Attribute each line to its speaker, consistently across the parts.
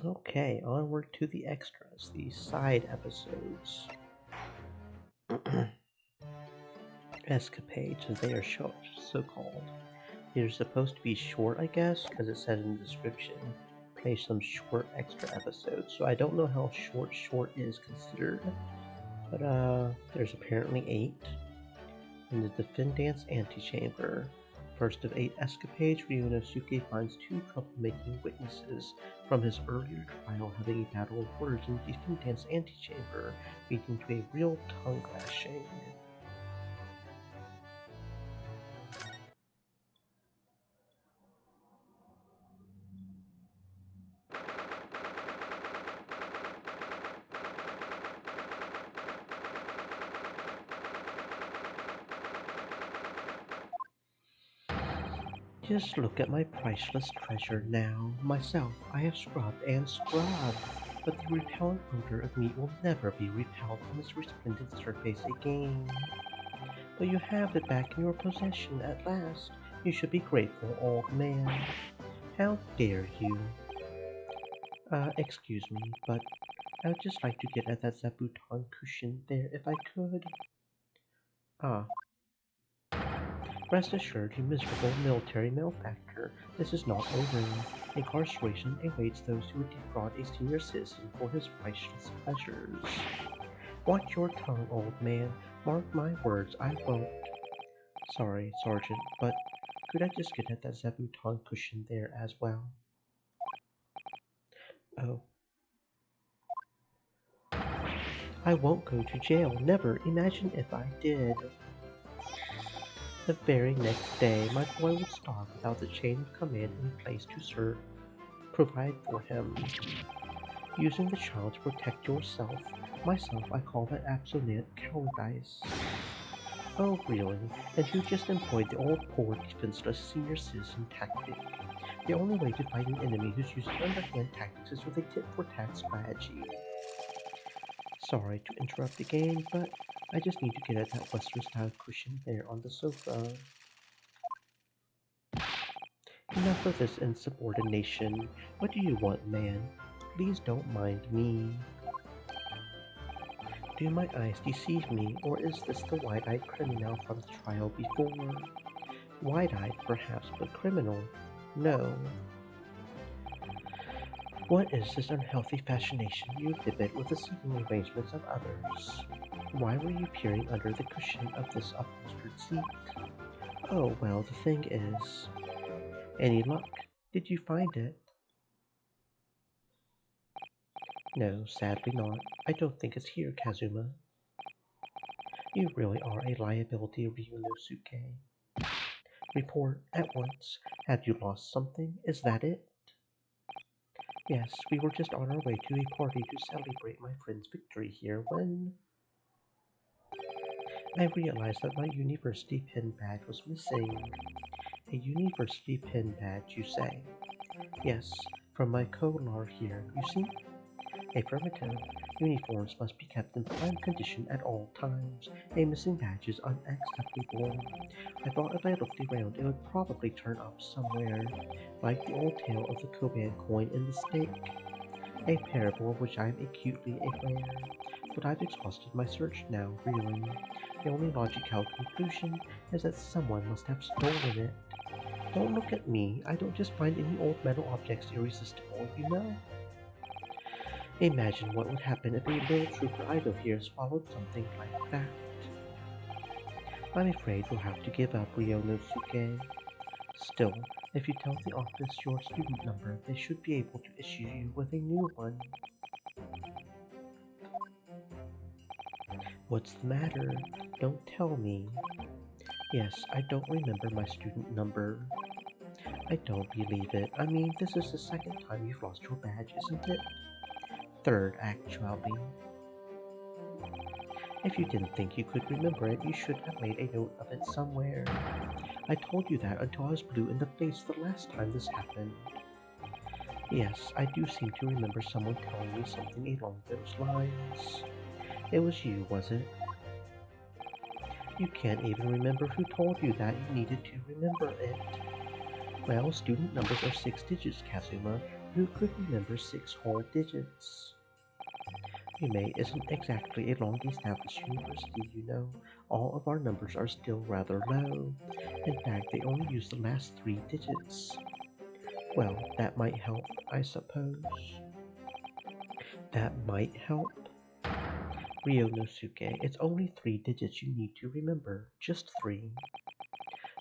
Speaker 1: Okay, onward to the extras, the side episodes. Escapades, as they are so called. They're supposed to be short, I guess, because it says in the description. Play some short extra episodes. So I don't know how short is considered. But there's apparently 8. In the Defendant's Antechamber. First of 8 escapades, Ryunosuke finds 2 troublemaking witnesses from his earlier trial having a battle of words in the Defendant's Antechamber, leading to a real tongue lashing. Just look at my priceless treasure now. Myself, I have scrubbed and scrubbed, but the repellent odor of meat will never be repelled from its resplendent surface again. But you have it back in your possession at last. You should be grateful, old man. How dare you? Excuse me, but I would just like to get at that zabuton cushion there if I could. Ah, rest assured, you miserable military malefactor, this is not over. Incarceration awaits those who would defraud a senior citizen for his priceless pleasures. Watch your tongue, old man. Mark my words, I won't. Sorry, Sergeant, but could I just get at that zabuton cushion there as well? Oh. I won't go to jail, never. Imagine if I did. The very next day, my boy would starve without the chain of command in place to provide for him. Using the child to protect yourself. Myself, I call that absolute cowardice. Oh, really? And you just employed the old poor defenseless senior citizen tactic. The only way to fight an enemy who's using underhand tactics is with a tit-for-tat strategy. Sorry to interrupt the game, but I just need to get at that Western-style cushion there on the sofa. Enough of this insubordination. What do you want, man? Please don't mind me. Do my eyes deceive me, or is this the wide-eyed criminal from the trial before? Wide-eyed, perhaps, but criminal? No. What is this unhealthy fascination you exhibit with the seating arrangements of others? Why were you peering under the cushion of this upholstered seat? Oh, well, the thing is... Any luck? Did you find it? No, sadly not. I don't think it's here, Kazuma. You really are a liability, Ryunosuke. Report at once. Have you lost something? Is that it? Yes, we were just on our way to a party to celebrate my friend's victory here when... I realized that my university pin badge was missing. A university pin badge, you say? Yes, from my co-lar here, you see? Affirmative. Uniforms must be kept in prime condition at all times. A missing badge is unacceptable. I thought if I looked around it would probably turn up somewhere, like the old tale of the Koban coin in the stake. A parable of which I am acutely aware. But I've exhausted my search now, really. The only logical conclusion is that someone must have stolen it. Don't look at me. I don't just find any old metal objects irresistible, you know? Imagine what would happen if a little trooper idol here swallowed something like that. I'm afraid we'll have to give up, Ryunosuke. Still, if you tell the office your student number, they should be able to issue you with a new one. What's the matter? Don't tell me. Yes, I don't remember my student number. I don't believe it. I mean, this is the second time you've lost your badge, isn't it? Third, actually. If you didn't think you could remember it, you should have made a note of it somewhere. I told you that until I was blue in the face the last time this happened. Yes, I do seem to remember someone telling me something along those lines. It was you, was it? You can't even remember who told you that you needed to remember it. Well, student numbers are 6 digits, Kazuma. Who could remember 6 whole digits? UMA isn't exactly a long established university, you know. All of our numbers are still rather low. In fact, they only use the last 3 digits. Well, that might help, I suppose. That might help. Ryonosuke, it's only 3 digits you need to remember. Just 3.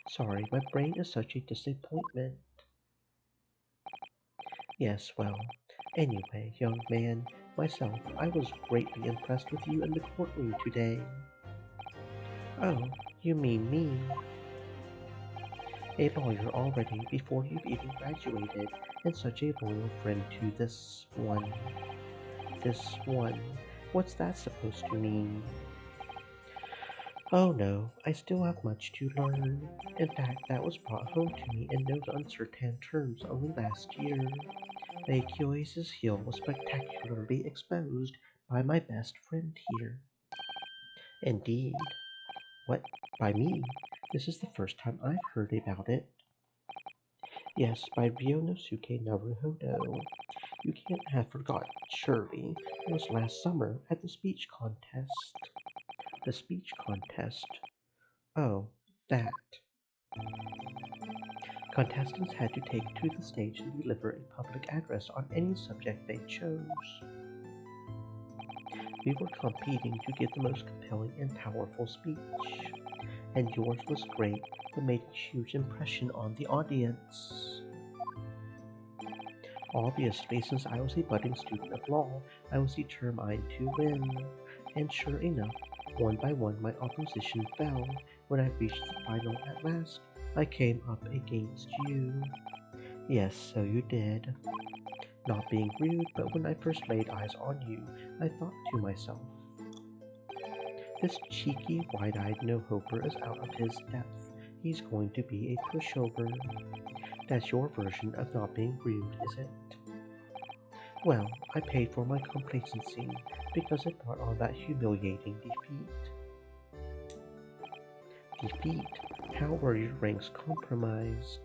Speaker 1: Sorry, my brain is such a disappointment. Yes, well, anyway, young man, myself, I was greatly impressed with you in the courtroom today. Oh, you mean me? A lawyer already before you've even graduated, and such a loyal friend to this one. This one. What's that supposed to mean? Oh no, I still have much to learn. In fact, that was brought home to me in no uncertain terms only last year. The Achilles' heel was spectacularly exposed by my best friend here. Indeed. What? By me? This is the first time I've heard about it. Yes, by Ryonosuke Naruhodo. You can't have forgotten, surely. It was last summer at the speech contest. The speech contest. Oh, that. Contestants had to take to the stage and deliver a public address on any subject they chose. We were competing to give the most compelling and powerful speech, and yours was great and made a huge impression on the audience. Obviously, since I was a budding student of law, I was determined to win, and sure enough, one by one my opposition fell. When I reached the final at last, I came up against you. Yes, so you did. Not being rude, but when I first laid eyes on you, I thought to myself, this cheeky, wide-eyed no-hoper is out of his depth. He's going to be a pushover. That's your version of not being rude, is it? Well, I paid for my complacency because it brought on that humiliating defeat. Defeat? How were your ranks compromised?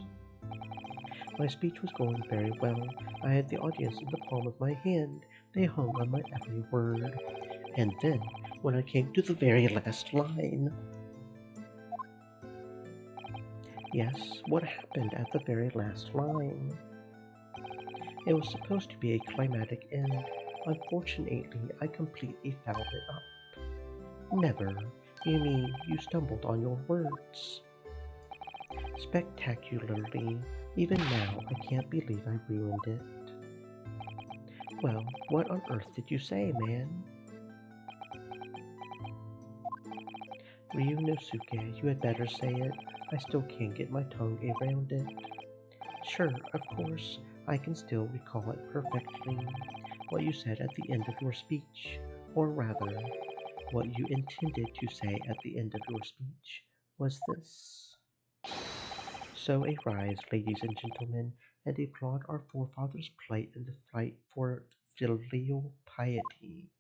Speaker 1: My speech was going very well. I had the audience in the palm of my hand. They hung on my every word. And then, when I came to the very last line... Yes, what happened at the very last line? It was supposed to be a climatic end. Unfortunately, I completely fouled it up. Never. You mean you stumbled on your words? Spectacularly. Even now, I can't believe I ruined it. Well, what on earth did you say, man? Ryunosuke, you had better say it. I still can't get my tongue around it. Sure, of course, I can still recall it perfectly. What you said at the end of your speech, or rather, what you intended to say at the end of your speech, was this. So arise, ladies and gentlemen, and applaud our forefathers' plight in the fight for filial piety.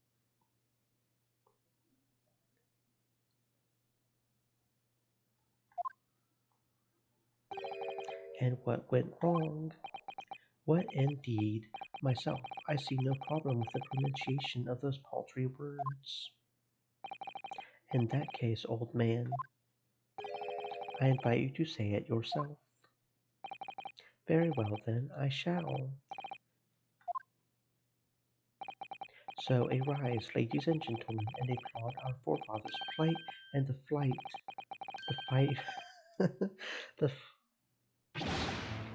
Speaker 1: And what went wrong? What indeed? Myself, I see no problem with the pronunciation of those paltry words. In that case, old man, I invite you to say it yourself. Very well then, I shall. So arise, ladies and gentlemen, and applaud our forefathers' plight and the fight, the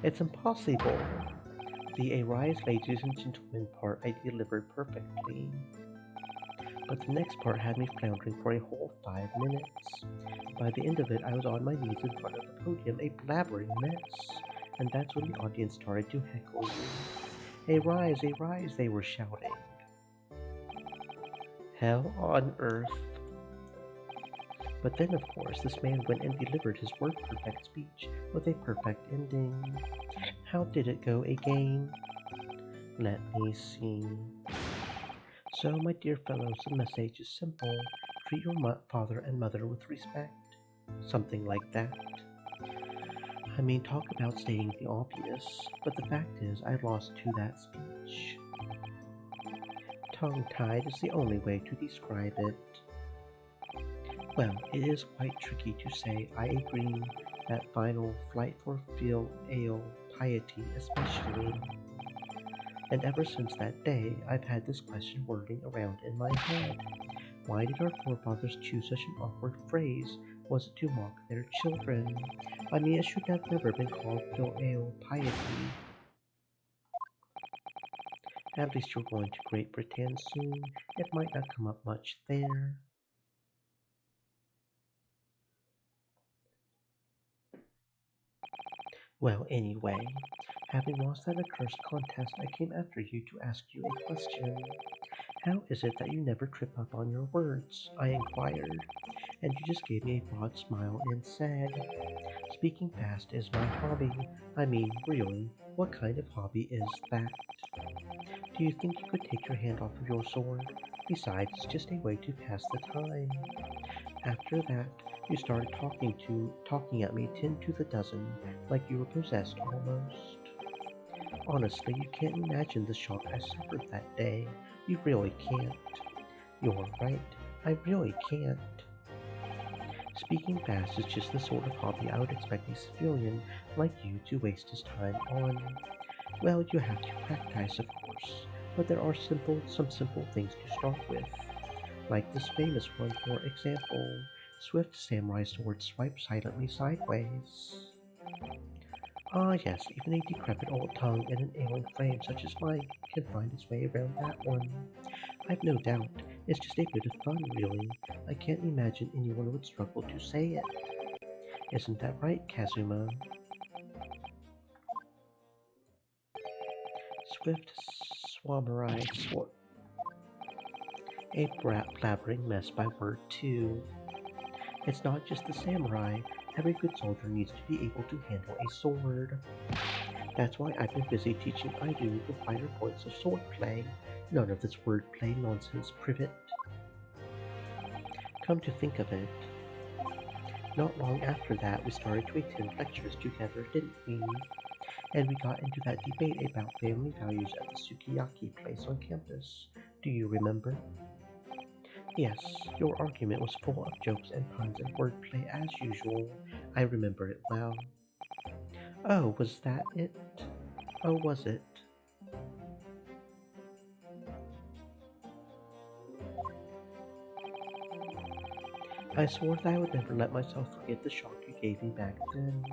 Speaker 1: it's impossible. The arise, ladies and gentlemen part I delivered perfectly. But the next part had me floundering for a whole 5 minutes. By the end of it, I was on my knees in front of the podium, a blabbering mess. And that's when the audience started to heckle me. A rise, they were shouting. Hell on earth. But then, of course, this man went and delivered his word-perfect speech with a perfect ending. How did it go again? Let me see. So, my dear fellows, the message is simple. Treat your father and mother with respect. Something like that. I mean, talk about stating the obvious, but the fact is I lost to that speech. Tongue-tied is the only way to describe it. Well, it is quite tricky to say I agree that final flight for filial piety especially. And ever since that day, I've had this question whirling around in my head. Why did our forefathers choose such an awkward phrase? Was it to mock their children? I mean, it should have never been called filial piety. At least you're going to Great Britain soon. It might not come up much there. Well, anyway, having lost that accursed contest, I came after you to ask you a question. How is it that you never trip up on your words? I inquired, and you just gave me a broad smile and said, speaking fast is my hobby. I mean, really, what kind of hobby is that? Do you think you could take your hand off of your sword? Besides, it's just a way to pass the time. After that, you started talking at me 10 to the dozen, like you were possessed almost. Honestly, you can't imagine the shock I suffered that day. You really can't. You're right. I really can't. Speaking fast is just the sort of hobby I would expect a civilian like you to waste his time on. Well, you have to practice, of course, but there are some simple things to start with. Like this famous one, for example, swift samurai sword swipe silently sideways. Ah yes, even a decrepit old tongue and an ailing frame such as mine can find its way around that one. I've no doubt. It's just a bit of fun, really. I can't imagine anyone would struggle to say it. Isn't that right, Kazuma? Swift Swamurai Sword. A blabbering mess by word, too. It's not just the samurai. Every good soldier needs to be able to handle a sword. That's why I've been busy teaching Aidu the finer points of swordplay. None of this wordplay nonsense, privet. Come to think of it, not long after that we started to attend lectures together, didn't we? And we got into that debate about family values at the Sukiyaki place on campus. Do you remember? Yes, your argument was full of jokes and puns and wordplay as usual. I remember it well. Oh, was that it? Oh, was it? I swore that I would never let myself forget the shock you gave me back then.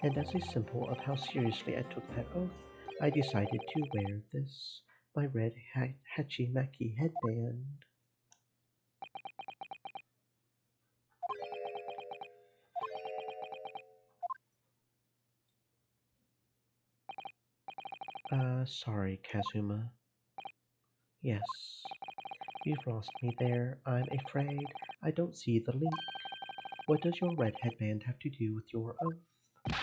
Speaker 1: And as a symbol of how seriously I took that oath, I decided to wear this, my red Hachimaki headband. Sorry, Kazuma. Yes, you've lost me there. I'm afraid I don't see the link. What does your red headband have to do with your oath?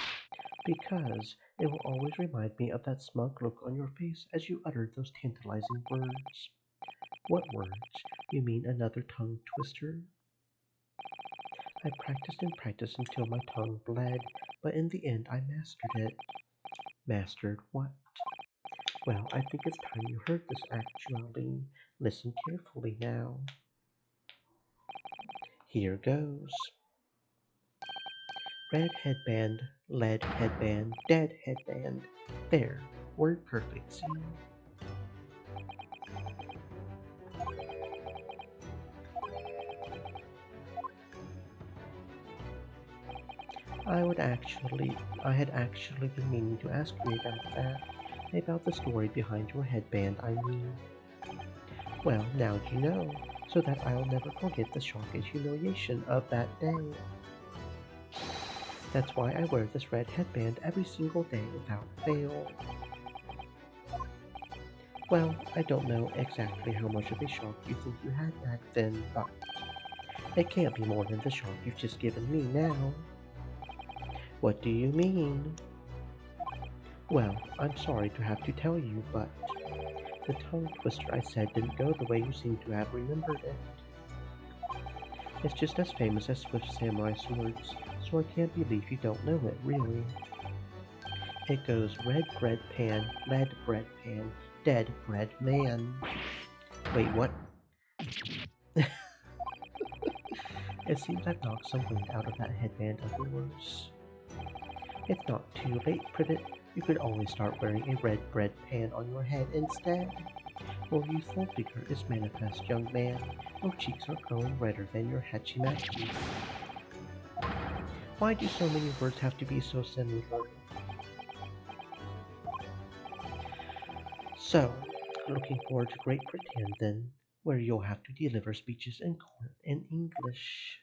Speaker 1: Because it will always remind me of that smug look on your face as you uttered those tantalizing words. What words? You mean another tongue twister? I practiced and practiced until my tongue bled, but in the end I mastered it. Mastered what? Well, I think it's time you heard this actually. Listen carefully now. Here goes. Red headband, lead headband, dead headband. There, word perfect, see? I had actually been meaning to ask you about that. About the story behind your headband, I mean. Well, now you know, so that I'll never forget the shock and humiliation of that day. That's why I wear this red headband every single day without fail. Well, I don't know exactly how much of a shock you think you had back then, but it can't be more than the shock you've just given me now. What do you mean? Well, I'm sorry to have to tell you, but the tongue twister I said didn't go the way you seem to have remembered it. It's just as famous as swift samurai swords, so I can't believe you don't know it, really. It goes red bread pan, lead bread pan, dead bread man. Wait, what? It seems I've knocked some wind out of that headband of yours. It's not too late, Privet. You could always start wearing a red bread pan on your head instead. Your youthful vigor is manifest, young man. Your cheeks are growing redder than your hatchy-matchy. Why do so many words have to be so similar? So, looking forward to Great Britain then, where you'll have to deliver speeches in court in English.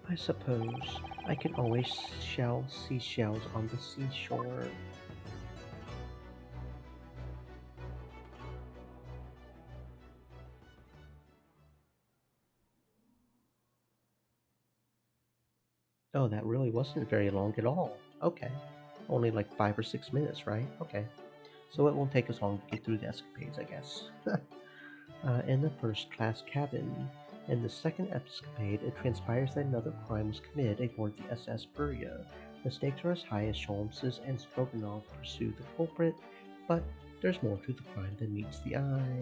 Speaker 1: I suppose I can always shell seashells on the seashore. Oh, that really wasn't very long at all. Okay. Only like 5 or 6 minutes, right? Okay. So it won't take us long to get through the escapades, I guess. In the first class cabin. In the second escapade, it transpires that another crime was committed aboard the SS Buria. The stakes are as high as Sholmes's and Stroganoff pursue the culprit, but there's more to the crime than meets the eye.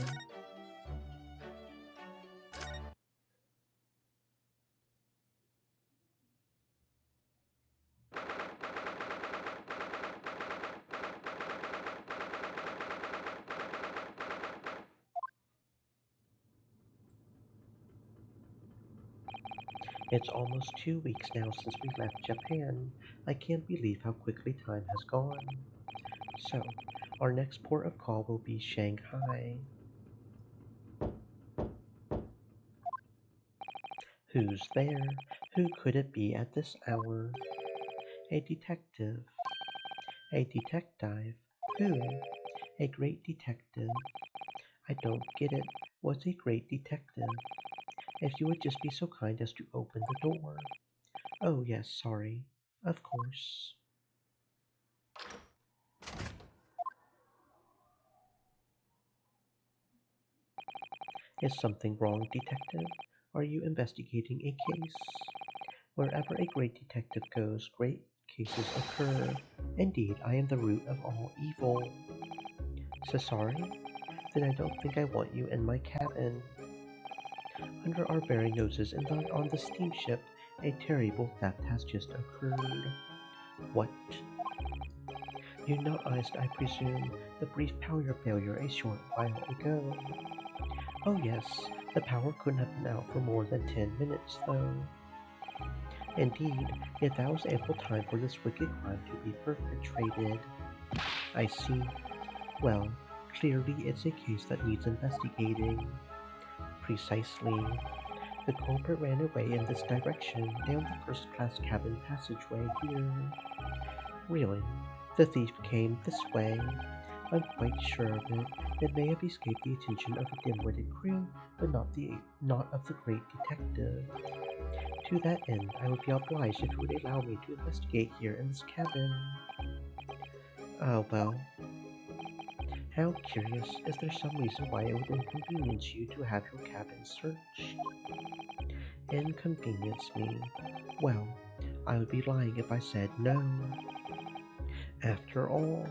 Speaker 1: It's almost 2 weeks now since we left Japan. I can't believe how quickly time has gone. So, our next port of call will be Shanghai. Who's there? Who could it be at this hour? A detective. A detective. Who? A great detective. I don't get it. What's a great detective? If you would just be so kind as to open the door. Oh, yes, sorry. Of course. Is something wrong, detective? Are you investigating a case? Wherever a great detective goes, great cases occur. Indeed, I am the root of all evil. So sorry? Then I don't think I want you in my cabin. Under our very noses and on the steamship, a terrible theft has just occurred. What? You noticed, I presume, the brief power failure a short while ago. Oh yes, the power couldn't have been out for more than 10 minutes, though. Indeed, yet that was ample time for this wicked crime to be perpetrated. I see. Well, clearly it's a case that needs investigating. Precisely. The culprit ran away in this direction, down the first-class cabin passageway here. Really? The thief came this way? I'm quite sure of it. It may have escaped the attention of the dim-witted crew, but not of the great detective. To that end, I would be obliged if you would allow me to investigate here in this cabin. Ah, well. How curious. Is there some reason why it would inconvenience you to have your cabin searched? Inconvenience me? Well, I would be lying if I said no. After all,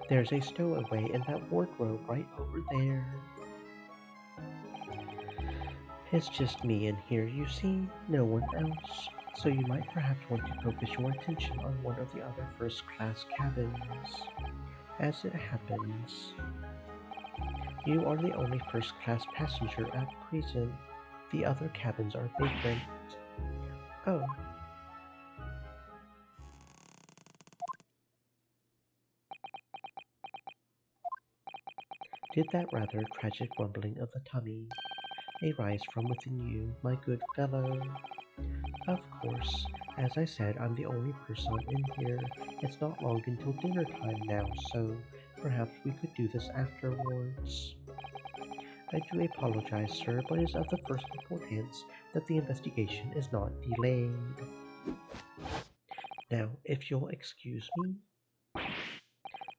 Speaker 1: there's a stowaway in that wardrobe right over there. It's just me in here, you see, no one else. So you might perhaps want to focus your attention on one of the other first-class cabins. As it happens, you are the only first-class passenger at present. The other cabins are vacant. Oh, did that rather tragic rumbling of the tummy arise from within you, my good fellow? Of course, as I said, I'm the only person in here. It's not long until dinner time now, so perhaps we could do this afterwards. I do apologize, sir, but it is of the first importance that the investigation is not delayed. Now, if you'll excuse me.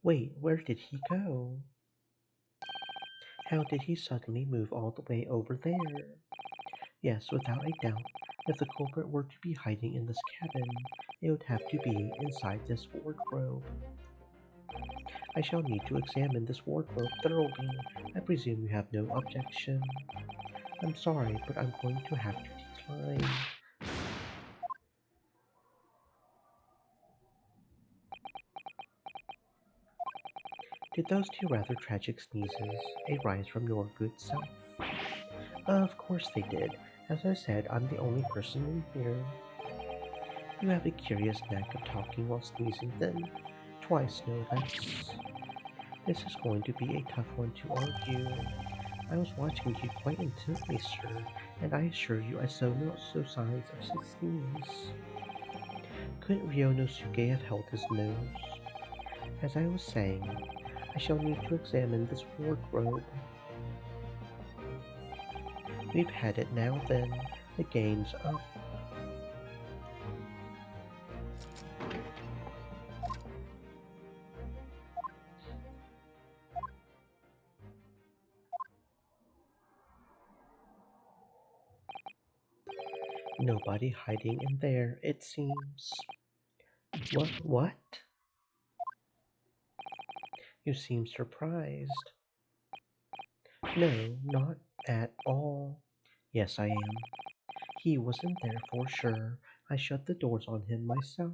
Speaker 1: Wait, where did he go? How did he suddenly move all the way over there? Yes, without a doubt, If the culprit were to be hiding in this cabin, it would have to be inside this wardrobe. I shall need to examine this wardrobe thoroughly. I presume you have no objection. I'm sorry, but I'm going to have to decline. Did those two rather tragic sneezes arise from your good self? Of course they did. As I said, I'm the only person in here. You have a curious knack of talking while sneezing then. Twice, no less. This is going to be a tough one to argue. I was watching you quite intently, sir, and I assure you I saw no signs of his sneeze. Couldn't Ryonosuke have held his nose? As I was saying, I shall need to examine this wardrobe. We've had it now then. The game's up. Nobody hiding in there, it seems. What? You seem surprised. No, not at all. Yes, I am. He was in there for sure. I shut the doors on him myself.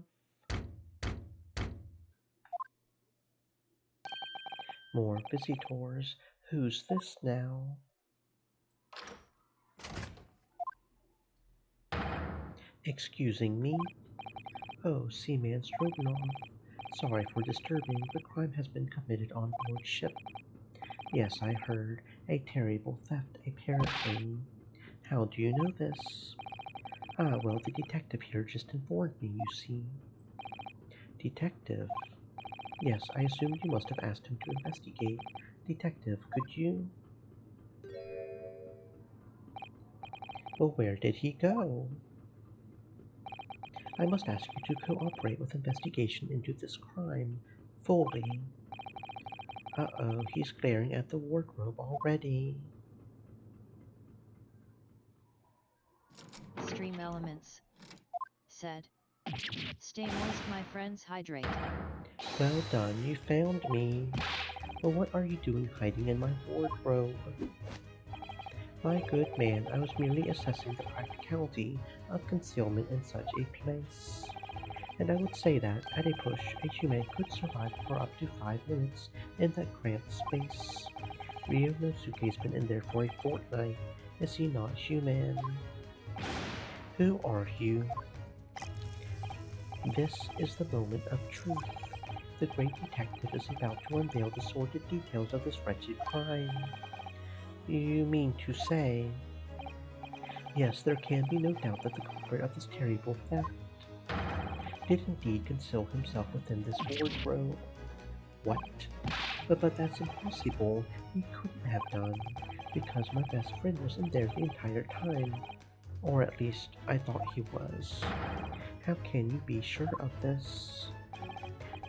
Speaker 1: More visitors. Who's this now? Excusing me? Oh, Seaman Stroganoff. Sorry for disturbing, but crime has been committed on board ship. Yes, I heard. A terrible theft, apparently. How do you know this? Ah, well, the detective here just informed me, you see. Detective? Yes, I assumed you must have asked him to investigate. Detective, could you? Well, where did he go? I must ask you to cooperate with investigation into this crime fully. Uh-oh, he's glaring at the wardrobe already.
Speaker 2: Stream Elements said. Stay moist, my friends, hydrate.
Speaker 1: Well done, you found me. Well, what are you doing hiding in my wardrobe? My good man, I was merely assessing the practicality of concealment in such a place. And I would say that, at a push, a human could survive for up to 5 minutes in that cramped space. Ryonosuke's been in there for a fortnight. Is he not human? Who are you? This is the moment of truth. The great detective is about to unveil the sordid details of this wretched crime. You mean to say... Yes, there can be no doubt that the culprit of this terrible theft did indeed conceal himself within this wardrobe. What? But that's impossible. He couldn't have done, because my best friend was in there the entire time. Or at least, I thought he was. How can you be sure of this?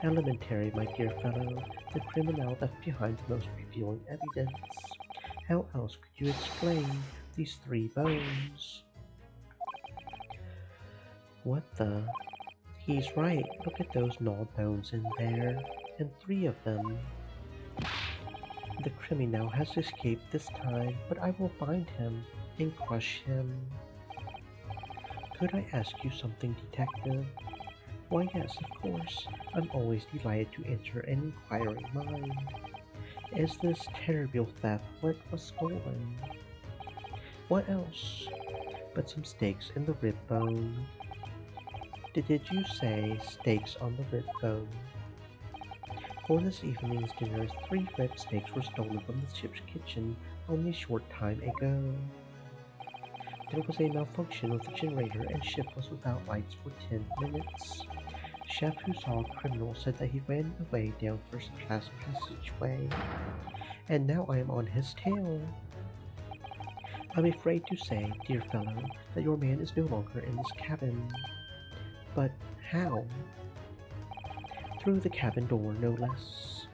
Speaker 1: Elementary, my dear fellow. The criminal left behind the most revealing evidence. How else could you explain these 3 bones? What the? He's right. Look at those gnawed bones in there. And 3 of them. The criminal has escaped this time, but I will find him and crush him. Could I ask you something, detective? Why, yes, of course. I'm always delighted to answer an inquiring mind. Is this terrible theft what was stolen? What else? But some steaks in the rib bone. Did you say steaks on the rib bone? For this evening's dinner, 3 rib steaks were stolen from the ship's kitchen only a short time ago. There was a malfunction with the generator and ship was without lights for 10 minutes. Chef who saw a criminal said that he ran away down first class passageway. And now I am on his tail. I'm afraid to say, dear fellow, that your man is no longer in this cabin. But how? Through the cabin door, no less.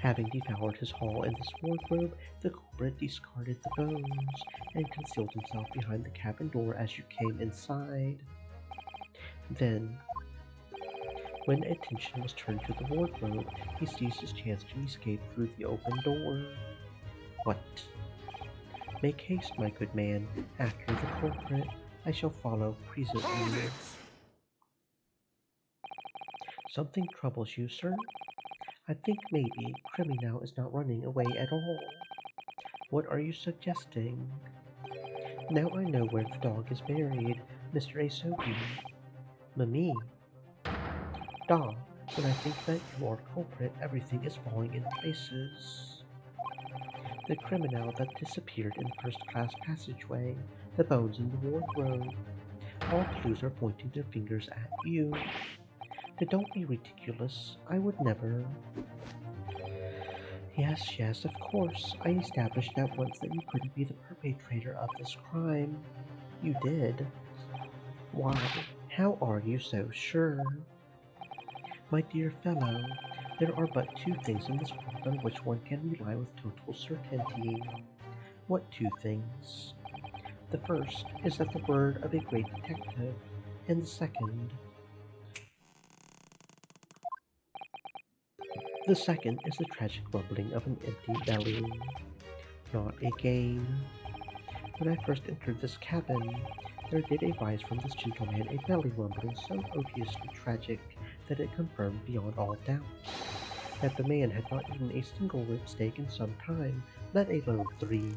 Speaker 1: Having devoured his haul in this wardrobe, the culprit discarded the bones and concealed himself behind the cabin door as you came inside. Then, when attention was turned to the wardrobe, he seized his chance to escape through the open door. What? Make haste, my good man. After the culprit, I shall follow presently. Something troubles you, sir? I think maybe Criminal is not running away at all. What are you suggesting? Now I know where the dog is buried, Mr. Asogi. Mimi. Da, when I think that you are culprit, everything is falling in places. The criminal that disappeared in first-class passageway, the bones in the wardrobe. All clues are pointing their fingers at you. Now don't be ridiculous. I would never. Yes, of course. I established at once that you couldn't be the perpetrator of this crime. You did. Why? How are you so sure? My dear fellow, there are but two things in this world on which one can rely with total certainty. What two things? The first is that the word of a great detective, and the second is the tragic rumbling of an empty belly. Not a game. When I first entered this cabin, there did arise from this gentleman a belly rumbling so odiously tragic that it confirmed beyond all doubt that the man had not eaten a single rib steak in some time, let alone 3.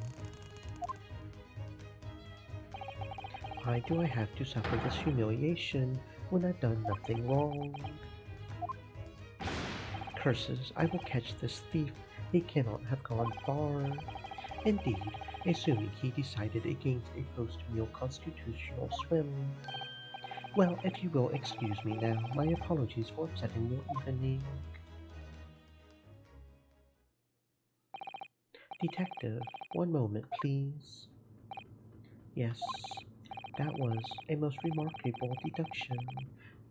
Speaker 1: Why do I have to suffer this humiliation when I've done nothing wrong? Curses, I will catch this thief. He cannot have gone far. Indeed, assuming he decided against a post-meal constitutional swim. Well, if you will excuse me now, my apologies for upsetting your evening. Detective, one moment, please. Yes, that was a most remarkable deduction.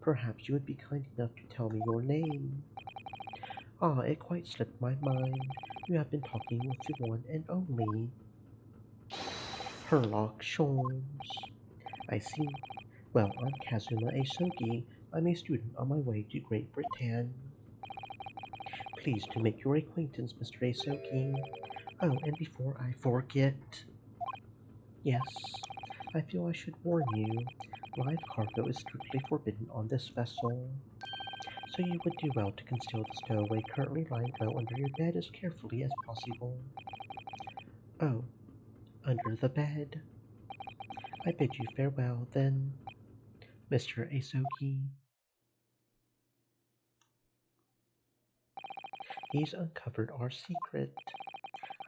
Speaker 1: Perhaps you would be kind enough to tell me your name. Ah, it quite slipped my mind. You have been talking with the one and only Herlock Sholmes. I see. Well, I'm Kazuma Asogi. I'm a student on my way to Great Britain. Pleased to make your acquaintance, Mr. Asogi. Oh, and before I forget... Yes, I feel I should warn you. Live cargo is strictly forbidden on this vessel. So you would do well to conceal the stowaway currently lying low under your bed as carefully as possible. Oh, under the bed. I bid you farewell, then, Mr. Asogi. He's uncovered our secret.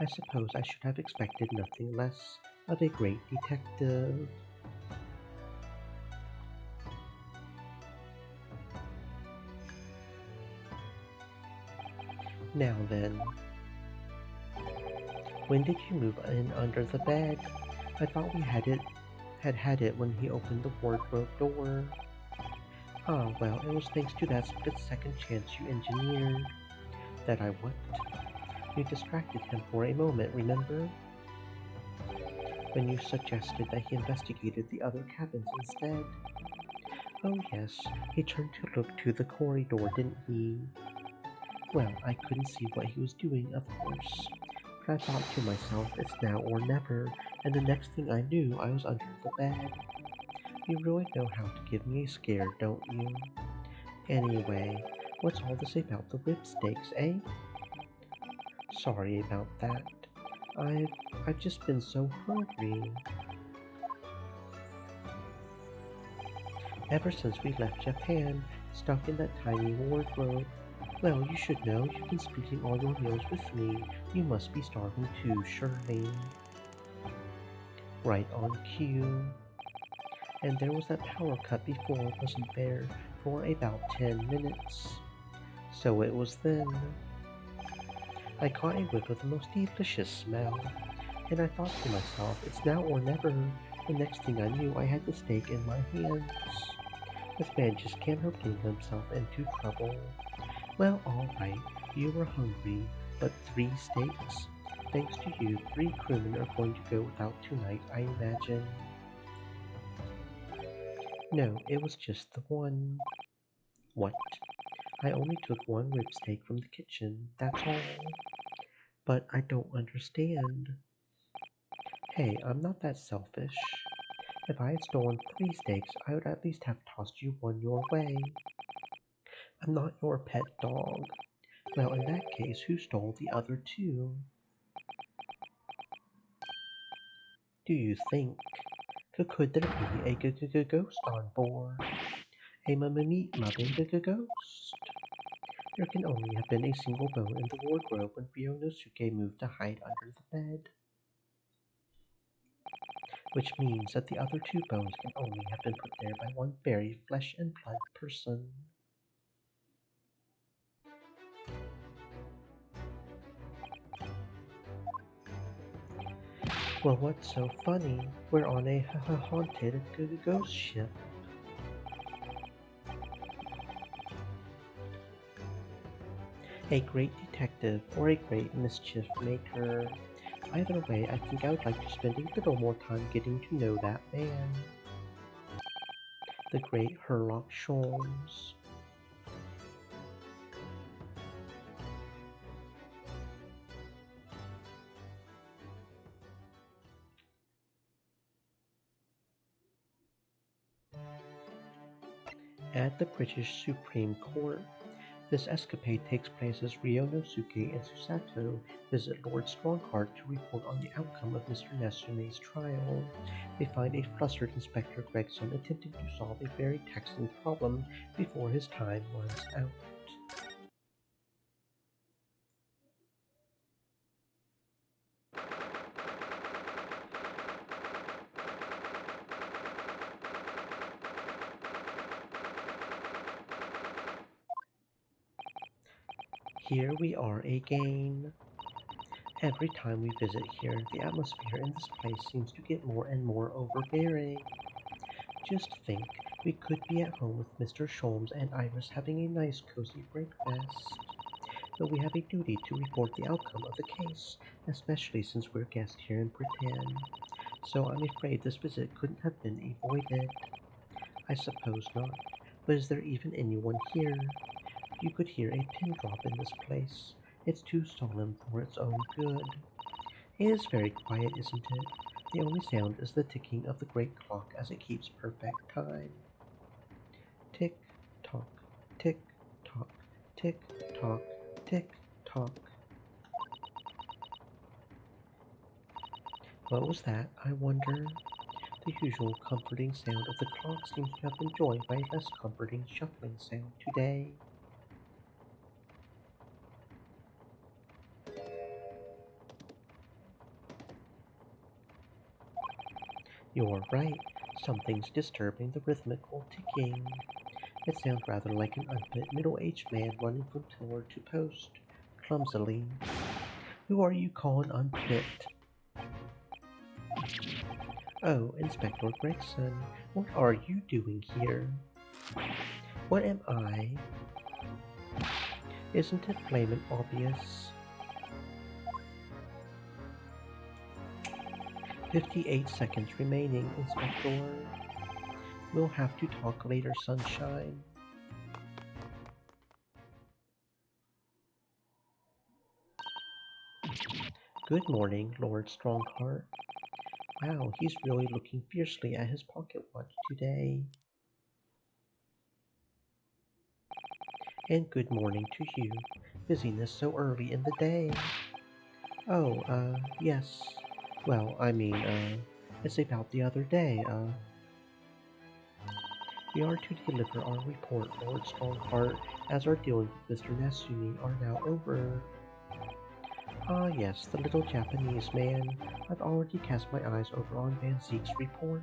Speaker 1: I suppose I should have expected nothing less of a great detective. Now then, when did you move in under the bed? I thought we had it when he opened the wardrobe door. Ah, well, it was thanks to that split-second chance you engineered that I what? You distracted him for a moment, remember? When you suggested that he investigated the other cabins instead. Oh yes, he turned to look to the corridor, didn't he? Well, I couldn't see what he was doing, of course. But I thought to myself, it's now or never, and the next thing I knew, I was under the bed. You really know how to give me a scare, don't you? Anyway, what's all this about the rib steaks, eh? Sorry about that. I've just been so hungry. Ever since we left Japan, stuck in that tiny wardrobe. Well, you should know, you've been splitting all your meals with me. You must be starving too, surely. Right on cue. And there was that power cut before, wasn't there, for about 10 minutes. So it was then. I caught a whiff of the most delicious smell, and I thought to myself, it's now or never. The next thing I knew, I had the steak in my hands. This man just can't help getting himself into trouble. Well, all right, you were hungry. But 3 steaks? Thanks to you, 3 crewmen are going to go without tonight, I imagine. No, it was just the one. What? I only took 1 rib steak from the kitchen, that's all. But I don't understand. Hey, I'm not that selfish. If I had stolen 3 steaks, I would at least have tossed you one your way. I'm not your pet dog. Well, in that case, who stole the other 2? Do you think? Could there be a ghost on board? A meat loving ghost? There can only have been a single bone in the wardrobe when Ryonosuke moved to hide under the bed. Which means that the other 2 bones can only have been put there by one very flesh and blood person. Well, what's so funny? We're on a haunted ghost ship. A great detective or a great mischief maker. Either way, I think I would like to spend a little more time getting to know that man. The great Herlock Sholmes. At the British Supreme Court, this escapade takes place as Ryonosuke and Susato visit Lord Strongheart to report on the outcome of Mr. Nesume's trial. They find a flustered Inspector Gregson attempting to solve a very taxing problem before his time runs out. Here we are again. Every time we visit here, the atmosphere in this place seems to get more and more overbearing. Just think, we could be at home with Mr. Sholmes and Iris having a nice cozy breakfast. But we have a duty to report the outcome of the case, especially since we're guests here in Britain. So I'm afraid this visit couldn't have been avoided. I suppose not. But is there even anyone here? You could hear a pin drop in this place. It's too solemn for its own good. It is very quiet, isn't it? The only sound is the ticking of the great clock as it keeps perfect time. Tick tock, tick tock, tick tock, tick tock. What was that, I wonder? The usual comforting sound of the clock seems to have been joined by a less comforting shuffling sound today. You're right, something's disturbing the rhythmical ticking. It sounds rather like an unfit middle-aged man running from pillar to post, clumsily. Who are you calling unfit? Oh, Inspector Gregson, what are you doing here? What am I? Isn't it flaming obvious? 58 seconds remaining, Inspector. We'll have to talk later, sunshine. Good morning, Lord Strongheart. Wow, he's really looking fiercely at his pocket watch today. And good morning to you. Busyness so early in the day. Oh, yes. Well, I mean, it's about the other day, We are to deliver our report, Lord Strongheart, as our dealings with Mr. Nasumi are now over. Ah yes, the little Japanese man. I've already cast my eyes over on Van Zeek's report.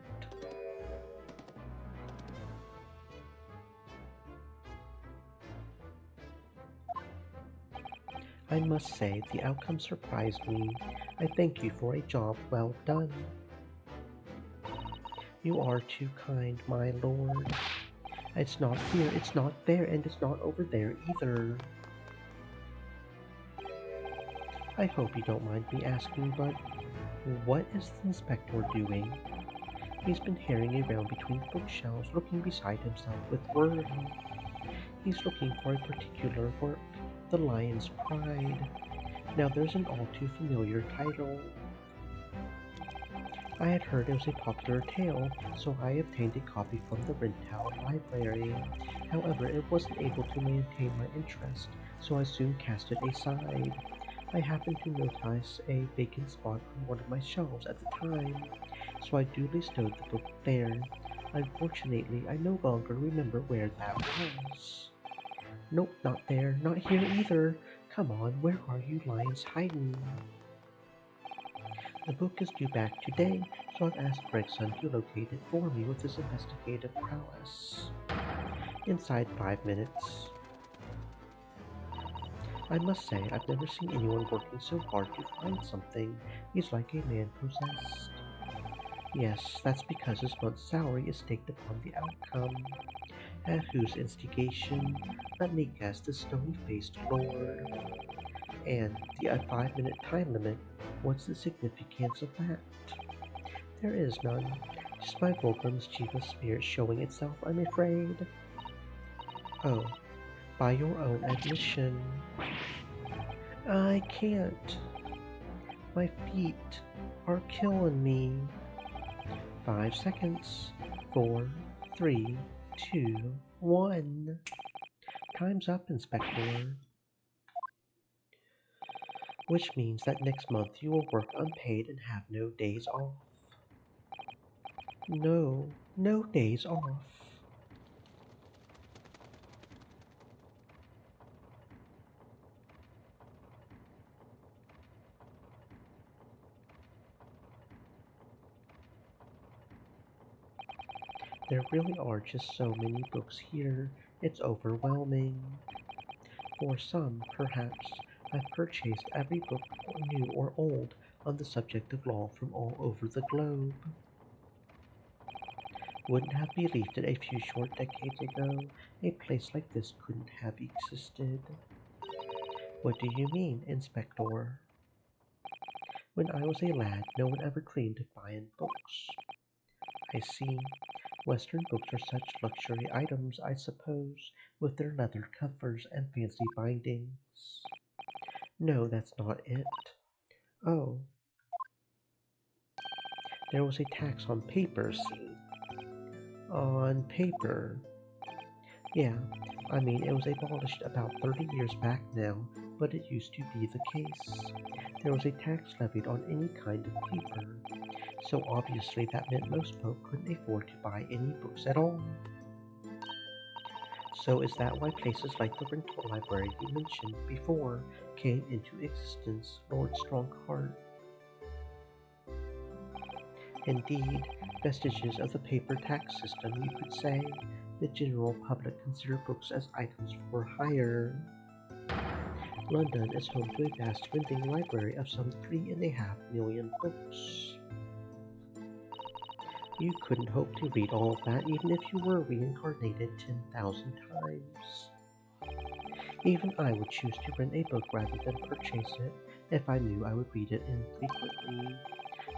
Speaker 1: I must say, the outcome surprised me. I thank you for a job well done. You are too kind, my lord. It's not here, it's not there, and it's not over there either. I hope you don't mind me asking, but what is the inspector doing? He's been herring around between bookshelves, looking beside himself with worry. He's looking for a particular work, The Lion's Pride. Now there's an all too familiar title. I had heard it was a popular tale, so I obtained a copy from the Rintown Library. However, it wasn't able to maintain my interest, so I soon cast it aside. I happened to notice a vacant spot on one of my shelves at the time, so I duly stowed the book there. Unfortunately, I no longer remember where that was. Nope, not there, not here either. Come on, where are you lions hiding? The book is due back today, so I've asked Gregson to locate it for me with his investigative prowess. Inside 5 minutes. I must say, I've never seen anyone working so hard to find something. He's like a man possessed. Yes, that's because his month's salary is staked upon the outcome. At whose instigation? Let me guess, the stony-faced lord. And the 5-minute time limit, what's the significance of that? There is none. Just my vulgar mischievous spirit showing itself, I'm afraid. Oh, by your own admission. I can't. My feet are killing me. 5 seconds. 4, 3, 2, 1. Time's up, Inspector. Which means that next month you will work unpaid and have no days off. No days off. There really are just so many books here, it's overwhelming. For some, perhaps, I've purchased every book, new or old, on the subject of law from all over the globe. Wouldn't have believed it a few short decades ago. A place like this couldn't have existed. What do you mean, Inspector? When I was a lad, no one ever dreamed of buying books. I see. Western books are such luxury items, I suppose, with their leather covers and fancy bindings. No, that's not it. Oh, there was a tax on paper, see? On paper. Yeah, I mean, it was abolished about 30 years back now, but it used to be the case. There was a tax levied on any kind of paper, so obviously that meant most folk couldn't afford to buy any books at all. So is that why places like the rental library you mentioned before came into existence, Lord Strongheart? Indeed, vestiges of the paper tax system, you could say. The general public consider books as items for hire. London is home to a vast renting library of some 3.5 million books. You couldn't hope to read all of that even if you were reincarnated 10,000 times. Even I would choose to rent a book rather than purchase it if I knew I would read it infrequently.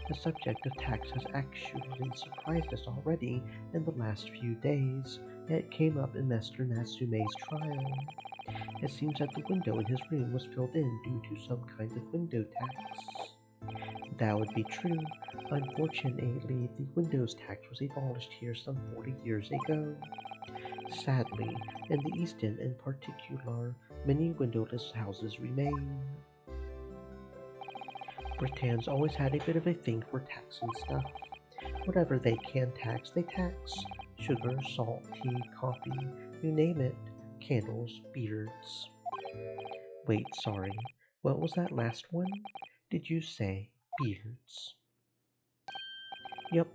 Speaker 1: The subject of tax has actually surprised us already in the last few days. It came up in Master Natsume's trial. It seems that the window in his room was filled in due to some kind of window tax. That would be true. Unfortunately, the windows tax was abolished here some 40 years ago. Sadly, in the East End in particular, many windowless houses remain. Britann's always had a bit of a thing for taxing stuff. Whatever they can tax, they tax. Sugar, salt, tea, coffee, you name it. Candles, beards. Wait, sorry. What was that last one? Did you say beards? Yup,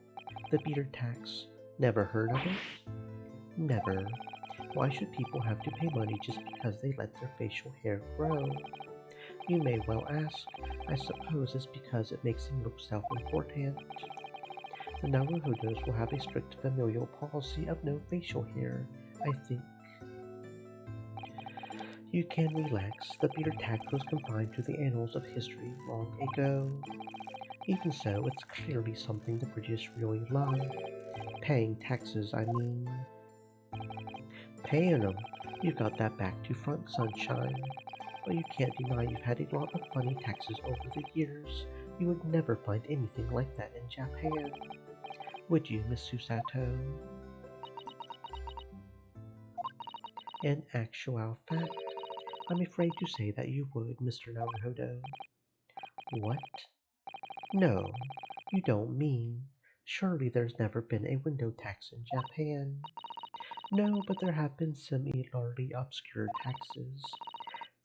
Speaker 1: the beard tax. Never heard of it? Never. Why should people have to pay money just because they let their facial hair grow? You may well ask. I suppose it's because it makes them look self-important. The Naruhodos will have a strict familial policy of no facial hair, I think. You can relax. The beer tax was confined to the annals of history long ago. Even so, it's clearly something the British really love. Paying taxes, I mean. Paying 'em. You got that back to front, sunshine. But you can't deny you've had a lot of funny taxes over the years. You would never find anything like that in Japan. Would you, Miss Susato? In actual fact, I'm afraid to say that you would, Mr. Naruhodo. What? No, you don't mean. Surely there's never been a window tax in Japan. No, but there have been similarly obscure taxes.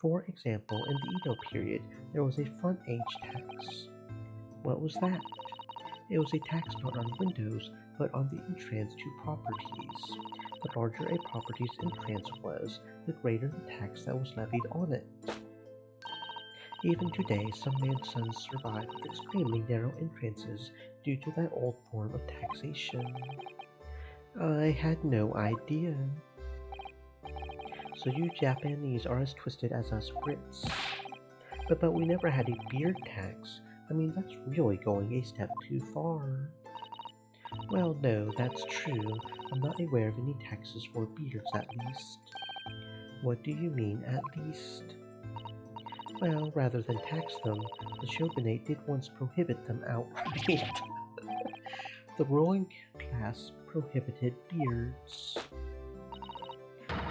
Speaker 1: For example, in the Edo period, there was a front age tax. What was that? It was a tax not on windows, but on the entrance to properties. The larger a property's entrance was, the greater the tax that was levied on it. Even today, some mansions survive with extremely narrow entrances due to that old form of taxation. I had no idea. So you Japanese are as twisted as us Brits. But we never had a beard tax. I mean, that's really going a step too far. Well, no, that's true. I'm not aware of any taxes for beards, at least. What do you mean, at least? Well, rather than tax them, the shogunate did once prohibit them outright. The ruling class prohibited beards.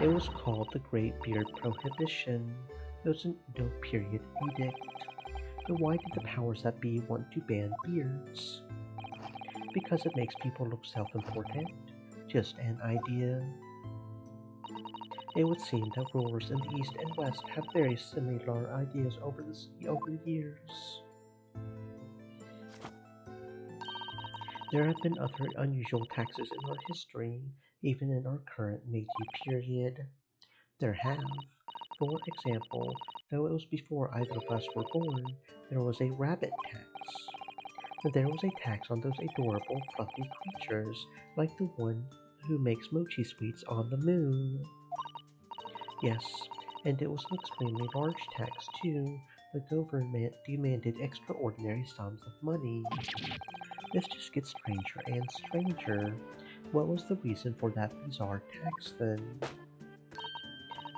Speaker 1: It was called the Great Beard Prohibition. It was an Edo period edict. But why did the powers that be want to ban beards? Because it makes people look self-important? Just an idea. It would seem that rulers in the East and West have very similar ideas over the years. There have been other unusual taxes in our history, even in our current Meiji period. There have. For example, though it was before either of us were born, there was a rabbit tax. There was a tax on those adorable, fluffy creatures, like the one who makes mochi sweets on the moon. Yes, and it was an extremely large tax, too. The government demanded extraordinary sums of money. This just gets stranger and stranger. What was the reason for that bizarre tax, then?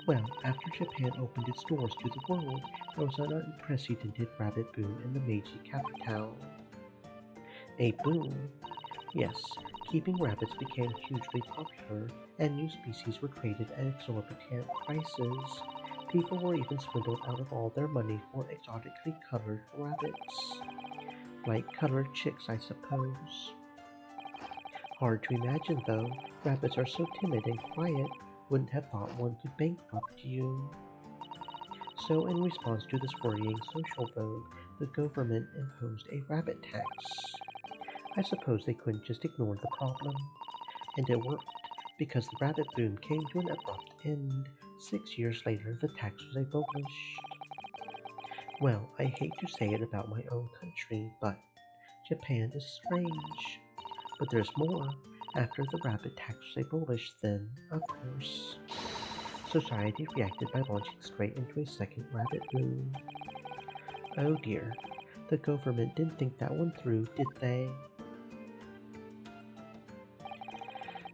Speaker 1: Well, after Japan opened its doors to the world, there was an unprecedented rabbit boom in the Meiji capital. A boom? Yes, keeping rabbits became hugely popular, and new species were traded at exorbitant prices. People were even swindled out of all their money for exotically colored rabbits. Like colored chicks, I suppose. Hard to imagine, though. Rabbits are so timid and quiet, wouldn't have thought one could bankrupt you. So, in response to this worrying social vogue, the government imposed a rabbit tax. I suppose they couldn't just ignore the problem. And it worked, because the rabbit boom came to an abrupt end. 6 years later, the tax was abolished. Well, I hate to say it about my own country, but Japan is strange. But there's more. After the rabbit tax was abolished, then, of course, society reacted by launching straight into a second rabbit boom. Oh dear, the government didn't think that one through, did they?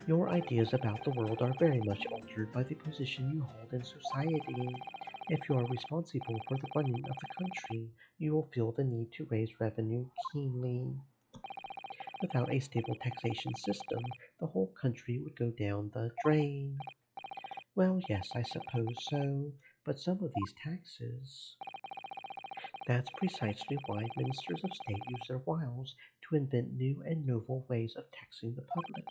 Speaker 1: Your ideas about the world are very much altered by the position you hold in society. If you are responsible for the running of the country, you will feel the need to raise revenue keenly. Without a stable taxation system, the whole country would go down the drain. Well, yes, I suppose so, but some of these taxes... That's precisely why ministers of state use their wiles to invent new and novel ways of taxing the public.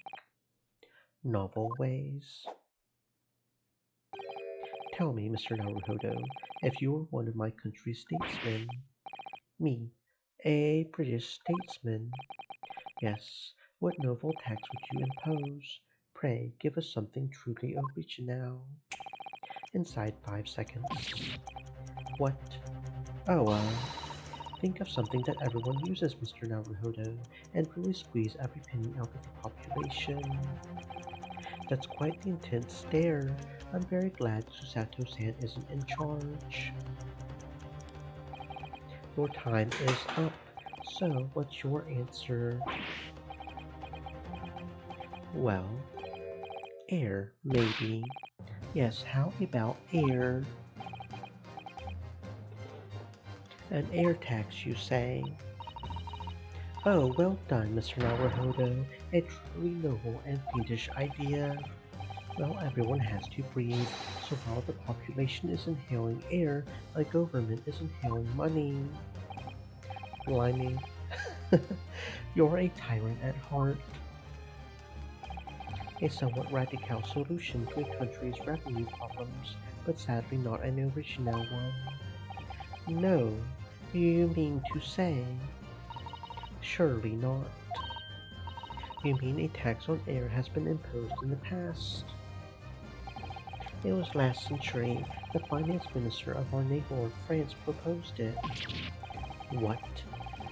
Speaker 1: Novel ways. Tell me, Mr. Naruhodo, if you were one of my country's statesmen. Me, a British statesman. Yes, what novel tax would you impose? Pray, give us something truly original. Inside 5 seconds. What? Oh, think of something that everyone uses, Mr. Naruhodo, and really squeeze every penny out of the population. That's quite the intense stare. I'm very glad Susato-san isn't in charge. Your time is up. So, what's your answer? Well, air, maybe. Yes, how about air? An air tax, you say? Oh, well done, Mr. Naruhodo. A truly noble and fiendish idea. Well, everyone has to breathe, so while the population is inhaling air, the government is inhaling money. Blimey. You're a tyrant at heart. A somewhat radical solution to a country's revenue problems, but sadly not an original one. No, you mean to say? Surely not. You mean a tax on air has been imposed in the past? It was last century. The finance minister of our neighbor France proposed it. What?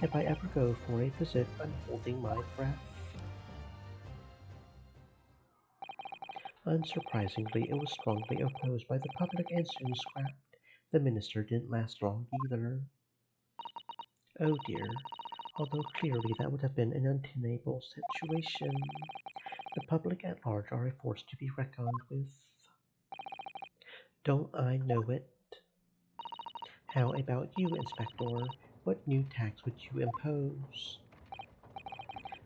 Speaker 1: If I ever go for a visit, I'm holding my breath. Unsurprisingly, it was strongly opposed by the public and soon scrapped. The minister didn't last long either. Oh dear. Although clearly that would have been an untenable situation. The public at large are a force to be reckoned with. Don't I know it? How about you, Inspector? What new tax would you impose?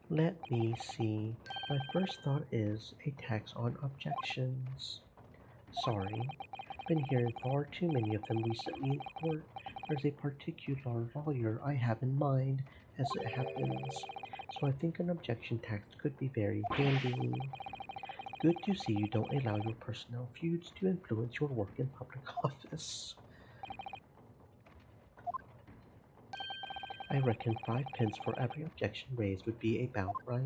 Speaker 1: Let me see. My first thought is a tax on objections. Sorry, been hearing far too many of them recently in court. There's a particular lawyer I have in mind, as it happens, so I think an objection tax could be very handy. Good to see you don't allow your personnel feuds to influence your work in public office. I reckon 5 pence for every objection raised would be about right.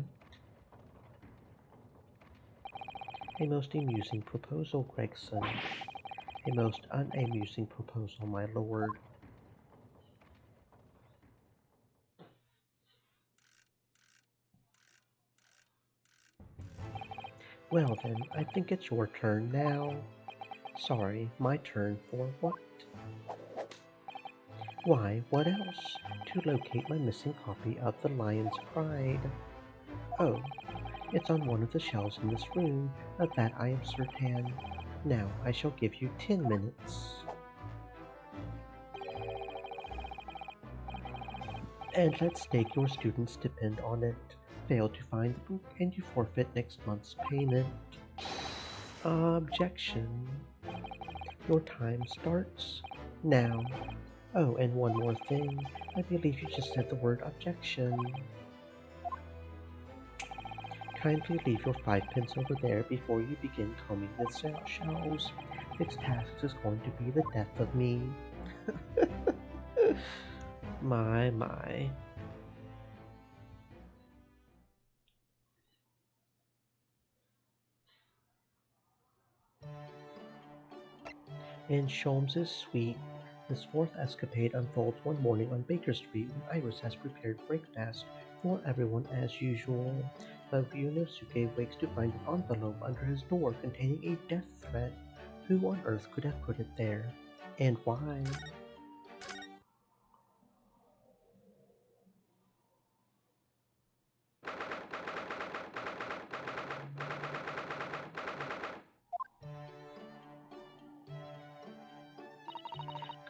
Speaker 1: A most amusing proposal, Gregson. A most unamusing proposal, my lord. Well then, I think it's your turn now. Sorry, my turn for what? Why, what else? To locate my missing copy of The Lion's Pride. Oh, it's on one of the shelves in this room, of that I am certain. Now, I shall give you 10 minutes. And let's stake your student stipend on it. Fail to find the book, and you forfeit next month's payment. Objection. Your time starts now. Oh, and one more thing. I believe you just said the word objection. Kindly leave your 5 pence over there before you begin combing the shells. This task is going to be the death of me. My. In Sholmes's suite, this fourth escapade unfolds one morning on Baker Street when Iris has prepared breakfast for everyone as usual. But Ryunosuke wakes to find an envelope under his door containing a death threat. Who on earth could have put it there? And why?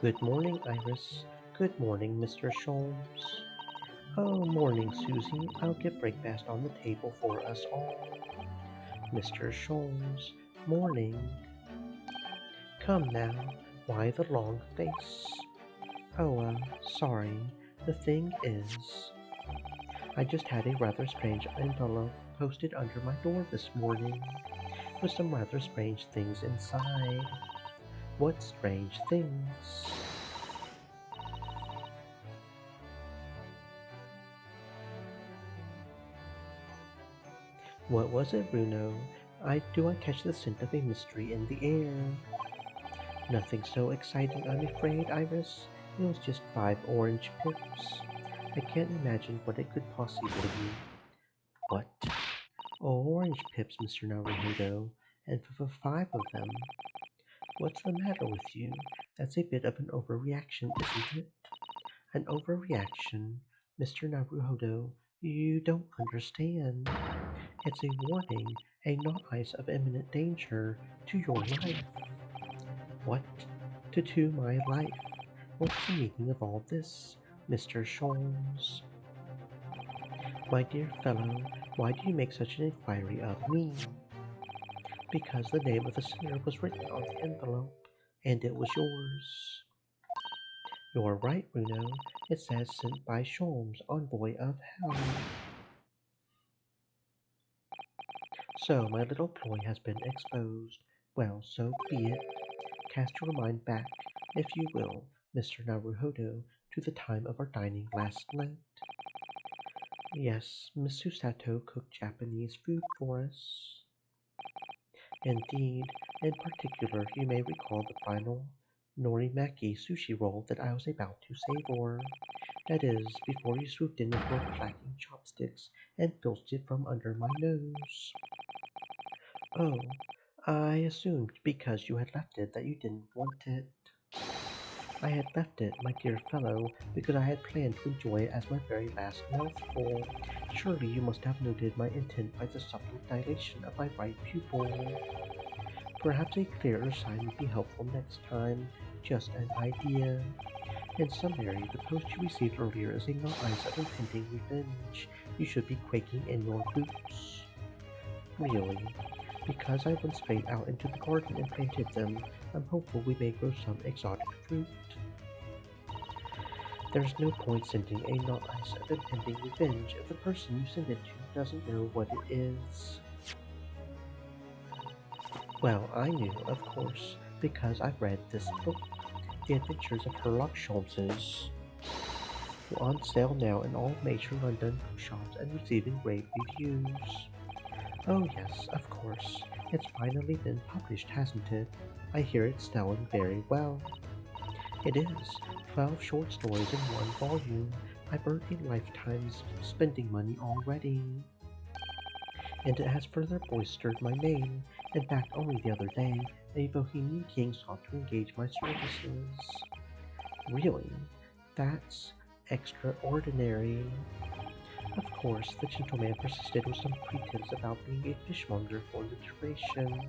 Speaker 1: Good morning, Iris. Good morning, Mr. Sholmes. Oh, morning, Susie. I'll get breakfast on the table for us all. Mr. Sholmes. Morning. Come now. Why the long face? Oh, sorry. The thing is, I just had a rather strange envelope posted under my door this morning, with some rather strange things inside. What strange things? What was it, Bruno? Do I catch the scent of a mystery in the air? Nothing so exciting, I'm afraid, Iris. It was just 5 orange pips. I can't imagine what it could possibly be. What? Oh, orange pips, Mr. Naruhodo, and for 5 of them. What's the matter with you? That's a bit of an overreaction, isn't it? An overreaction, Mr. Naruhodo. You don't understand. It's a warning, a notice of imminent danger to your life. What? To my life? What's the meaning of all this, Mr. Sholmes? My dear fellow, why do you make such an inquiry of me? Because the name of the sender was written on the envelope, and it was yours. You're right, Bruno. It says sent by Sholmes, envoy of hell. So my little ploy has been exposed. Well, so be it. Cast your mind back, if you will, Mr. Naruhodo, to the time of our dining last night. Yes, Miss Susato cooked Japanese food for us. Indeed, in particular, you may recall the final norimaki sushi roll that I was about to savor. That is, before you swooped in with your clacking chopsticks and filched it from under my nose. Oh, I assumed because you had left it that you didn't want it. I had left it, my dear fellow, because I had planned to enjoy it as my very last mouthful. Surely you must have noted my intent by the subtle dilation of my right pupil. Perhaps a clearer sign would be helpful next time. Just an idea. In summary, the post you received earlier is a notice of impending revenge. You should be quaking in your boots. Really? Because I once strayed out into the garden and planted them, I'm hopeful we may grow some exotic fruit. There's no point sending a notice of impending revenge if the person you send it to doesn't know what it is. Well, I knew, of course, because I've read this book, The Adventures of Sherlock Holmes, on sale now in all major London bookshops and receiving rave reviews. Oh yes, of course. It's finally been published, hasn't it? I hear it's selling very well. It is. 12 short stories in one volume. I've earned a lifetime's spending money already. And it has further bolstered my name. In fact, only the other day, a Bohemian king sought to engage my services. Really? That's extraordinary. Of course, the gentleman persisted with some pretense about being a fishmonger for the duration.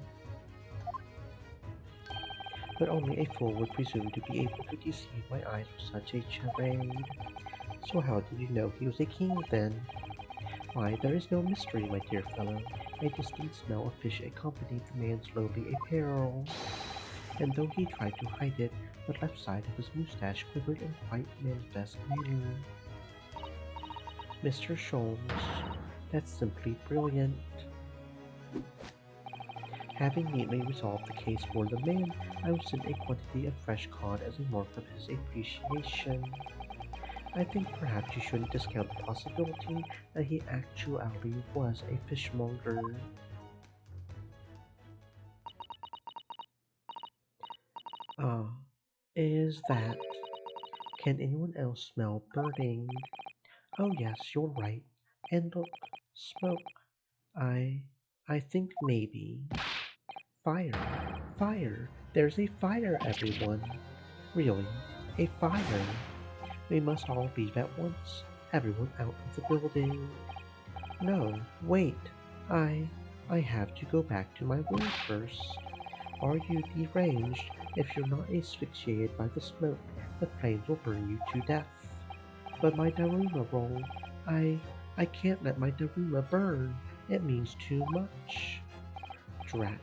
Speaker 1: But only a fool would presume to be able to deceive my eyes with such a charade. So how did you know he was a king, then? Why, there is no mystery, my dear fellow. A distinct smell of fish accompanied the man's lowly apparel. And though he tried to hide it, the left side of his moustache quivered in quite manifest manner. Mr. Sholmes, that's simply brilliant. Having neatly resolved the case for the man, I will send a quantity of fresh cod as a mark of his appreciation. I think perhaps you shouldn't discount the possibility that he actually was a fishmonger. Ah, is that? Can anyone else smell burning? Oh yes, you're right. And look, smoke. I I think maybe. Fire! Fire! There's a fire, everyone! Really, a fire! We must all leave at once. Everyone out of the building. No, wait. I I have to go back to my room first. Are you deranged? If you're not asphyxiated by the smoke, the flames will burn you to death. But my Daruma roll, I can't let my Daruma burn. It means too much. Drat.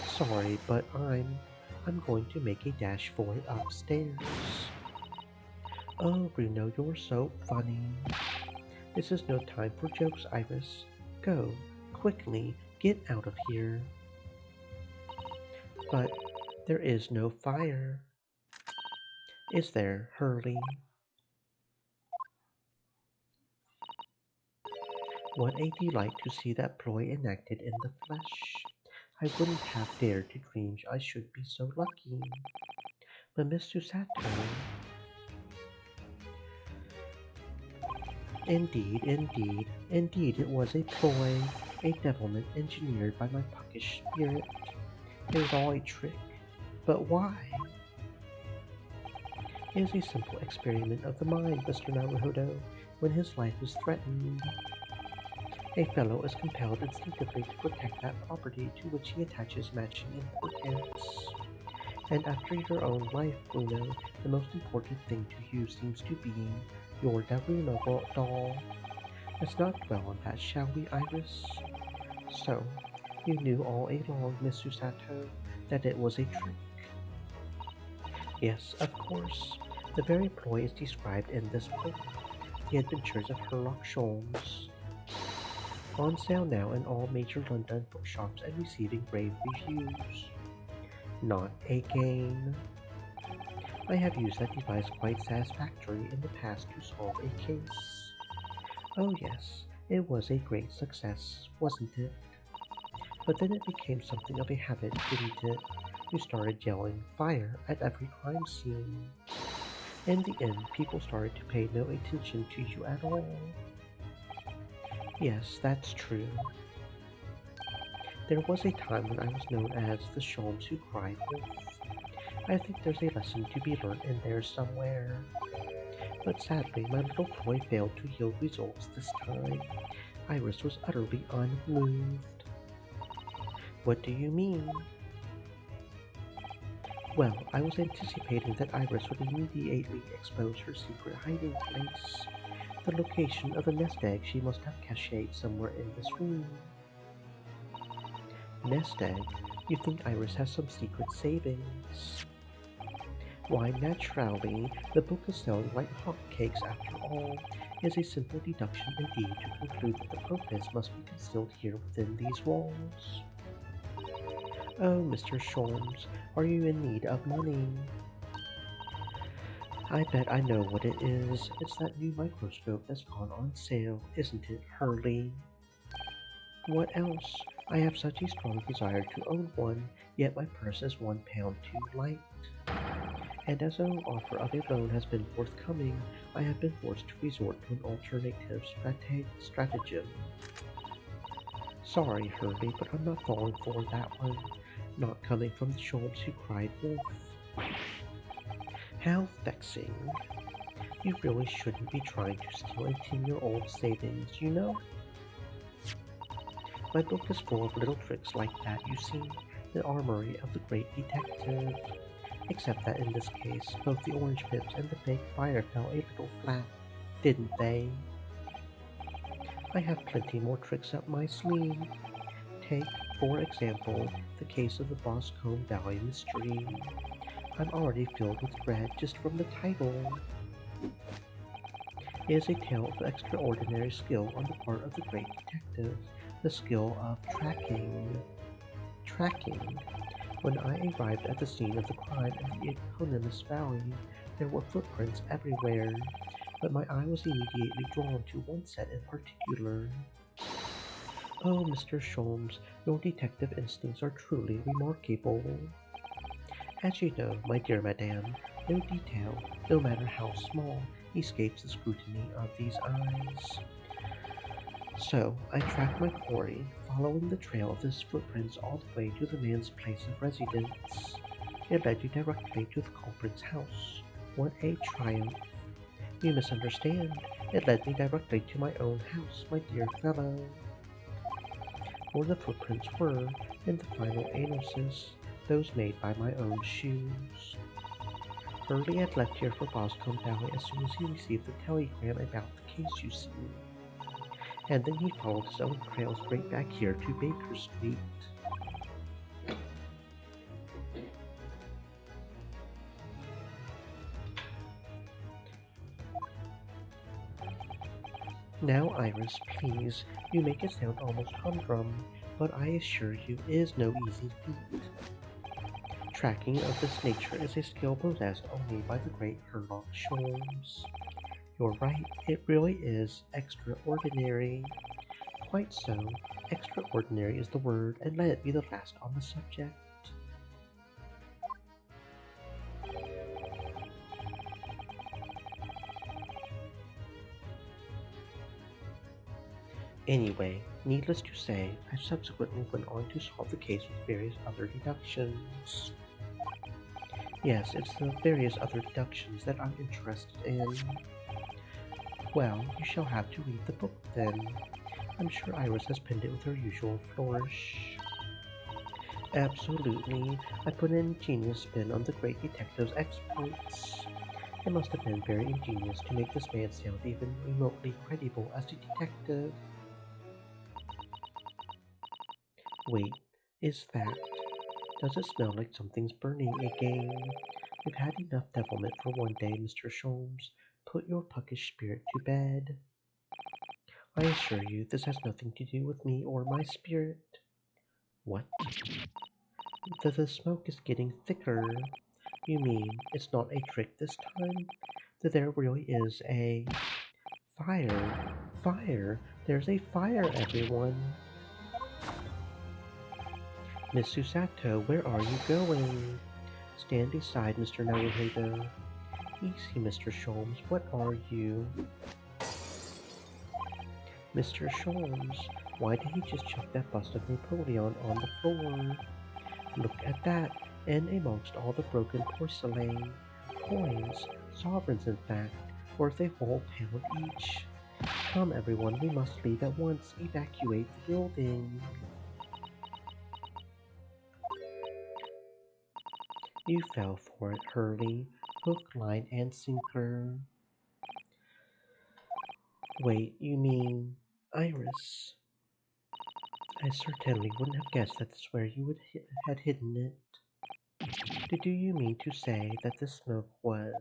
Speaker 1: Sorry, but I'm going to make a dash for it upstairs. Oh, Bruno, you're so funny. This is no time for jokes, Iris. Go, quickly, get out of here. But there is no fire. Is there, Hurley? What a delight to see that ploy enacted in the flesh. I wouldn't have dared to dream I should be so lucky. But Miss Susato... Indeed, it was a ploy, a devilment engineered by my puckish spirit. It was all a trick. But why? It is a simple experiment of the mind, Mr. Naruhodo. When his life is threatened, a fellow is compelled instinctively to protect that property to which he attaches matching importance. And after your own life, Bruno, the most important thing to you seems to be your Daruma doll. Let's not dwell on that, shall we, Iris? So, you knew all along, Miss Susato, that it was a trick. Yes, of course. The very ploy is described in this book, The Adventures of Sherlock Holmes. On sale now in all major London bookshops and receiving rave reviews. Not a game. I have used that device quite satisfactorily in the past to solve a case. Oh yes, it was a great success, wasn't it? But then it became something of a habit, didn't it? You started yelling fire at every crime scene. In the end, people started to pay no attention to you at all. Yes, that's true. There was a time when I was known as the Sholmes who cried wolf. I think there's a lesson to be learned in there somewhere. But sadly, my little ploy failed to yield results this time. Iris was utterly unmoved. What do you mean? Well, I was anticipating that Iris would immediately expose her secret hiding place. The location of the nest egg she must have cached somewhere in this room. Nest egg? You think Iris has some secret savings? Why, naturally, the book is selling like hotcakes after all. It is a simple deduction indeed to conclude that the purpose must be concealed here within these walls. Oh, Mr. Sholmes, are you in need of money? I bet I know what it is. It's that new microscope that's gone on sale, isn't it, Hurley? What else? I have such a strong desire to own one, yet my purse is £1 too light. And as no offer of a loan has been forthcoming, I have been forced to resort to an alternative stratagem. Sorry, Hurley, but I'm not falling for that one. Not coming from the Sholmes who cried wolf. How vexing. You really shouldn't be trying to steal a 10-year-old savings, you know? My book is full of little tricks like that, you see, the armory of the great detective. Except that in this case, both the orange pips and the fake fire fell a little flat, didn't they? I have plenty more tricks up my sleeve. Take, for example, the case of the Boscombe Valley mystery. I'm already filled with dread just from the title. It is a tale of extraordinary skill on the part of the great detective, the skill of tracking. Tracking. When I arrived at the scene of the crime in the eponymous valley, there were footprints everywhere, but my eye was immediately drawn to one set in particular. Oh, Mr. Sholmes, your detective instincts are truly remarkable. As you know, my dear madame, no detail, no matter how small, escapes the scrutiny of these eyes. So, I tracked my quarry, following the trail of his footprints all the way to the man's place of residence. It led you directly to the culprit's house. What a triumph! You misunderstand. It led me directly to my own house, my dear fellow. For the footprints were, in the final analysis, those made by my own shoes. Hurley had left here for Boscombe Valley as soon as he received the telegram about the case, you see. And then he followed his own trail straight back here to Baker Street. Now, Iris, please, you make it sound almost humdrum, but I assure you it is no easy feat. Tracking of this nature is a skill possessed only by the great Sherlock Holmes. You're right, it really is extraordinary. Quite so, extraordinary is the word, and let it be the last on the subject. Anyway, needless to say, I subsequently went on to solve the case with various other deductions. Yes, it's the various other deductions that I'm interested in. Well, you shall have to read the book then. I'm sure Iris has penned it with her usual flourish. Absolutely. I put an ingenious spin on the great detective's exploits. It must have been very ingenious to make this man sound even remotely credible as a detective. Wait, is that? Does it smell like something's burning again? We've had enough devilment for one day, Mr. Sholmes. Put your puckish spirit to bed. I assure you, this has nothing to do with me or my spirit. What? The smoke is getting thicker. You mean it's not a trick this time? That there really is a fire? Fire! There's a fire, everyone! Miss Susato, where are you going? Stand aside, Mr. Naruhodo. Easy, Mr. Sholmes, what are you? Mr. Sholmes, why did he just chuck that bust of Napoleon on the floor? Look at that, and amongst all the broken porcelain. Coins, sovereigns in fact, worth a whole pound each. Come everyone, we must leave at once. Evacuate the building. You fell for it, Hurley. Hook, line, and sinker. Wait, you mean Iris? I certainly wouldn't have guessed that's where you had hidden it. Do you mean to say that the smoke was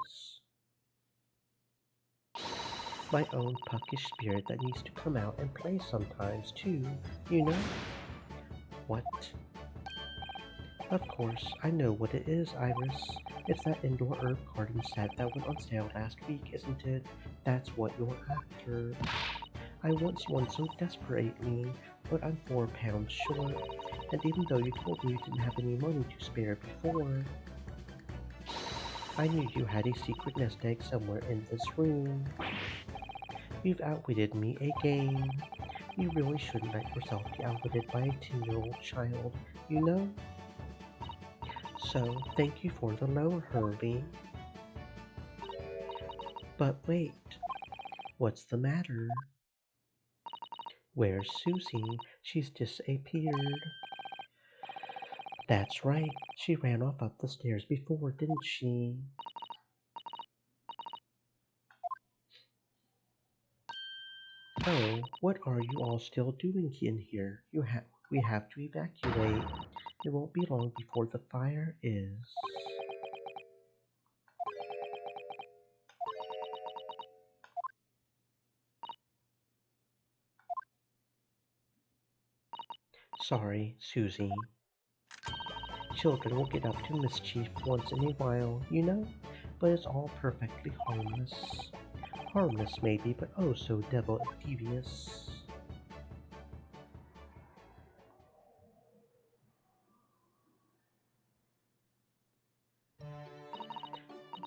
Speaker 1: my own puckish spirit that needs to come out and play sometimes, too, you know? What? Of course, I know what it is, Iris. It's that indoor herb garden set that went on sale last week, isn't it? That's what you're after. I want one so desperately, but I'm 4 pounds short, and even though you told me you didn't have any money to spare before, I knew you had a secret nest egg somewhere in this room. You've outwitted me again. You really shouldn't let yourself be outwitted by a 10-year-old child, you know? So, thank you for the loan, Hurley. But wait, what's the matter? Where's Susie? She's disappeared. That's right, she ran off up the stairs before, didn't she? Oh, what are you all still doing in here? We have to evacuate. It won't be long before the fire is. Sorry, Susie. Children will get up to mischief once in a while, you know, but it's all perfectly harmless. Harmless maybe, but oh so devil devious.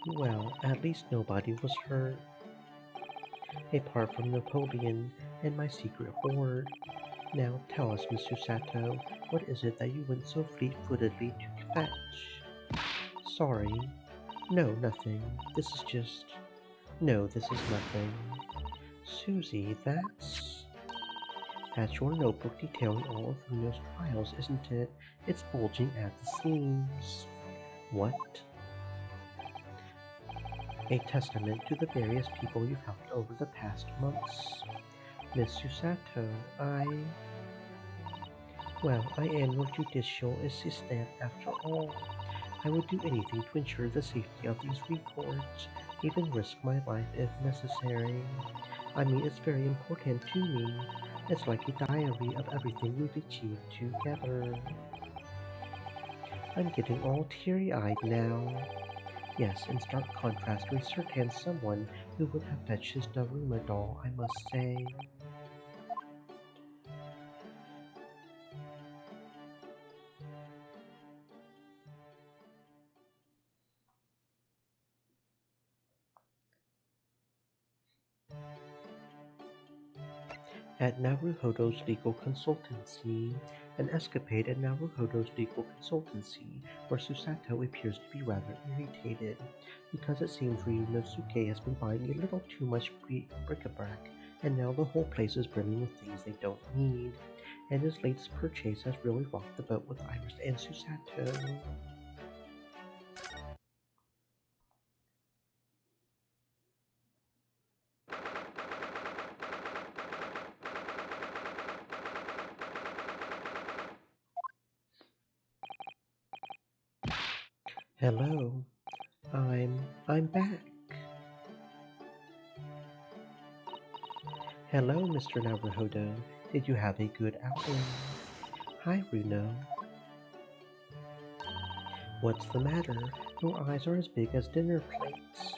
Speaker 1: Well, at least nobody was hurt, apart from Napoleon and my secret hoard. Now tell us, Miss Susato, what is it that you went so fleet-footedly to fetch? Sorry. No, nothing. This is just... No, this is nothing. Susie, That's your notebook detailing all of Luna's trials, isn't it? It's bulging at the seams. What? A testament to the various people you've helped over the past months. Miss Susato, Well, I am your judicial assistant after all. I would do anything to ensure the safety of these records, even risk my life if necessary. I mean, it's very important to me. It's like a diary of everything we've achieved together. I'm getting all teary-eyed now. Yes, in stark contrast to a certain someone who would have fetched his Daruma doll, I must say. At Naruhodo's legal consultancy, an escapade in Naruhodo's legal consultancy, where Susato appears to be rather irritated, because it seems Ryunosuke has been buying a little too much bric-a-brac, and now the whole place is brimming with things they don't need, and his latest purchase has really rocked the boat with Iris and Susato. Hello, I'm back. Hello, Mr. Naruhodo. Did you have a good outing? Hi, Runo. What's the matter? Your eyes are as big as dinner plates.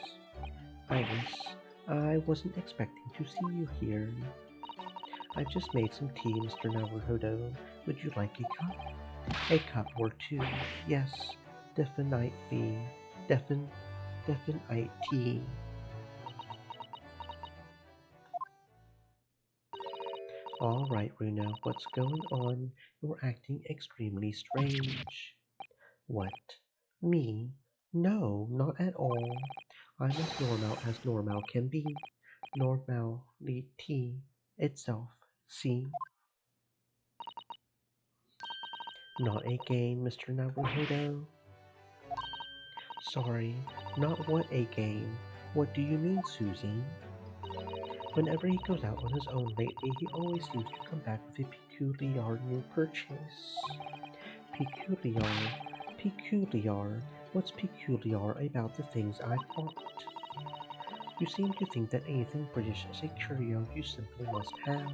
Speaker 1: Iris, I wasn't expecting to see you here. I just made some tea, Mr. Naruhodo. Would you like a cup? A cup or two, yes. Definitely. Definite tea. Alright, Runo, what's going on? You're acting extremely strange. What? Me? No, not at all. I'm as normal can be. Normality itself. See? Not again, Mr. Naruhodo. Sorry, not what a game. What do you mean, Susie? Whenever he goes out on his own lately, he always seems to come back with a peculiar new purchase. Peculiar? Peculiar? What's peculiar about the things I bought? You seem to think that anything British is a curio you simply must have.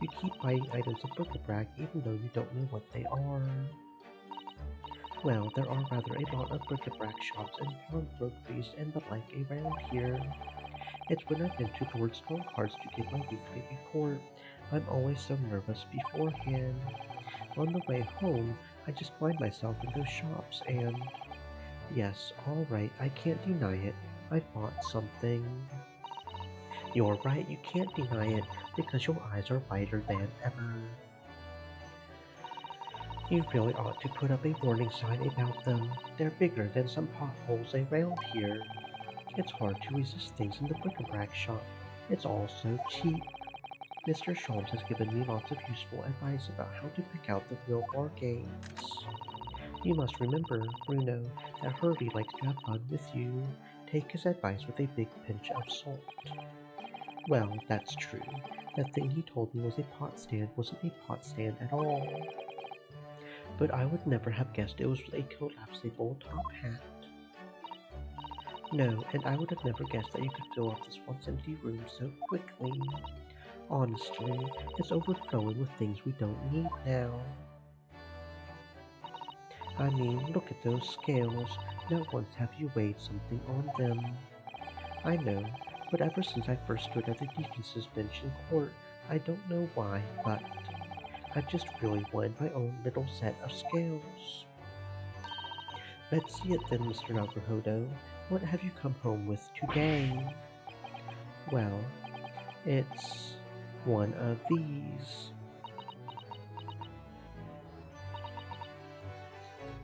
Speaker 1: You keep buying items of bric-a-brac even though you don't know what they are. Well, there are rather a lot of bric-a-brac shops and pawnbrokeries and the like around here. It's when I've been to Lord Strongheart's to give my weekly report. I'm always so nervous beforehand. On the way home, I just find myself in those shops and... Yes, alright, I can't deny it. I bought something. You're right, you can't deny it, because your eyes are whiter than ever. You really ought to put up a warning sign about them. They're bigger than some potholes around here. It's hard to resist things in the bric-a-brac shop. It's all so cheap. Mr. Sholmes has given me lots of useful advice about how to pick out the real bargains. You must remember, Bruno, that Hurdy likes to have fun with you. Take his advice with a big pinch of salt. Well, that's true. That thing he told me was a pot stand wasn't a pot stand at all. But I would never have guessed it was a collapsible top hat. No, and I would have never guessed that you could fill up this once empty room so quickly. Honestly, it's overflowing with things we don't need now. I mean, look at those scales. Not once have you weighed something on them. I know, but ever since I first stood at the defense's bench in court, I don't know why, but I've just really wanted my own little set of scales. Let's see it then, Mr. Naruhodo. What have you come home with today? Well, it's one of these.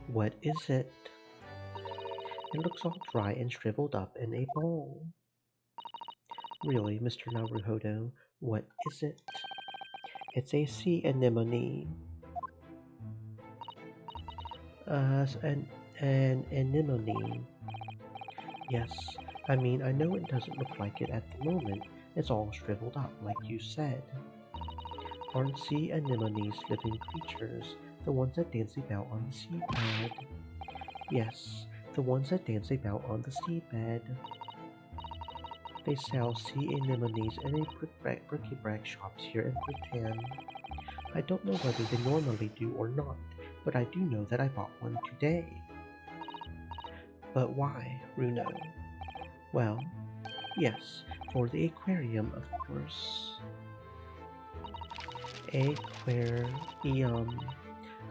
Speaker 1: What is it? It looks all dry and shriveled up in a ball. Really, Mr. Naruhodo, what is it? It's a sea anemone. An anemone. Yes, I mean, I know it doesn't look like it at the moment. It's all shriveled up, like you said. Aren't sea anemones living creatures, the ones that dance about on the seabed? Yes, the ones that dance about on the seabed. They sell sea anemones in a bric-a-brac shops here in Britain. I don't know whether they normally do or not, but I do know that I bought one today. But why, Runo? Well, yes, for the aquarium, of course. Aquarium.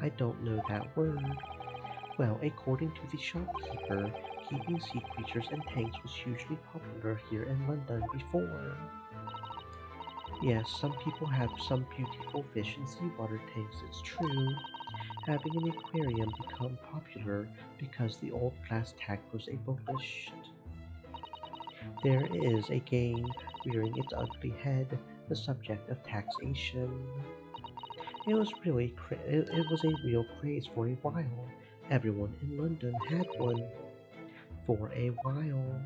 Speaker 1: I don't know that word. Well, according to the shopkeeper, keeping sea creatures in tanks was hugely popular here in London before. Yes, some people have some beautiful fish in seawater tanks, it's true. Having an aquarium become popular because the old glass tank was abolished. There is a game rearing its ugly head, the subject of taxation. It was a real craze for a while. Everyone in London had one for a while.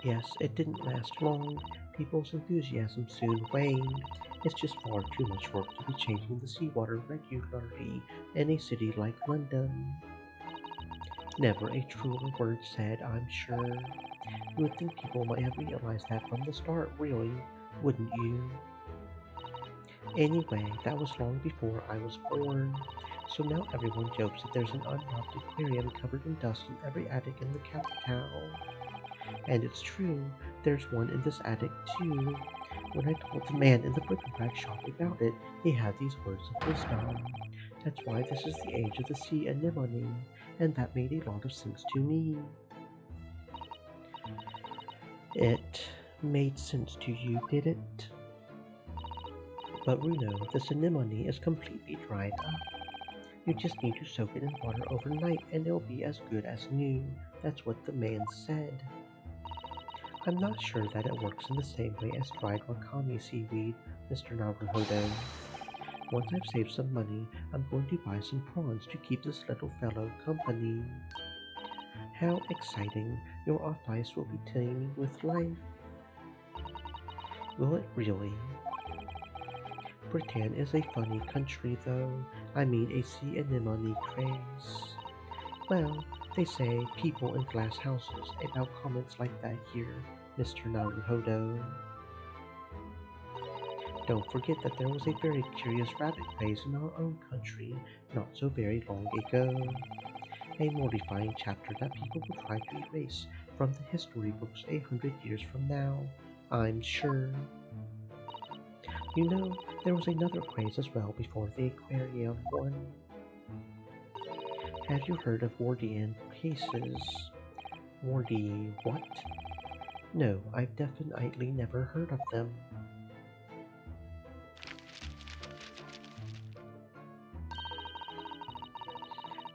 Speaker 1: Yes, it didn't last long. People's enthusiasm soon waned. It's just far too much work to be changing the seawater regularly in a city like London. Never a truer word said, I'm sure. You would think people might have realized that from the start, really, wouldn't you? Anyway, that was long before I was born. So now everyone jokes that there's an unwrapped aquarium covered in dust in every attic in the capital. And it's true, there's one in this attic too. When I told the man in the bric-a-brac shop about it, he had these words of wisdom. That's why this is the age of the sea anemone, and that made a lot of sense to me. It made sense to you, did it? But Bruno, this anemone is completely dried up. You just need to soak it in water overnight and it'll be as good as new. That's what the man said. I'm not sure that it works in the same way as dried wakame seaweed, Mr. Naruhodo. Once I've saved some money, I'm going to buy some prawns to keep this little fellow company. How exciting! Your office will be teeming with life. Will it really? Britain is a funny country, though. I mean a sea anemone craze. Well, they say people in glass houses about comments like that here, Mr. Naruhodo. Don't forget that there was a very curious rabbit craze in our own country not so very long ago. A mortifying chapter that people will try to erase from the history books 100 years from now, I'm sure. You know, there was another craze as well before the aquarium one. Have you heard of Wardian cases? Wardy what? No, I've definitely never heard of them.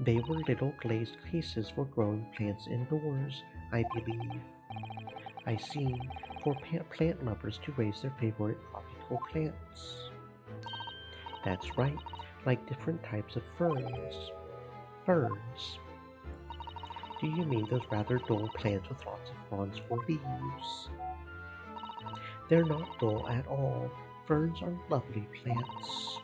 Speaker 1: They were little glazed cases for growing plants indoors, I believe. I see, for plant lovers to raise their favorite tropical plants. That's right, like different types of ferns. Ferns. Do you mean those rather dull plants with lots of fronds for leaves? They're not dull at all. Ferns are lovely plants.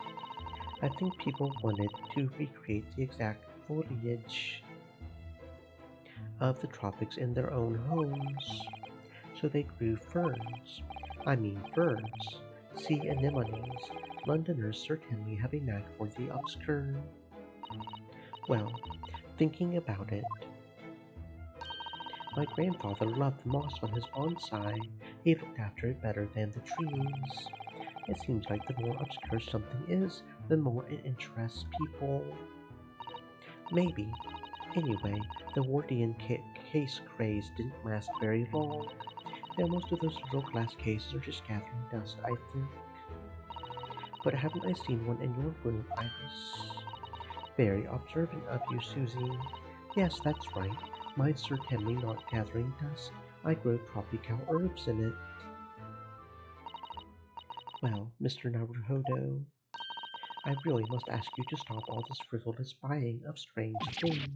Speaker 1: I think people wanted to recreate the exact foliage of the tropics in their own homes. So they grew ferns. I mean ferns. Sea anemones. Londoners certainly have a knack for the obscure. Well, thinking about it, my grandfather loved the moss on his bonsai. He looked after it better than the trees. It seems like the more obscure something is, the more it interests people. Maybe. Anyway, the Wardian case craze didn't last very long. Now most of those little glass cases are just gathering dust, I think. But haven't I seen one in your room, Iris? Very observant of you, Susie. Yes, that's right. Mine's certainly not gathering dust. I grow tropical herbs in it. Well, Mr. Naruhodo, I really must ask you to stop all this frivolous buying of strange things.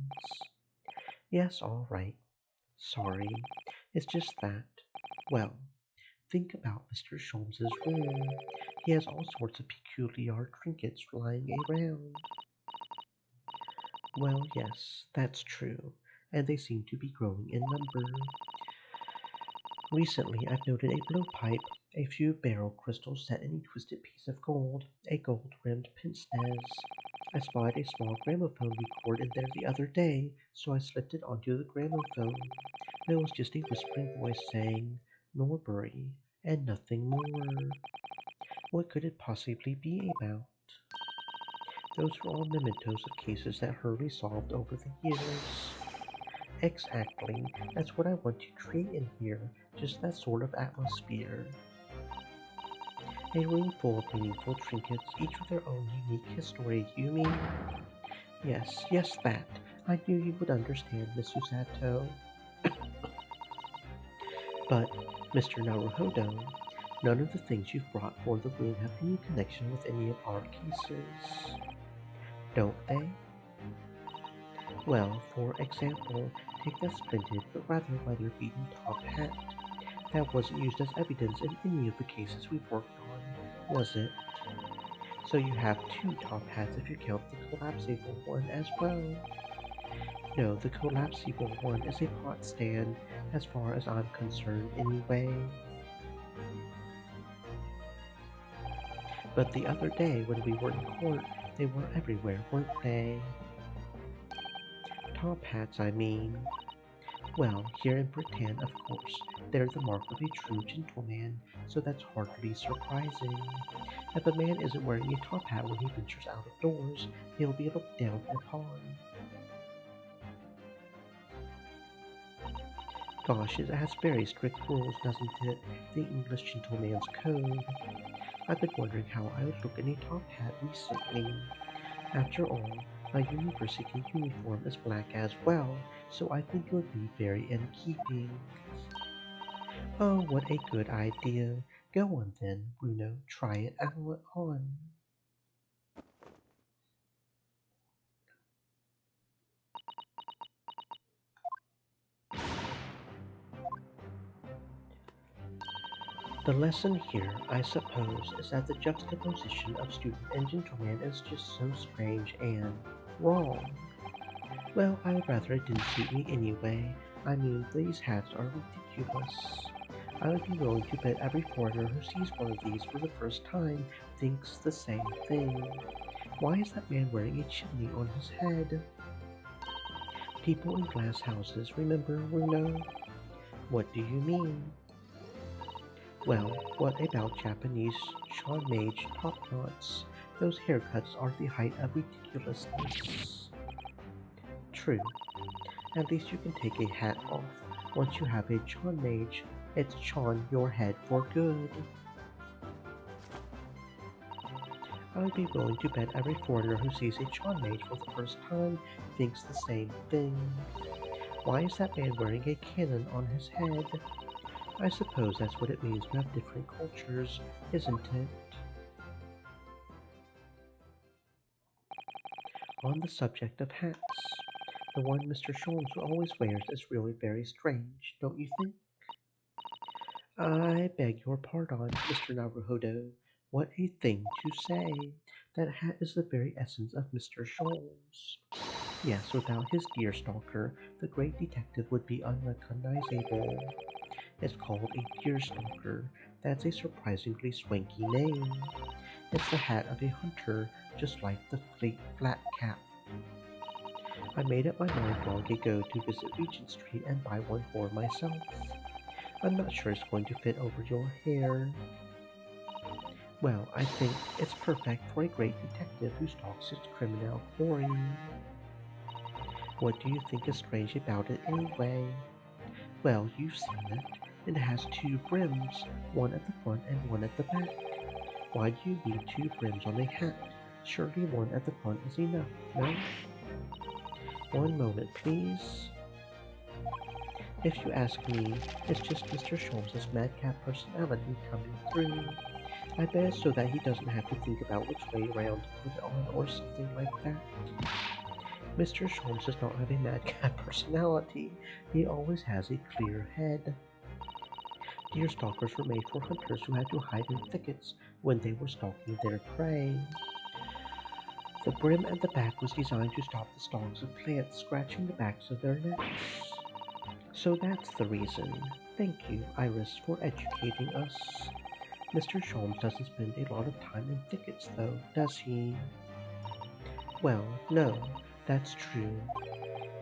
Speaker 1: Yes, all right. Sorry. It's just that. Well, think about Mr. Sholmes's room. He has all sorts of peculiar trinkets lying around. Well, yes, that's true, and they seem to be growing in number. Recently, I've noted a blowpipe, a few beryl crystals set in a twisted piece of gold, a gold-rimmed pince nez. I spied a small gramophone record in there the other day, so I slipped it onto the gramophone. There was just a whispering voice saying, Norbury, and nothing more. What could it possibly be about? Those are all mementos of cases that Hurley solved over the years. Exactly, that's what I want to create in here, just that sort of atmosphere. A room full of meaningful trinkets, each with their own unique history, you mean? Yes, yes, that. I knew you would understand, Miss Susato. But, Mr. Naruhodo, none of the things you've brought for the room have any connection with any of our cases, don't they? Well, for example, take that splendid but rather weather-beaten top hat. That wasn't used as evidence in any of the cases we've worked on, was it? So you have two top hats if you count the collapsible one as well. No, the collapsible one is a pot stand, as far as I'm concerned anyway. But the other day when we were in court, they were everywhere, weren't they? Top hats, I mean. Well, here in Britain, of course, they're the mark of a true gentleman, so that's hardly surprising. If a man isn't wearing a top hat when he ventures out of doors, he'll be looked down upon. Gosh, it has very strict rules, doesn't it? The English gentleman's code. I've been wondering how I would look in a top hat recently. After all, my university uniform is black as well, so I think it would be very in keeping. Oh, what a good idea. Go on then, Bruno, try it on. The lesson here, I suppose, is that the juxtaposition of student and gentleman is just so strange and wrong. Well, I would rather it didn't suit me anyway. I mean, these hats are ridiculous. I would be willing to bet every foreigner who sees one of these for the first time thinks the same thing. Why is that man wearing a chimney on his head? People in glass houses, remember, Bruno? What do you mean? Well, what about Japanese Sean-made top knots? Those haircuts are the height of ridiculousness. True. At least you can take a hat off. Once you have a Chon mage, it's Chon your head for good. I would be willing to bet every foreigner who sees a Chon mage for the first time thinks the same thing. Why is that man wearing a cannon on his head? I suppose that's what it means to have different cultures, isn't it? On the subject of hats, the one Mr. Sholmes always wears is really very strange, don't you think? I beg your pardon, Mr. Naruhodo. What a thing to say! That hat is the very essence of Mr. Sholmes. Yes, without his deerstalker, the great detective would be unrecognizable. It's called a deerstalker. That's a surprisingly swanky name. It's the hat of a hunter, just like the flat cap. I made up my mind long ago to visit Regent Street and buy one for myself. I'm not sure it's going to fit over your hair. Well, I think it's perfect for a great detective who stalks his criminal quarry. What do you think is strange about it anyway? Well, you've seen it. It has two brims, one at the front and one at the back. Why do you need two brims on a hat? Surely one at the front is enough, no? One moment, please. If you ask me, it's just Mr. Sholmes' madcap personality coming through. I bet it's so that he doesn't have to think about which way around to put it on or something like that. Mr. Sholmes does not have a madcap personality. He always has a clear head. Deerstalkers were made for hunters who had to hide in thickets when they were stalking their prey. The brim at the back was designed to stop the stalks of plants scratching the backs of their necks. So that's the reason. Thank you, Iris, for educating us. Mr. Sholmes doesn't spend a lot of time in thickets, though, does he? Well, no, that's true.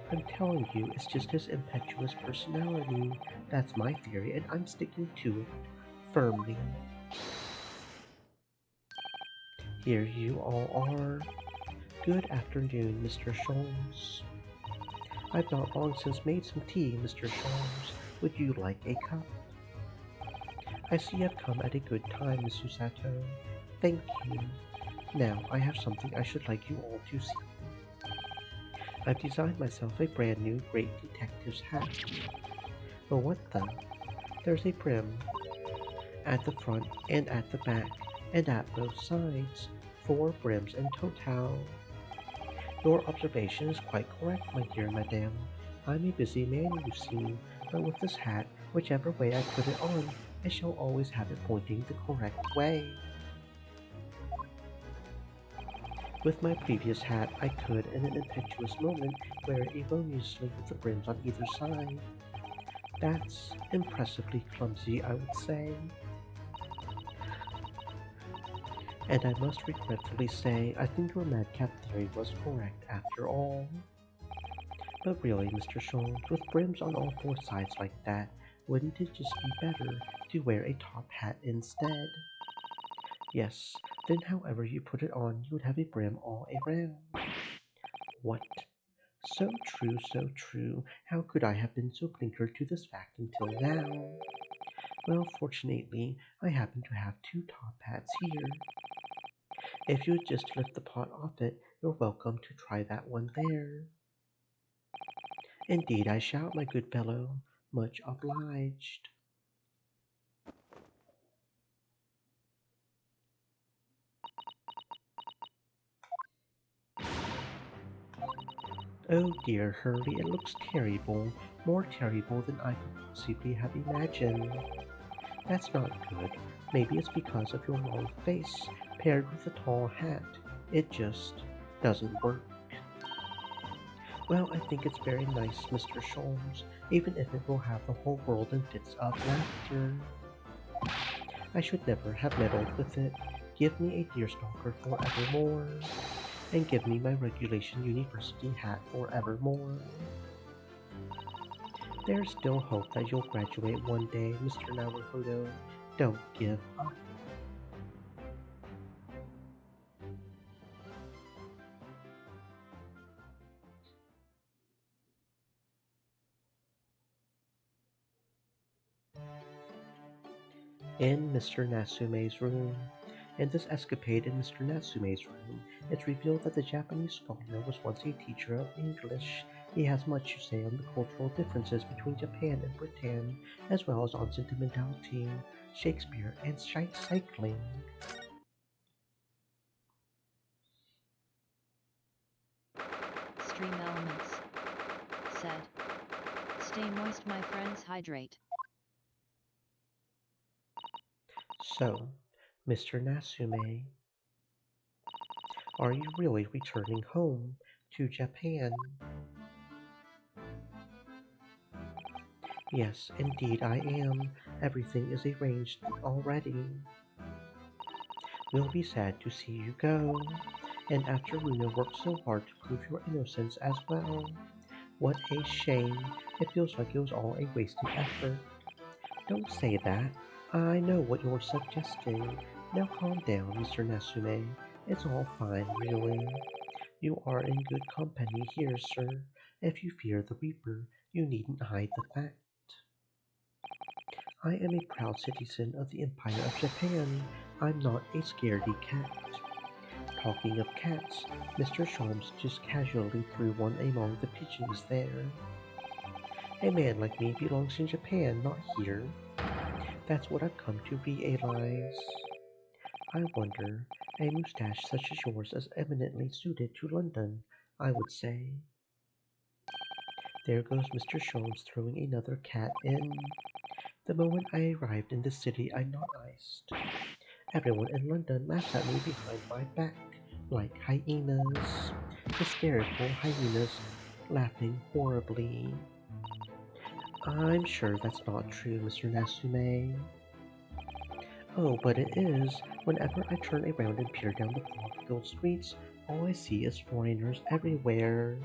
Speaker 1: I'm telling you, it's just his impetuous personality. That's my theory, and I'm sticking to it firmly. Here you all are. Good afternoon, Mr. Sholmes. I've not long since made some tea, Mr. Sholmes. Would you like a cup? I see I've come at a good time, Miss Susato. Thank you. Now I have something I should like you all to see. I've designed myself a brand new great detective's hat. But what the? There's a brim at the front and at the back, and at both sides. 4 brims in total. Your observation is quite correct, my dear madame. I'm a busy man, you see, but with this hat, whichever way I put it on, I shall always have it pointing the correct way. With my previous hat, I could, in an impetuous moment, wear it erroneously with the brims on either side. That's impressively clumsy, I would say. And I must regretfully say, I think your madcap theory was correct after all. But really, Mr. Sholmes, with brims on all 4 sides like that, wouldn't it just be better to wear a top hat instead? Yes, then however you put it on, you would have a brim all around. What? So true, so true. How could I have been so blinkered to this fact until now? Well, fortunately, I happen to have 2 top hats here. If you would just lift the pot off it, you're welcome to try that one there. Indeed I shall, my good fellow. Much obliged. Oh dear, Hurley, it looks terrible. More terrible than I could possibly have imagined. That's not good. Maybe it's because of your long face, paired with a tall hat. It just doesn't work. Well, I think it's very nice, Mr. Sholmes, even if it will have the whole world in fits of laughter. I should never have meddled with it. Give me a deerstalker forevermore, and give me my regulation university hat forevermore. There's still hope that you'll graduate one day, Mr. Naruhodo. Don't give up. In Mr. Natsume's room. In this escapade in Mr. Natsume's room, it's revealed that the Japanese scholar was once a teacher of English. He has much to say on the cultural differences between Japan and Britain, as well as on sentimentality, Shakespeare, and cycling.
Speaker 2: Stream elements. Said. Stay moist, my friends, hydrate.
Speaker 1: So, Mr. Natsume, are you really returning home to Japan? Yes, indeed I am. Everything is arranged already. We'll be sad to see you go. And after Runa worked so hard to prove your innocence as well. What a shame. It feels like it was all a wasted effort. Don't say that. I know what you're suggesting. Now calm down, Mr. Natsume. It's all fine, really. You are in good company here, sir. If you fear the Reaper, you needn't hide the fact. I am a proud citizen of the Empire of Japan. I'm not a scaredy cat. Talking of cats, Mr. Sholmes just casually threw one among the pigeons there. A man like me belongs in Japan, not here. That's what I've come to realize. I wonder, a moustache such as yours is eminently suited to London, I would say. There goes Mr. Sholmes throwing another cat in. The moment I arrived in the city, I noticed. Everyone in London laughs at me behind my back, like hyenas. Hysterical hyenas laughing horribly. I'm sure that's not true, Mr. Natsume. Oh, but it is. Whenever I turn around and peer down the fog-filled streets, all I see is foreigners everywhere.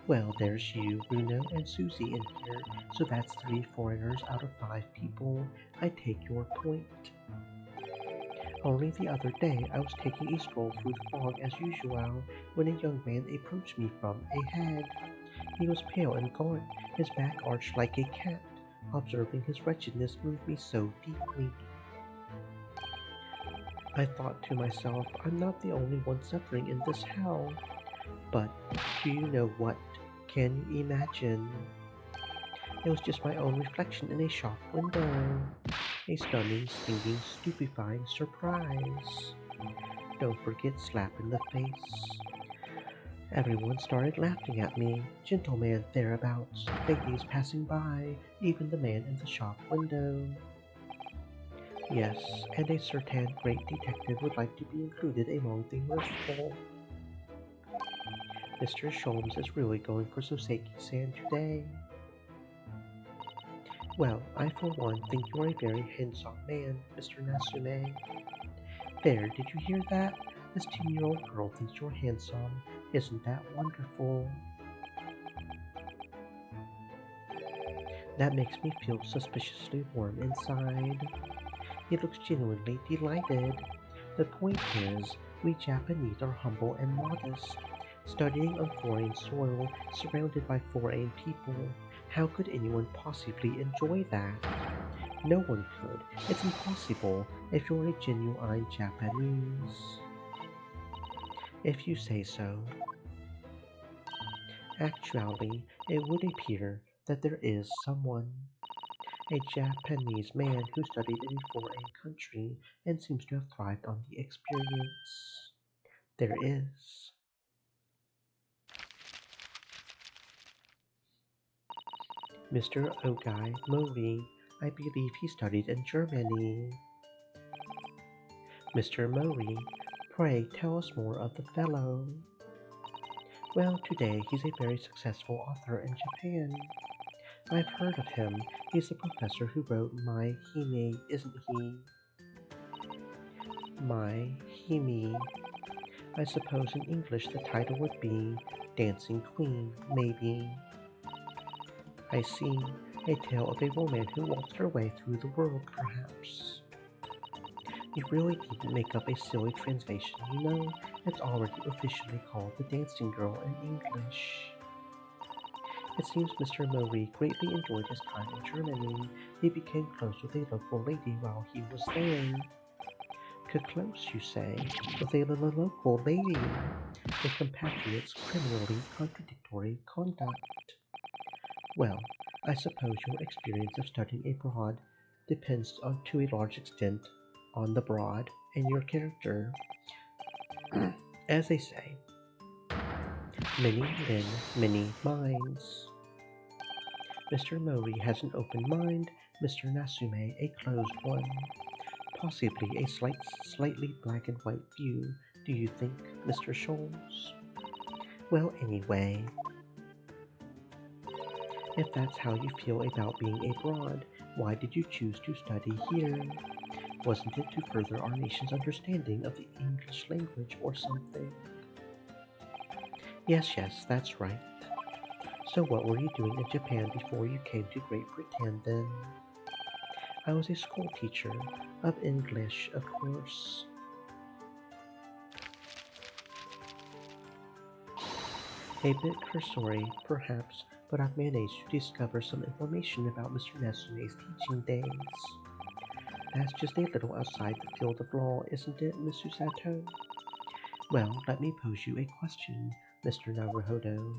Speaker 1: Well, there's you, Bruno, and Susie in here, so that's 3 foreigners out of 5 people. I take your point. Only the other day I was taking a stroll through the fog as usual when a young man approached me from ahead. He was pale and gaunt, his back arched like a cat, Observing his wretchedness moved me so deeply. I thought to myself, I'm not the only one suffering in this hell. But do you know what? Can you imagine? It was just my own reflection in a shop window. A stunning, stinging, stupefying surprise. Don't forget slap in the face. Everyone started laughing at me, gentlemen thereabouts, ladies passing by, even the man in the shop window. Yes, and a certain great detective would like to be included among the mirthful. Mr. Sholmes is really going for Soseki-san today. Well, I for one think you're a very handsome man, Mr. Nasume. There, did you hear that? This 10-year-old girl thinks you're handsome. Isn't that wonderful? That makes me feel suspiciously warm inside. He looks genuinely delighted. The point is, we Japanese are humble and modest. Studying on foreign soil, surrounded by foreign people, how could anyone possibly enjoy that? No one could. It's impossible if you're a genuine Japanese. If you say so. Actually, it would appear that there is someone, a Japanese man who studied in a foreign country and seems to have thrived on the experience. There is. Mr. Ogai Mori. I believe he studied in Germany. Mr. Mori, pray tell us more of the fellow. Well, today he's a very successful author in Japan. I've heard of him. He's the professor who wrote My Hime, isn't he? My Hime. I suppose in English the title would be Dancing Queen, maybe. I see. A tale of a woman who walked her way through the world, perhaps. You really needn't make up a silly translation, you know. It's already officially called The Dancing Girl in English. It seems Mr. Mori greatly enjoyed his time in Germany. He became close with a local lady while he was there. Close, you say, with a local lady. A compatriot's criminally contradictory conduct. Well, I suppose your experience of studying abroad depends to a large extent on the broad and your character. As they say, many men, many minds. Mr. Mori has an open mind, Mr. Nasume a closed one. Possibly a slightly black and white view, do you think, Mr. Sholmes? Well, anyway, if that's how you feel about being abroad, why did you choose to study here? Wasn't it to further our nation's understanding of the English language or something? Yes, that's right. So what were you doing in Japan before you came to Great Britain then? I was a school teacher, of English, of course. A bit cursory, perhaps, but I've managed to discover some information about Mr. Nasume's teaching days. That's just a little outside the field of law, isn't it, Miss Susato? Well, let me pose you a question, Mr. Naruhodo.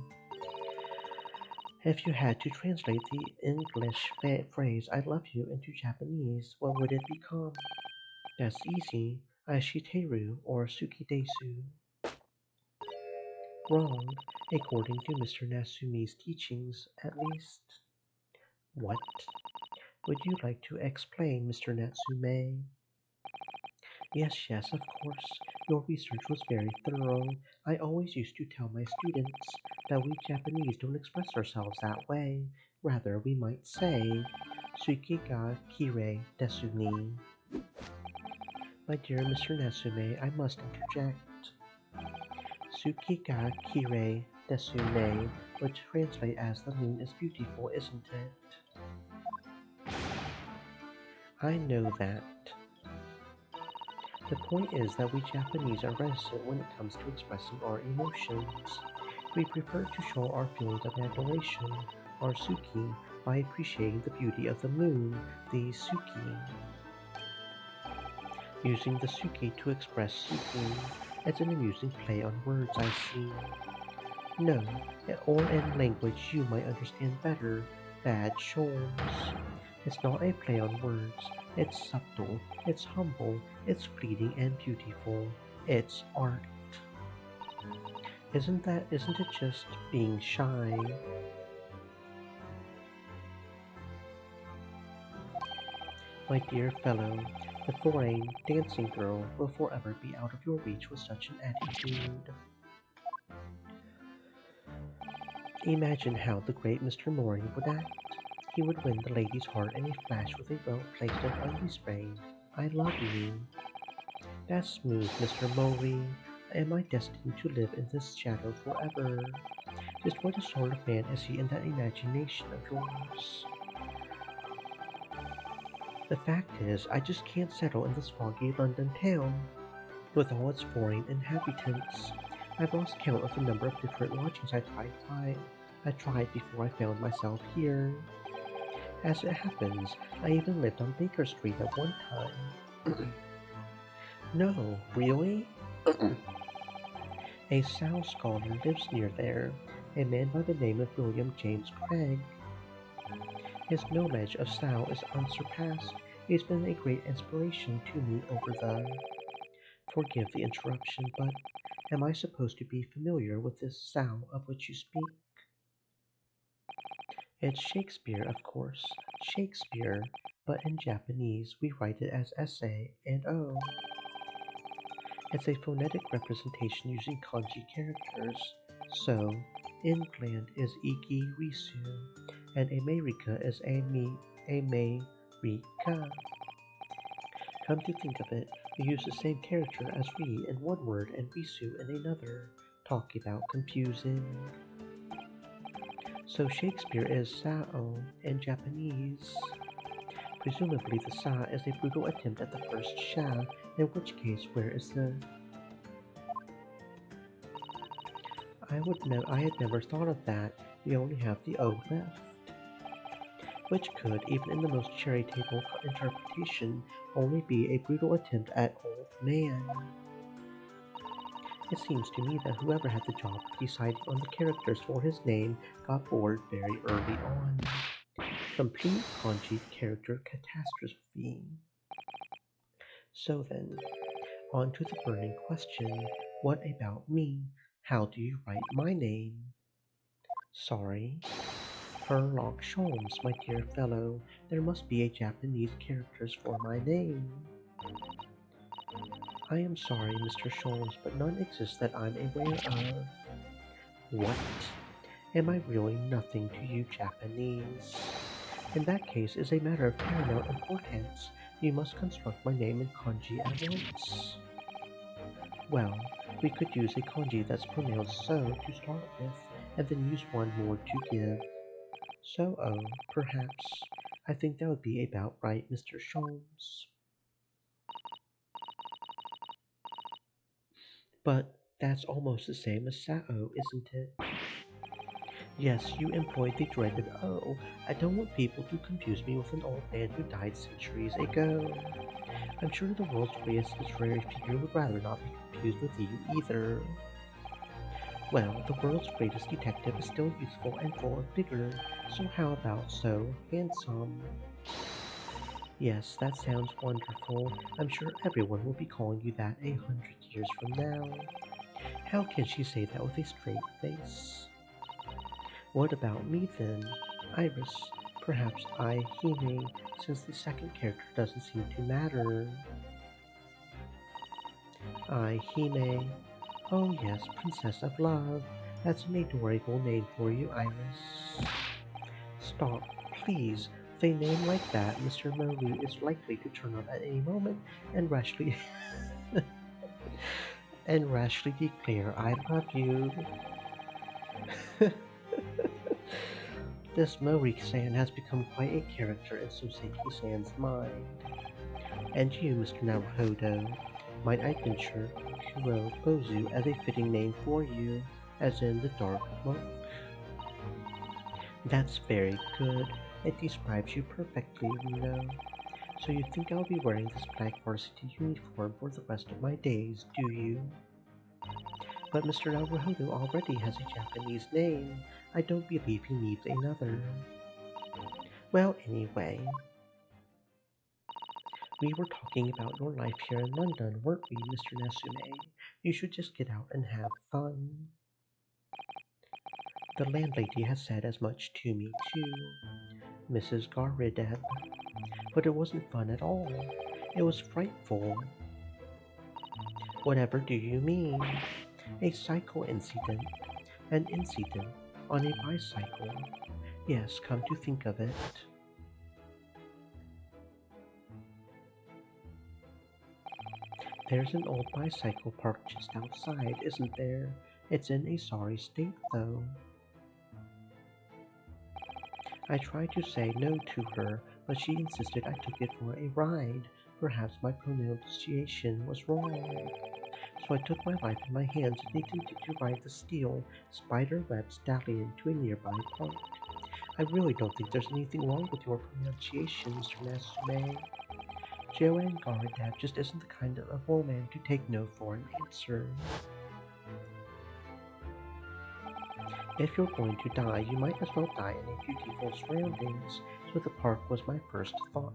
Speaker 1: If you had to translate the English phrase I love you into Japanese, what would it become? That's easy. Aishiteru or Sukidesu. Wrong, according to Mr. Nasume's teachings, at least. What? Would you like to explain, Mr. Natsume? Yes, of course. Your research was very thorough. I always used to tell my students that we Japanese don't express ourselves that way. Rather, we might say, Suki ga kirei desu ni. My dear Mr. Natsume, I must interject. Suki ga kirei desu ne would translate as the moon is beautiful, isn't it? I know that. The point is that we Japanese are reticent when it comes to expressing our emotions. We prefer to show our feelings of admiration, our suki, by appreciating the beauty of the moon, the Suki. Using the Suki to express seeking. It's an amusing play on words, I see. No, or in language you might understand better, bad Sholmes. It's not a play on words. It's subtle, it's humble, it's fleeting and beautiful. It's art. Isn't it just being shy? My dear fellow, the foreign dancing girl will forever be out of your reach with such an attitude. Imagine how the great Mr. Mori would act. He would win the lady's heart in a flash with a well-placed and unrestrained "I love you." That's smooth, Mr. Mori. Am I destined to live in this shadow forever? Just what sort of man is he in that imagination of yours? The fact is, I just can't settle in this foggy London town, with all its foreign inhabitants. I've lost count of the number of different lodgings I tried before I found myself here. As it happens, I even lived on Baker Street at one time. No, really? A Sao scholar lives near there, a man by the name of William James Craig. His knowledge of Sao is unsurpassed. He's been a great inspiration to me over the... Forgive the interruption, but am I supposed to be familiar with this Sao of which you speak? It's Shakespeare, of course. Shakespeare, but in Japanese we write it as essay and O. It's a phonetic representation using kanji characters. So, England is Iki Risu, and America is America. Come to think of it, we use the same character as Ri in one word and Risu in another. Talk about confusing. So Shakespeare is Sao in Japanese. Presumably the Sa is a brutal attempt at the first Sha, in which case where is the... I had never thought of that. We only have the O left. Which could, even in the most charitable interpretation, only be a brutal attempt at old man. It seems to me that whoever had the job of deciding on the characters for his name got bored very early on. Complete kanji character catastrophe. So then, on to the burning question, what about me? How do you write my name? Sorry. Herlock Sholmes, my dear fellow, there must be a Japanese characters for my name. I am sorry, Mr. Sholmes, but none exist that I'm aware of. What? Am I really nothing to you Japanese? In that case, as a matter of paramount importance, you must construct my name in kanji at once. Well, we could use a kanji that's pronounced so to start with, and then use one more to give. So, perhaps. I think that would be about right, Mr. Sholmes. But that's almost the same as Sao, isn't it? Yes, you employed the dreaded O. I don't want people to confuse me with an old man who died centuries ago. I'm sure the world's greatest literary figure would rather not be confused with you either. Well, the world's greatest detective is still youthful and full of vigor, so how about so handsome? Yes, that sounds wonderful. I'm sure everyone will be calling you that 100 years from now. How can she say that with a straight face? What about me then? Iris, perhaps Hime, since the second character doesn't seem to matter. Hime. Oh yes, Princess of Love. That's an adorable name for you, Iris. Stop, please. With a name like that, Mr. Mori is likely to turn up at any moment and rashly declare, "I love you." This Mori-san has become quite a character in Soseki-san's mind. And you, Mr. Naruhodo, might I venture Kuro Bozu as a fitting name for you, as in the Dark Monk? That's very good. It describes you perfectly, So you think I'll be wearing this black varsity uniform for the rest of my days, do you? But Mr. Naruhodo already has a Japanese name. I don't believe he needs another. Well, anyway, we were talking about your life here in London, weren't we, Mr. Nasume? You should just get out and have fun. The landlady has said as much to me, too, Mrs. Garideb. But it wasn't fun at all. It was frightful. Whatever do you mean? A cycle incident. An incident on a bicycle. Yes, come to think of it. There's an old bicycle parked just outside, isn't there? It's in a sorry state, though. I tried to say no to her, but she insisted I took it for a ride. Perhaps my pronunciation was wrong. So I took my life in my hands and attempted to ride the steel, spider-web stallion to a nearby park. I really don't think there's anything wrong with your pronunciation, Mr. Nasume. Joanne Garidab just isn't the kind of woman to take no for an answer. If you're going to die, you might as well die in a beautiful surroundings, so the park was my first thought.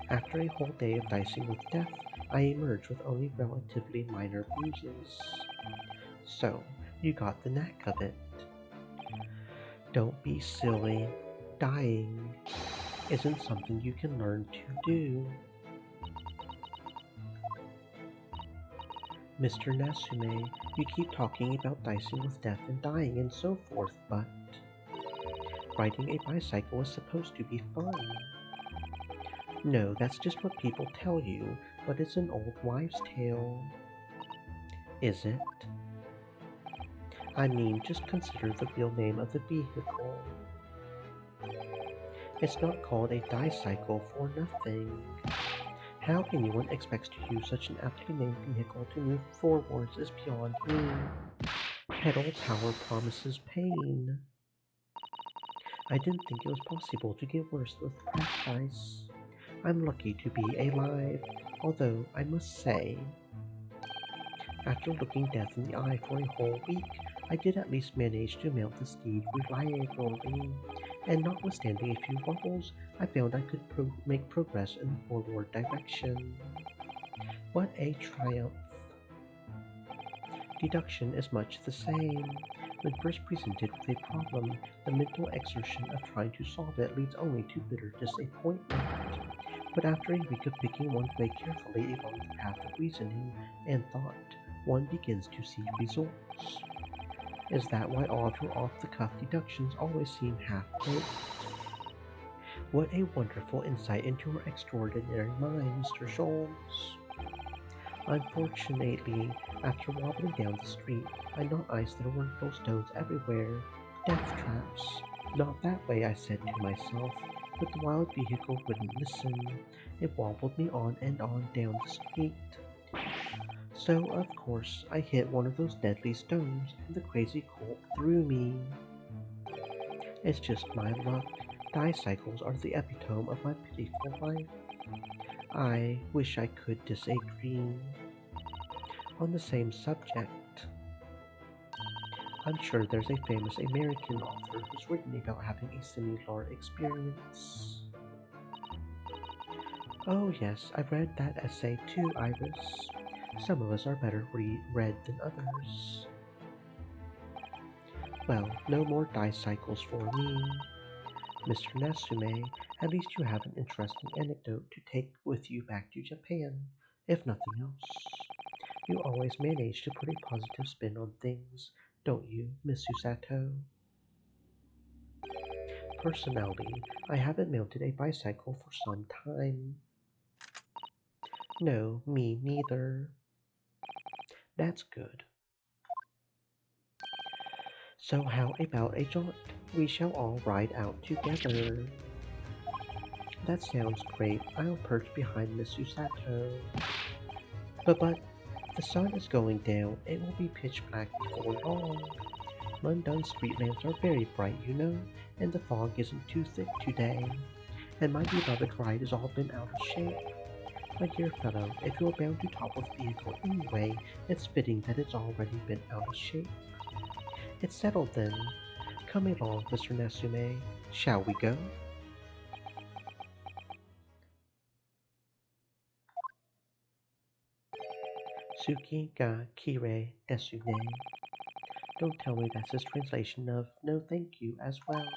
Speaker 1: After a whole day of dicing with death, I emerged with only relatively minor bruises. So, you got the knack of it. Don't be silly. Dying isn't something you can learn to do. Mr. Nasume, you keep talking about dicing with death and dying and so forth, but riding a bicycle is supposed to be fun. No, that's just what people tell you, but it's an old wives' tale. Is it? I mean, just consider the real name of the vehicle. It's not called a dicycle for nothing. How anyone expects to use such an aptly named vehicle to move forwards is beyond me. Pedal power promises pain. I didn't think it was possible to get worse with cracked ice. I'm lucky to be alive, although I must say, after looking death in the eye for a whole week, I did at least manage to mount the steed reliably, and notwithstanding a few wobbles, I found I could make progress in the forward direction. What a triumph! Deduction is much the same. When first presented with a problem, the mental exertion of trying to solve it leads only to bitter disappointment. But after a week of picking one's way carefully along the path of reasoning and thought, one begins to see results. Is that why all of your off-the-cuff deductions always seem half-baked? What a wonderful insight into your extraordinary mind, Mr. Scholz. Unfortunately, after wobbling down the street, I noticed there were little stones everywhere. Death traps. Not that way, I said to myself, but the wild vehicle wouldn't listen. It wobbled me on and on down the street. So, of course, I hit one of those deadly stones, and the crazy colt threw me. It's just my luck. Dicycles are the epitome of my pitiful life. I wish I could disagree. On the same subject, I'm sure there's a famous American author who's written about having a similar experience. Oh yes, I've read that essay too, Iris. Some of us are better read than others. Well, no more dicycles for me. Mr. Nasume, at least you have an interesting anecdote to take with you back to Japan, if nothing else. You always manage to put a positive spin on things, don't you, Miss Susato? Personally, I haven't mounted a bicycle for some time. No, me neither. That's good. So how about a jaunt? We shall all ride out together. That sounds great. I'll perch behind Miss Susato. But the sun is going down. It will be pitch black before long. London street lamps are very bright, you know, and the fog isn't too thick today. And my beloved ride has all been out of shape. My dear fellow, if you're bound to topple the vehicle anyway, it's fitting that it's already been out of shape. It's settled then. Come along, Mr. Nasume. Shall we go? Suki ga kire desune. Don't tell me that's his translation of no thank you as well.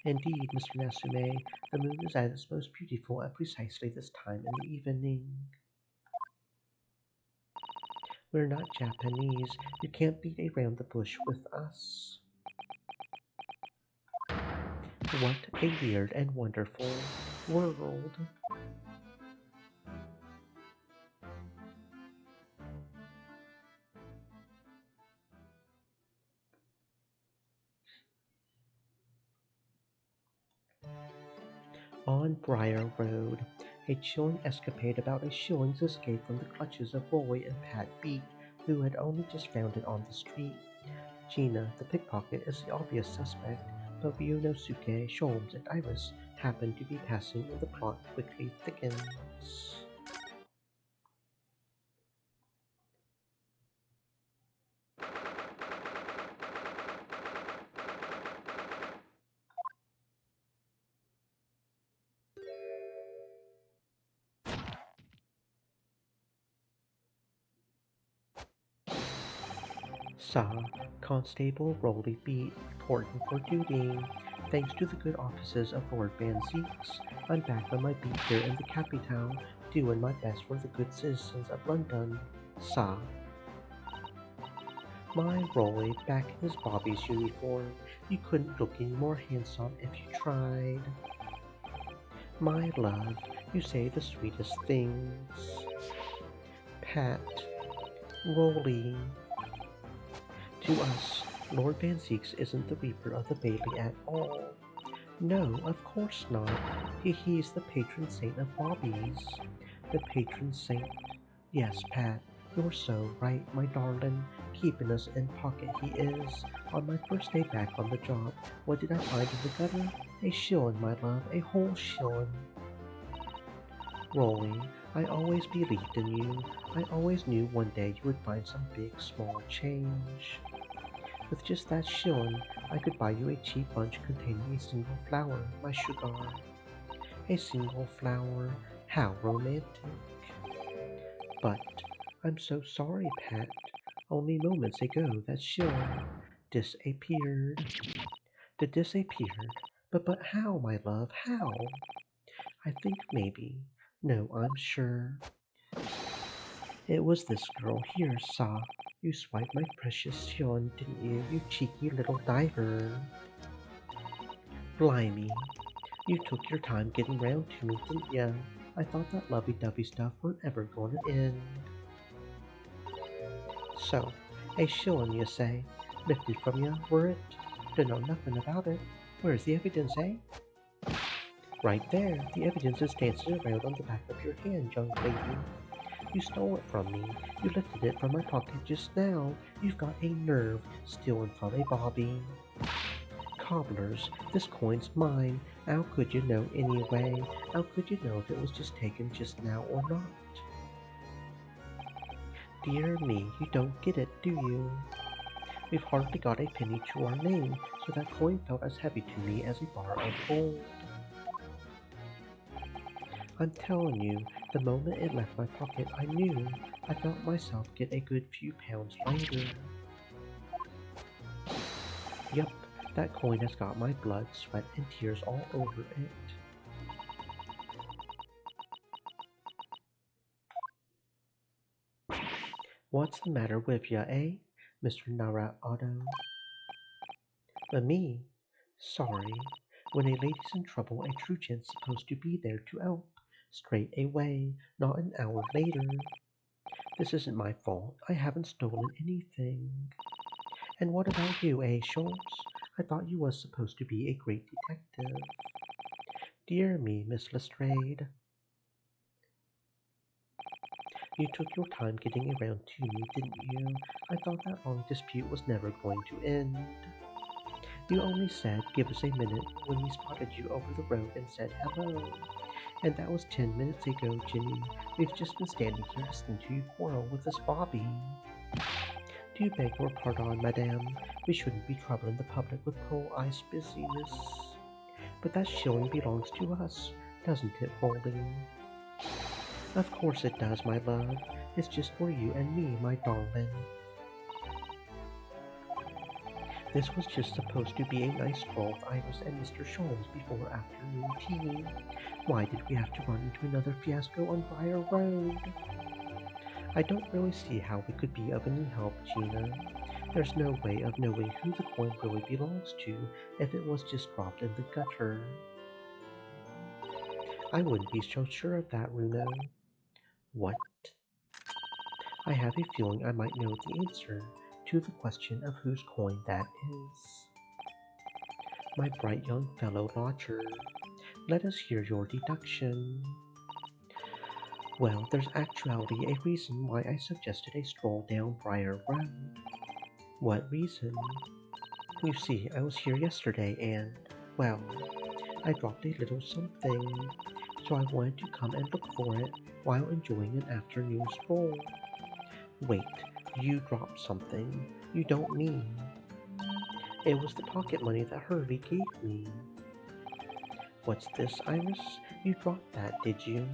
Speaker 1: Indeed, Mr. Nasume, the moon is at its most beautiful at precisely this time in the evening. We're not Japanese. You can't beat around the bush with us. What a weird and wonderful world. On Briar Road, a chilling escapade about a shilling's escape from the clutches of Roy and Pat Beat, who had only just found it on the street. Gina, the pickpocket, is the obvious suspect, but Ryunosuke, Sholmes, and Iris happen to be passing, and the plot quickly thickens. Saw Constable Rolly Beat reporting for duty. Thanks to the good offices of Lord Van Zeeks, I'm back on my beat here in the capital, doing my best for the good citizens of London. Saw. My Rolly back in his Bobby's uniform. You couldn't look any more handsome if you tried. My love, you say the sweetest things. Pat. Rolly. To us, Lord Van Zeeks isn't the Reaper of the Bailey at all. No, of course not. He's the patron saint of Bobbies. The patron saint. Yes, Pat, you're so right, my darling. Keeping us in pocket he is. On my first day back on the job, what did I find in the gutter? A shilling, my love, a whole shilling. Rolly, I always believed in you. I always knew one day you would find some big, small change. With just that shilling, I could buy you a cheap bunch containing a single flower, my sugar. A single flower, how romantic. But, I'm so sorry, Pat. Only moments ago that shilling disappeared. Disappeared? But how, my love, how? I think maybe. No, I'm sure. It was this girl here, Saw. You swiped my precious shilling, didn't you, you cheeky little diver? Blimey. You took your time getting round to me, didn't ya? I thought that lovey-dovey stuff weren't ever gonna end. So, a shillin', you say? Lifted from ya, were it? Dunno nothing about it. Where's the evidence, eh? Right there. The evidence is dancing around on the back of your hand, young lady. You stole it from me. You lifted it from my pocket just now. You've got a nerve, stealing from a bobby. Cobblers, this coin's mine. How could you know anyway? How could you know if it was just taken just now or not? Dear me, you don't get it, do you? We've hardly got a penny to our name, so that coin felt as heavy to me as a bar of gold. I'm telling you, the moment it left my pocket, I knew. I felt myself get a good few pounds lighter. Yup, that coin has got my blood, sweat, and tears all over it. What's the matter with ya, eh, Mr. Nara Otto? But me? Sorry. When a lady's in trouble, a true gent's supposed to be there to help. Straight away, not an hour later. This isn't my fault. I haven't stolen anything. And what about you, eh, Schultz? I thought you was supposed to be a great detective. Dear me, Miss Lestrade. You took your time getting around to me, didn't you? I thought that long dispute was never going to end. You only said, give us a minute, when we spotted you over the road and said hello. And that was 10 minutes ago, Ginny. We've just been standing here listening to you quarrel with this Bobby. Do you beg your pardon, madame? We shouldn't be troubling the public with pro-ice busyness. But that shilling belongs to us, doesn't it, Bowling? Of course it does, my love. It's just for you and me, my darling. This was just supposed to be a nice stroll with Iris and Mr. Sholmes before afternoon tea. Why did we have to run into another fiasco on Briar Road? I don't really see how we could be of any help, Gina. There's no way of knowing who the coin really belongs to if it was just dropped in the gutter. I wouldn't be so sure of that, Runo. What? I have a feeling I might know the answer to the question of whose coin that is. My bright young fellow lodger, let us hear your deduction. Well, there's actually a reason why I suggested a stroll down Briar Road. What reason? You see, I was here yesterday and, well, I dropped a little something, so I wanted to come and look for it while enjoying an afternoon stroll. Wait, you dropped something? You don't mean... It was the pocket money that Hurley gave me. What's this, Iris? You dropped that, did you?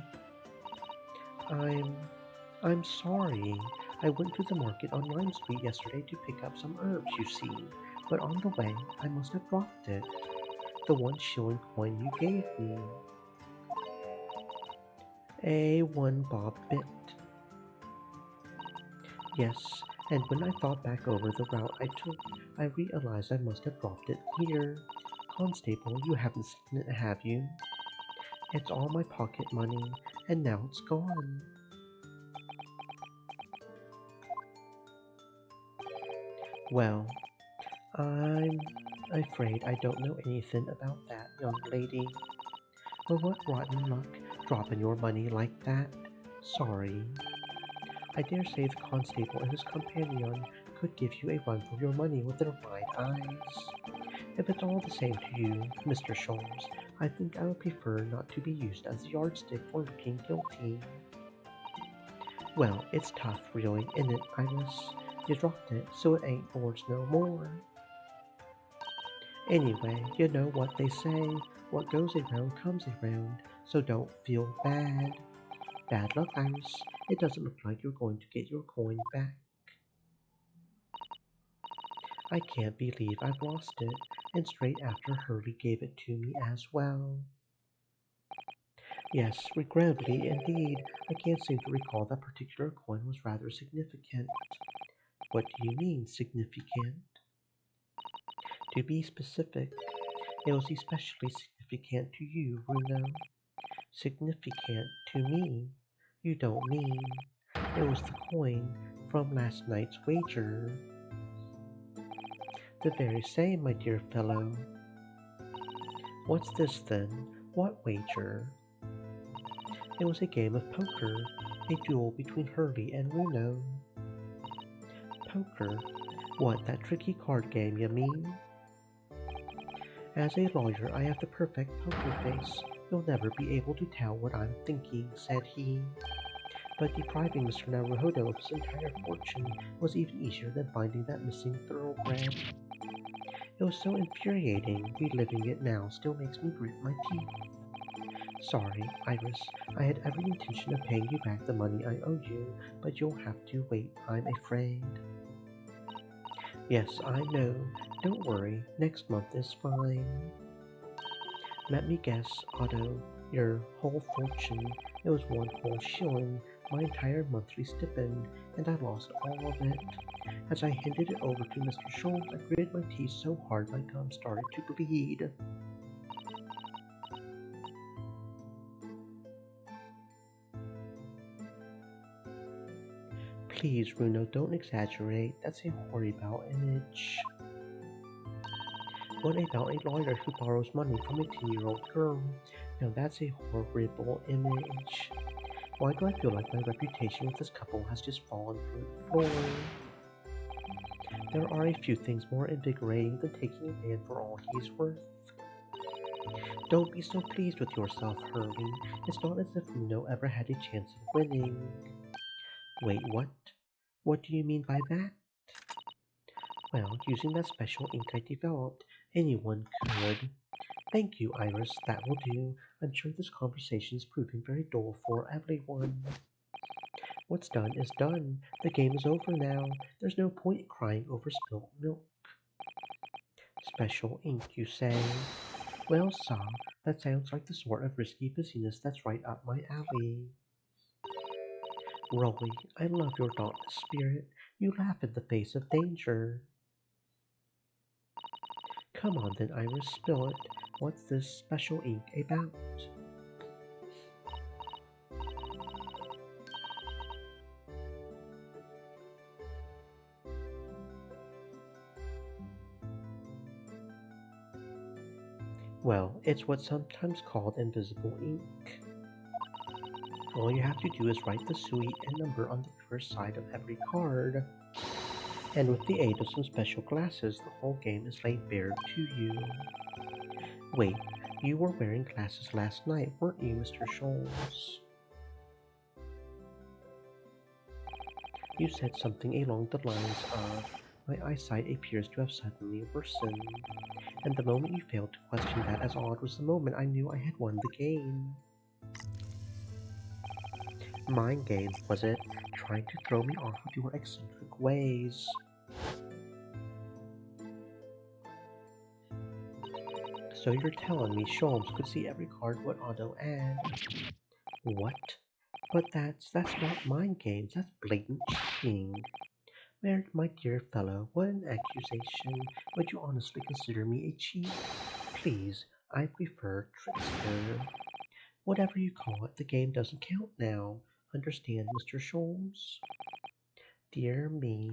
Speaker 1: I'm sorry. I went to the market on Lime Street yesterday to pick up some herbs, you see, but on the way I must have dropped it. The 1 shilling coin you gave me. A 1 bob bit. Yes, and when I thought back over the route I took, I realized I must have dropped it here. Constable, you haven't seen it, have you? It's all my pocket money, and now it's gone. Well, I'm afraid I don't know anything about that, young lady. But what rotten luck, dropping your money like that. Sorry. I dare say the constable and his companion could give you a run for your money with their wide eyes. If it's all the same to you, Mr. Sholmes, I think I would prefer not to be used as a yardstick for looking guilty. Well, it's tough, really, isn't it, Iris? You dropped it, so it ain't yours no more. Anyway, you know what they say, what goes around comes around, so don't feel bad. Bad luck, Iris. It doesn't look like you're going to get your coin back. I can't believe I've lost it, and straight after Hurley gave it to me as well. Yes, regrettably indeed, I can't seem to recall that particular coin was rather significant. What do you mean, significant? To be specific, it was especially significant to you, Bruno. Significant to me? You don't mean... It was the coin from last night's wager. The very same, my dear fellow. What's this then? What wager? It was a game of poker, a duel between Hurley and Runo. Poker? What, that tricky card game, you mean? As a lawyer, I have the perfect poker face. You'll never be able to tell what I'm thinking, said he. But depriving Mr. Naruhodo of his entire fortune was even easier than finding that missing thoroughbred. It was so infuriating, reliving it now still makes me grit my teeth. Sorry, Iris, I had every intention of paying you back the money I owe you, but you'll have to wait, I'm afraid. Yes, I know. Don't worry, next month is fine. Let me guess, Otto, your whole fortune. It was 1 whole shilling, my entire monthly stipend, and I lost all of it. As I handed it over to Mr. Sholmes, I gritted my teeth so hard my gum started to bleed. Please, Runo, don't exaggerate. That's a horrible image. What about a lawyer who borrows money from a 10-year-old girl? Now that's a horrible image. Why do I feel like my reputation with this couple has just fallen through the floor? There are a few things more invigorating than taking a man for all he is worth. Don't be so pleased with yourself, Hurley. It's not as if Runo ever had a chance of winning. Wait, what? What do you mean by that? Well, using that special ink I developed, anyone could. Thank you, Iris, that will do. I'm sure this conversation is proving very dull for everyone. What's done is done. The game is over now. There's no point in crying over spilt milk. Special ink, you say? Well, Sa, that sounds like the sort of risky busyness that's right up my alley. Rolly, I love your dauntless spirit. You laugh in the face of danger. Come on then, Iris, spill it. What's this special ink about? Well, it's what's sometimes called invisible ink. All you have to do is write the suite and number on the reverse side of every card. And with the aid of some special glasses, the whole game is laid bare to you. Wait, you were wearing glasses last night, weren't you, Mr. Scholes? You said something along the lines of, my eyesight appears to have suddenly worsened. And the moment you failed to question that as odd was the moment I knew I had won the game. Mind game, was it? Trying to throw me off with your eccentric ways. So you're telling me Sholmes could see every card would auto-add? What? But that's not mind games, that's blatant cheating. My dear fellow, what an accusation. Would you honestly consider me a cheat? Please, I prefer trickster. Whatever you call it, the game doesn't count now. Understand, Mr. Scholes? Dear me.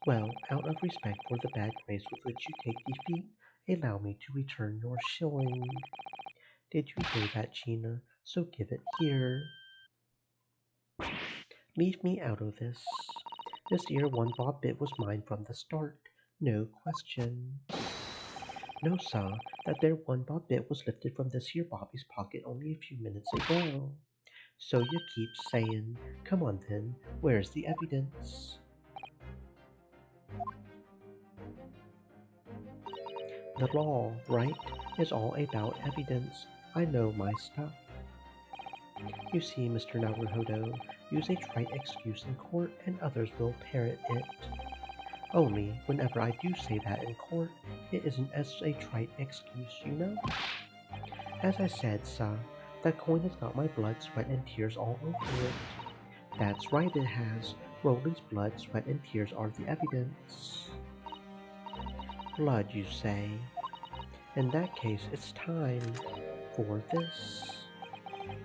Speaker 1: Well, out of respect for the bad grace with which you take defeat, allow me to return your shilling. Did you hear that, Gina? So give it here. Leave me out of this. This here one bob bit was mine from the start. No question. No, sir, that there one bob bit was lifted from this here Bobby's pocket only a few minutes ago. So you keep saying, come on then, where's the evidence? The law, right, is all about evidence. I know my stuff. You see, Mr. Naruhodo, use a trite excuse in court and others will parrot it. Only, whenever I do say that in court, it isn't as a trite excuse, you know? As I said, sir, that coin has got my blood, sweat, and tears all over it. That's right, it has. Rolly's blood, sweat, and tears are the evidence. Blood, you say? In that case, it's time for this.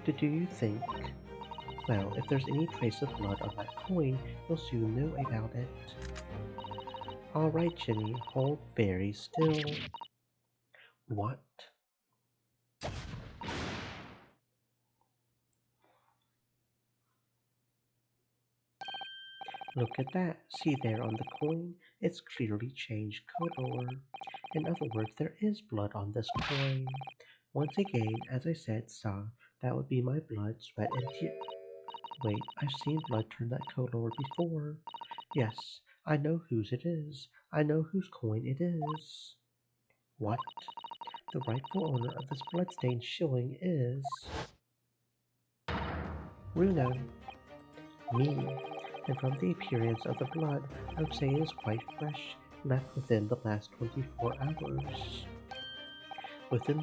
Speaker 1: Do you think? Well, if there's any trace of blood on that coin, you'll soon know about it. Alright, Jimmy, hold very still. What? Look at that. See there on the coin? It's clearly changed color. In other words, there is blood on this coin. Once again, as I said, sir, that would be my blood, sweat, and tears. Wait, I've seen blood turn that color before. Yes, I know whose it is. I know whose coin it is. What? The rightful owner of this bloodstained shilling is... Runo. Me. And from the appearance of the blood, I would say it is quite fresh, left within the last 24 hours. Within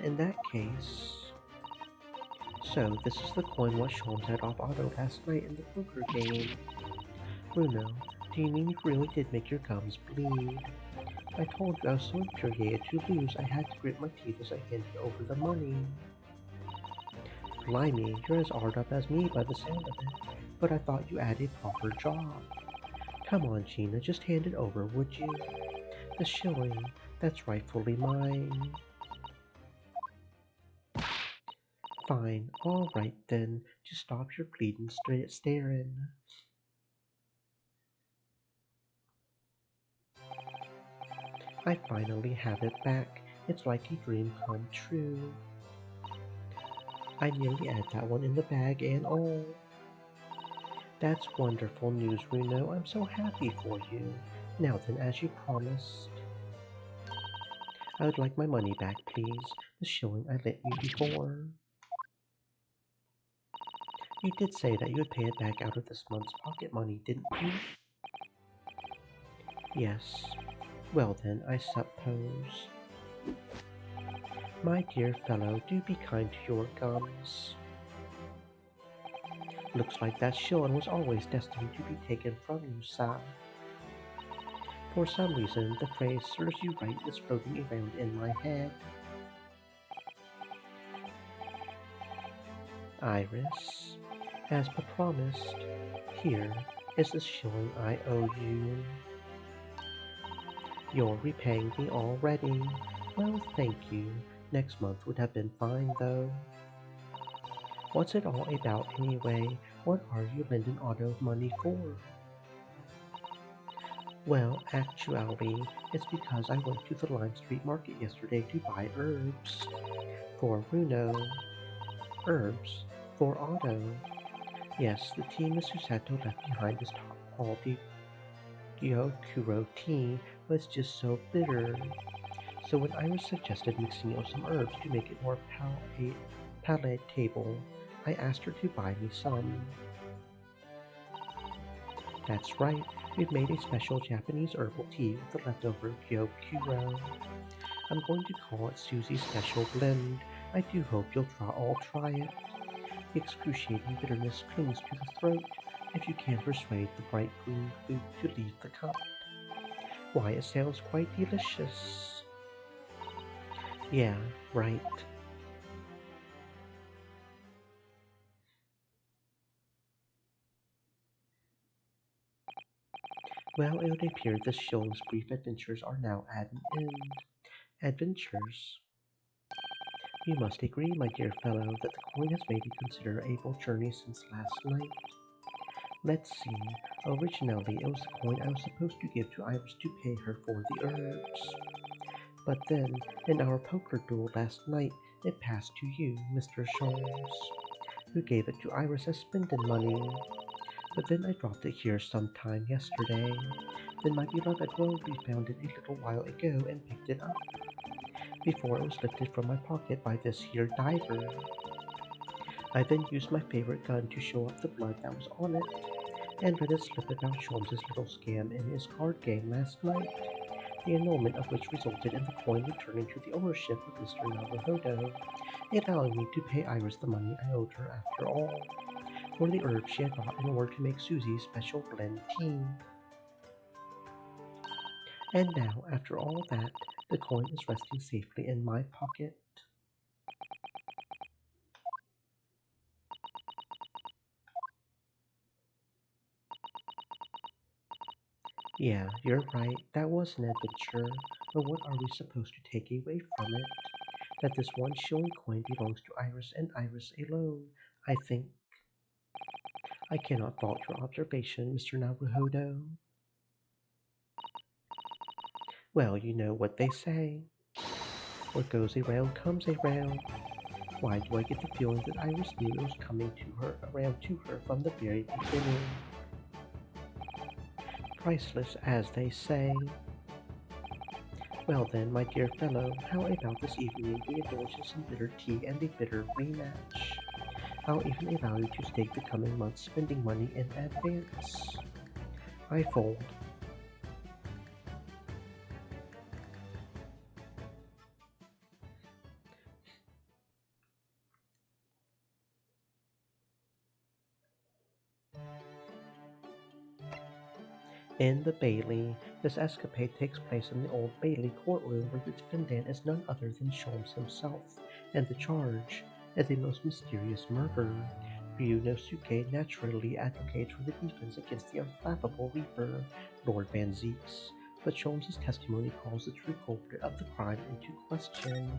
Speaker 1: in that case... So, this is the coin what Sholmes had off auto last night in the poker game. Bruno, do you mean you really did make your gums bleed? I told you I was so infuriated to lose I had to grit my teeth as I handed over the money. Blimey, you're as hard up as me by the sound of it, but I thought you had a proper job. Come on, Gina, just hand it over, would you? The shilling, that's rightfully mine. Fine, all right then, just stop your bleeding staring. I finally have it back. It's like a dream come true. I nearly had that one in the bag and all. That's wonderful news, Runo. I'm so happy for you. Now then, as you promised, I would like my money back, please. The shilling I lent you before. You did say that you would pay it back out of this month's pocket money, didn't you? Yes. Well then, I suppose. My dear fellow, do be kind to your gums. Looks like that shilling was always destined to be taken from you, sir. For some reason, the phrase serves you right is floating around in my head. Iris, as per promised, here is the shilling I owe you. You're repaying me already. Well, thank you. Next month would have been fine, though. What's it all about anyway? What are you lending Otto money for? Well, actually, it's because I went to the Lime Street Market yesterday to buy herbs. For Runo. Herbs. For Otto. Yes, the tea Mr. Sato left behind is called the Gyokuro tea, but it's just so bitter. So when Iris suggested mixing it with some herbs to make it more palatable, I asked her to buy me some. That's right, we've made a special Japanese herbal tea with the leftover Gyokuro. I'm going to call it Susie's Special Blend. I do hope you'll all try it. The excruciating bitterness clings to the throat if you can persuade the bright green fruit to leave the cup. Why, it sounds quite delicious. Yeah, right. Well, it would appear the show's brief adventures are now at an end. Adventures. You must agree, my dear fellow, that the coin has made a considerable journey since last night. Let's see. Originally, it was the coin I was supposed to give to Iris to pay her for the herbs. But then, in our poker duel last night, it passed to you, Mr. Sholmes, who gave it to Iris as spending money. But then I dropped it here sometime yesterday. Then my beloved Roby found it a little while ago and picked it up, before it was lifted from my pocket by this here diver. I then used my favorite gun to show up the blood that was on it, and let it slip about Sholmes' little scam in his card game last night, the annulment of which resulted in the coin returning to the ownership of Mr. Naruhodo, allowing me to pay Iris the money I owed her after all, for the herbs she had bought in order to make Susie's special blend tea. And now, after all that, the coin is resting safely in my pocket. Yeah, you're right, that was an adventure, but what are we supposed to take away from it? That this one shilling coin belongs to Iris and Iris alone, I think. I cannot fault your observation, Mr. Naruhodo. Well, you know what they say. What goes around comes around. Why do I get the feeling that Iris knew it was coming to her around to her from the very beginning? Priceless, as they say. Well then, my dear fellow, how about this evening we indulge in some bitter tea and a bitter rematch? I'll even allow you to stake the coming month's spending money in advance. I fold. In the Bailey, this escapade takes place in the Old Bailey courtroom where the defendant is none other than Sholmes himself, and the charge is a most mysterious murder. Ryunosuke naturally advocates for the defense against the unflappable Reaper, Lord Van Zeeks, but Sholmes' testimony calls the true culprit of the crime into question.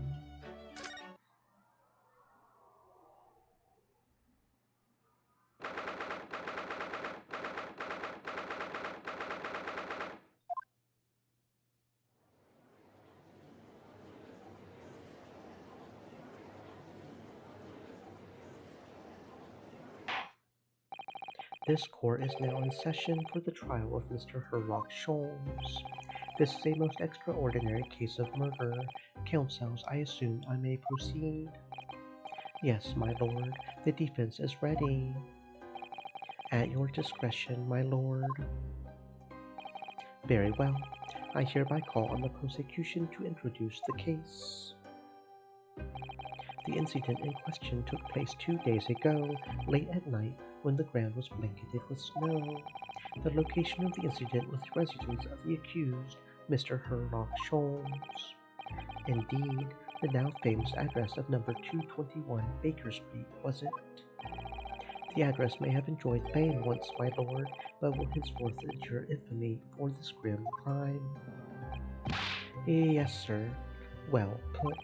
Speaker 1: This court is now in session for the trial of Mr. Herlock Sholmes. This is a most extraordinary case of murder. Counsels, I assume I may proceed. Yes, my lord, the defense is ready. At your discretion, my lord. Very well. I hereby call on the prosecution to introduce the case. The incident in question took place 2 days ago, late at night, when the ground was blanketed with snow. The location of the incident was the residence of the accused, Mr. Herlock Sholmes. Indeed, the now famous address of number 221 Baker Street was it. The address may have enjoyed fame once, my lord, but will henceforth endure infamy for this grim crime. Yes, sir. Well put.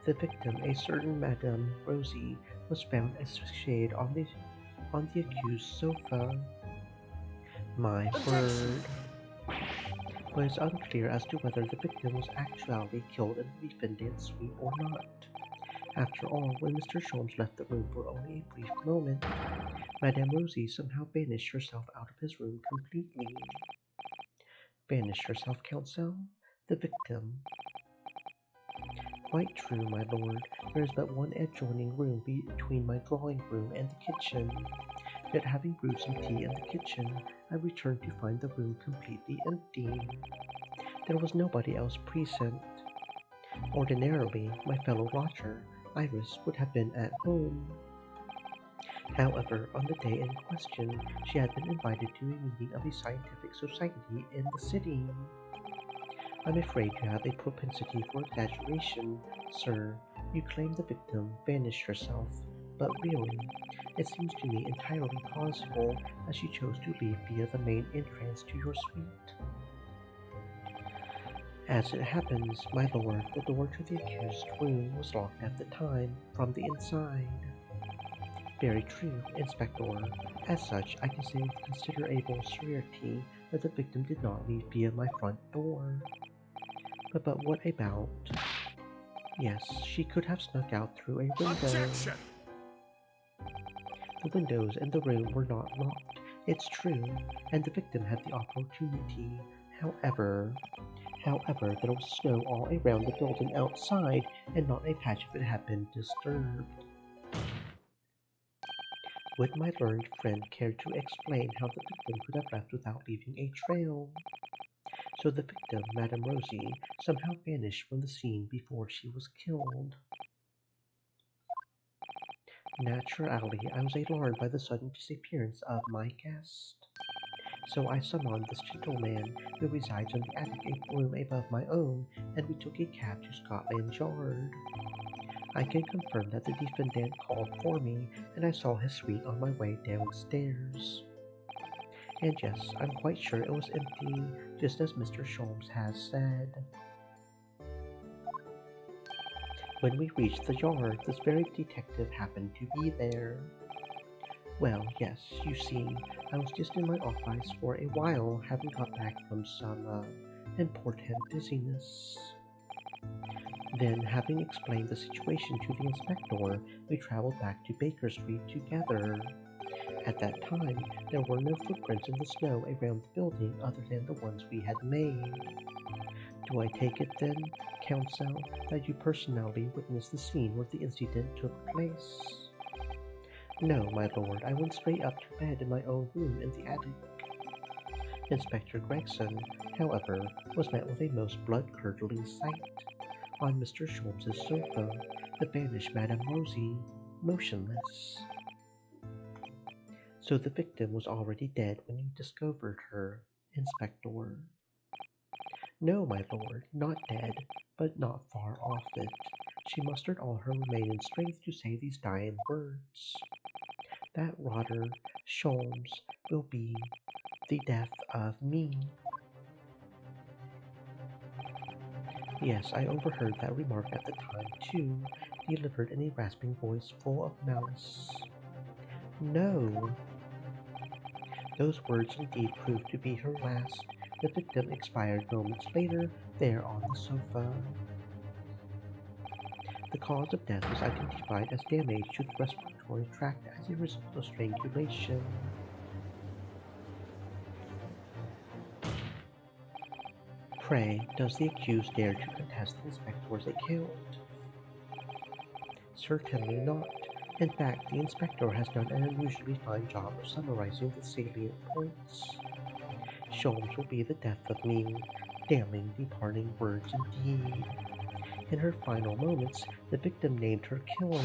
Speaker 1: The victim, a certain Madame Rosie, was found asphyxiated on the accused sofa. My word. But it's unclear as to whether the victim was actually killed in the defendant's suite or not. After all, when Mr. Sholmes left the room for only a brief moment, Madame Rosie somehow banished herself out of his room completely. Banished herself, counsel? The victim. Quite true, my lord. There is but one adjoining room between my drawing room and the kitchen. Yet having brewed some tea in the kitchen, I returned to find the room completely empty. There was nobody else present. Ordinarily, my fellow lodger, Iris, would have been at home. However, on the day in question, she had been invited to a meeting of a scientific society in the city. I'm afraid you have a propensity for exaggeration, sir. You claim the victim vanished herself, but really, it seems to me entirely plausible that she chose to leave via the main entrance to your suite. As it happens, my lord, the door to the accused's room was locked at the time from the inside. Very true, Inspector. As such, I can say with considerable certainty that the victim did not leave via my front door. But what about... Yes, she could have snuck out through a window.
Speaker 3: Objection!
Speaker 1: The windows in the room were not locked, it's true, and the victim had the opportunity. However, there was snow all around the building outside, and not a patch of it had been disturbed. Would my learned friend care to explain how the victim could have left without leaving a trail? So the victim, Madame Rosie, somehow vanished from the scene before she was killed. Naturally, I was alarmed by the sudden disappearance of my guest. So I summoned this gentleman who resides in the attic, a room above my own, and we took a cab to Scotland Yard. I can confirm that the defendant called for me, and I saw his suite on my way downstairs. And yes, I'm quite sure it was empty, just as Mr. Sholmes has said. When we reached the yard, this very detective happened to be there. Well, yes, you see, I was just in my office for a while, having got back from some, important business. Then, having explained the situation to the inspector, we traveled back to Baker Street together. At that time, there were no footprints in the snow around the building other than the ones we had made. Do I take it then, counsel, that you personally witnessed the scene where the incident took place? No, my lord, I went straight up to bed in my own room in the attic. Inspector Gregson, however, was met with a most blood-curdling sight. On Mr. Sholmes's sofa, the vanished Madame Rosie, motionless. So the victim was already dead when you discovered her, Inspector. No, my lord, not dead, but not far off it. She mustered all her remaining strength to say these dying words. That rotter, Sholmes, will be the death of me. Yes, I overheard that remark at the time, too, delivered in a rasping voice full of malice. No. Those words indeed proved to be her last. The victim expired moments later, there on the sofa. The cause of death was identified as damage to the respiratory tract as a result of strangulation. Pray, does the accused dare to contest the inspector's account? Certainly not. In fact, the inspector has done an unusually fine job of summarizing the salient points. Sholmes will be the death of me. Damning departing words indeed. In her final moments, the victim named her killer.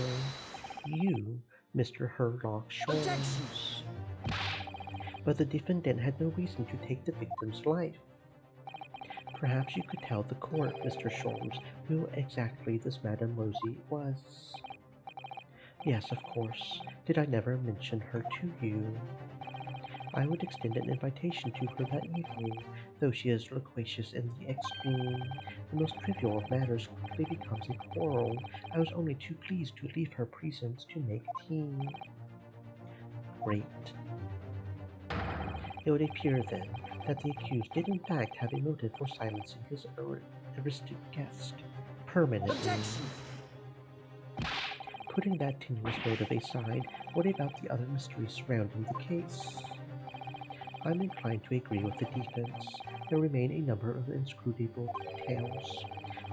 Speaker 1: You, Mr. Herlock Sholmes. But the defendant had no reason to take the victim's life. Perhaps you could tell the court, Mr. Sholmes, who exactly this Madame Rosie was. Yes, of course. Did I never mention her to you? I would extend an invitation to her that evening, though she is loquacious in the extreme. The most trivial of matters quickly becomes a quarrel. I was only too pleased to leave her presence to make tea. Great. It would appear, then, that the accused did in fact have a motive for silencing his arrested guest permanently.
Speaker 3: Objection!
Speaker 1: Putting that tenuous motive aside, what about the other mysteries surrounding the case? I'm inclined to agree with the defense. There remain a number of inscrutable details.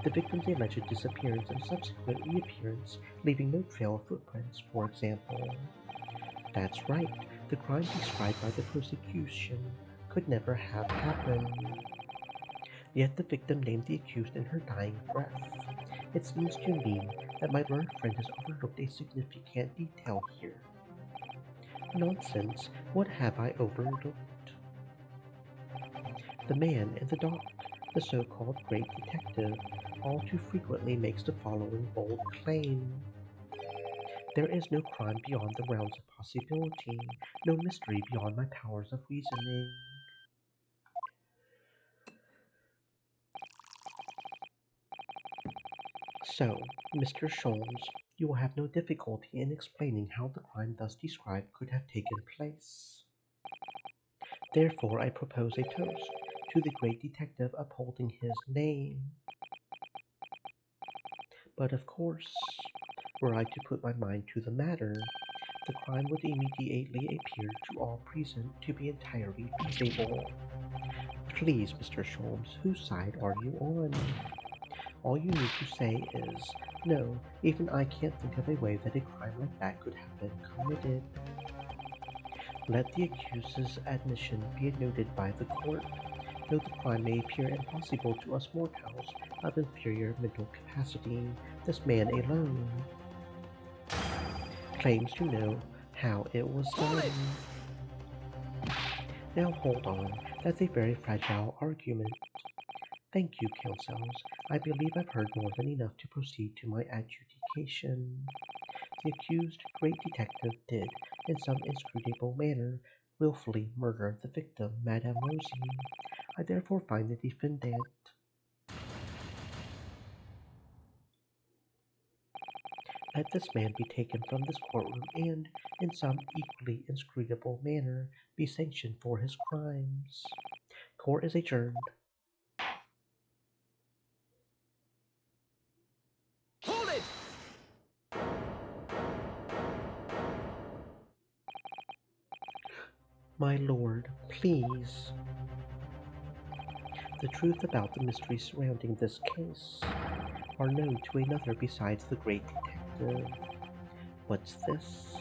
Speaker 1: The victim's alleged disappearance and subsequent reappearance, leaving no trail of footprints, for example. That's right, the crime described by the prosecution could never have happened. Yet the victim named the accused in her dying breath. It seems to me that my learned friend has overlooked a significant detail here. Nonsense, what have I overlooked? The man in the dock, the so-called great detective, all too frequently makes the following bold claim. There is no crime beyond the realms of possibility, no mystery beyond my powers of reasoning. So, Mr. Sholmes, you will have no difficulty in explaining how the crime thus described could have taken place. Therefore, I propose a toast to the great detective upholding his name. But of course, were I to put my mind to the matter, the crime would immediately appear to all present to be entirely feasible. Please, Mr. Sholmes, whose side are you on? All you need to say is, no, even I can't think of a way that a crime like that could have been committed. Let the accused's admission be noted by the court, though the crime may appear impossible to us mortals of inferior mental capacity. This man alone claims to know how it was done. Now hold on, that's a very fragile argument. Thank you, counsels. I believe I've heard more than enough to proceed to my adjudication. The accused great detective did, in some inscrutable manner, wilfully murder the victim, Madame Rosie. I therefore find the defendant let this man be taken from this courtroom and, in some equally inscrutable manner, be sanctioned for his crimes. Court is adjourned.
Speaker 3: Hold it!
Speaker 1: My lord, please. The truth about the mystery surrounding this case are known to another besides the great detective. What's this?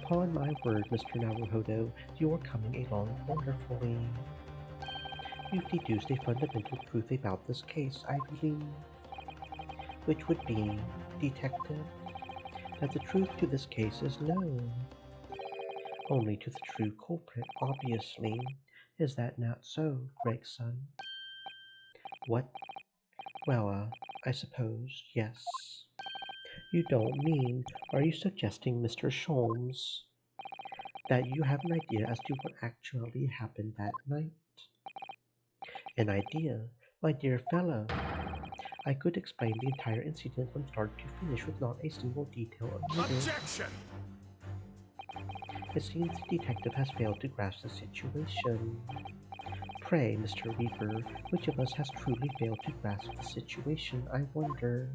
Speaker 1: Upon my word, Mr. Naruhodo, you are coming along wonderfully. You've deduced a fundamental truth about this case, I believe. Which would be, detective, that the truth to this case is known. Only to the true culprit, obviously. Is that not so, Gregson? What? Well, I suppose, yes. You don't mean, are you suggesting, Mr. Sholmes, that you have an idea as to what actually happened that night? An idea? My dear fellow, I could explain the entire incident from start to finish with not a single detail omitted.
Speaker 3: Objection!
Speaker 1: It seems the detective has failed to grasp the situation. Pray, Mr. Reaper, which of us has truly failed to grasp the situation, I wonder?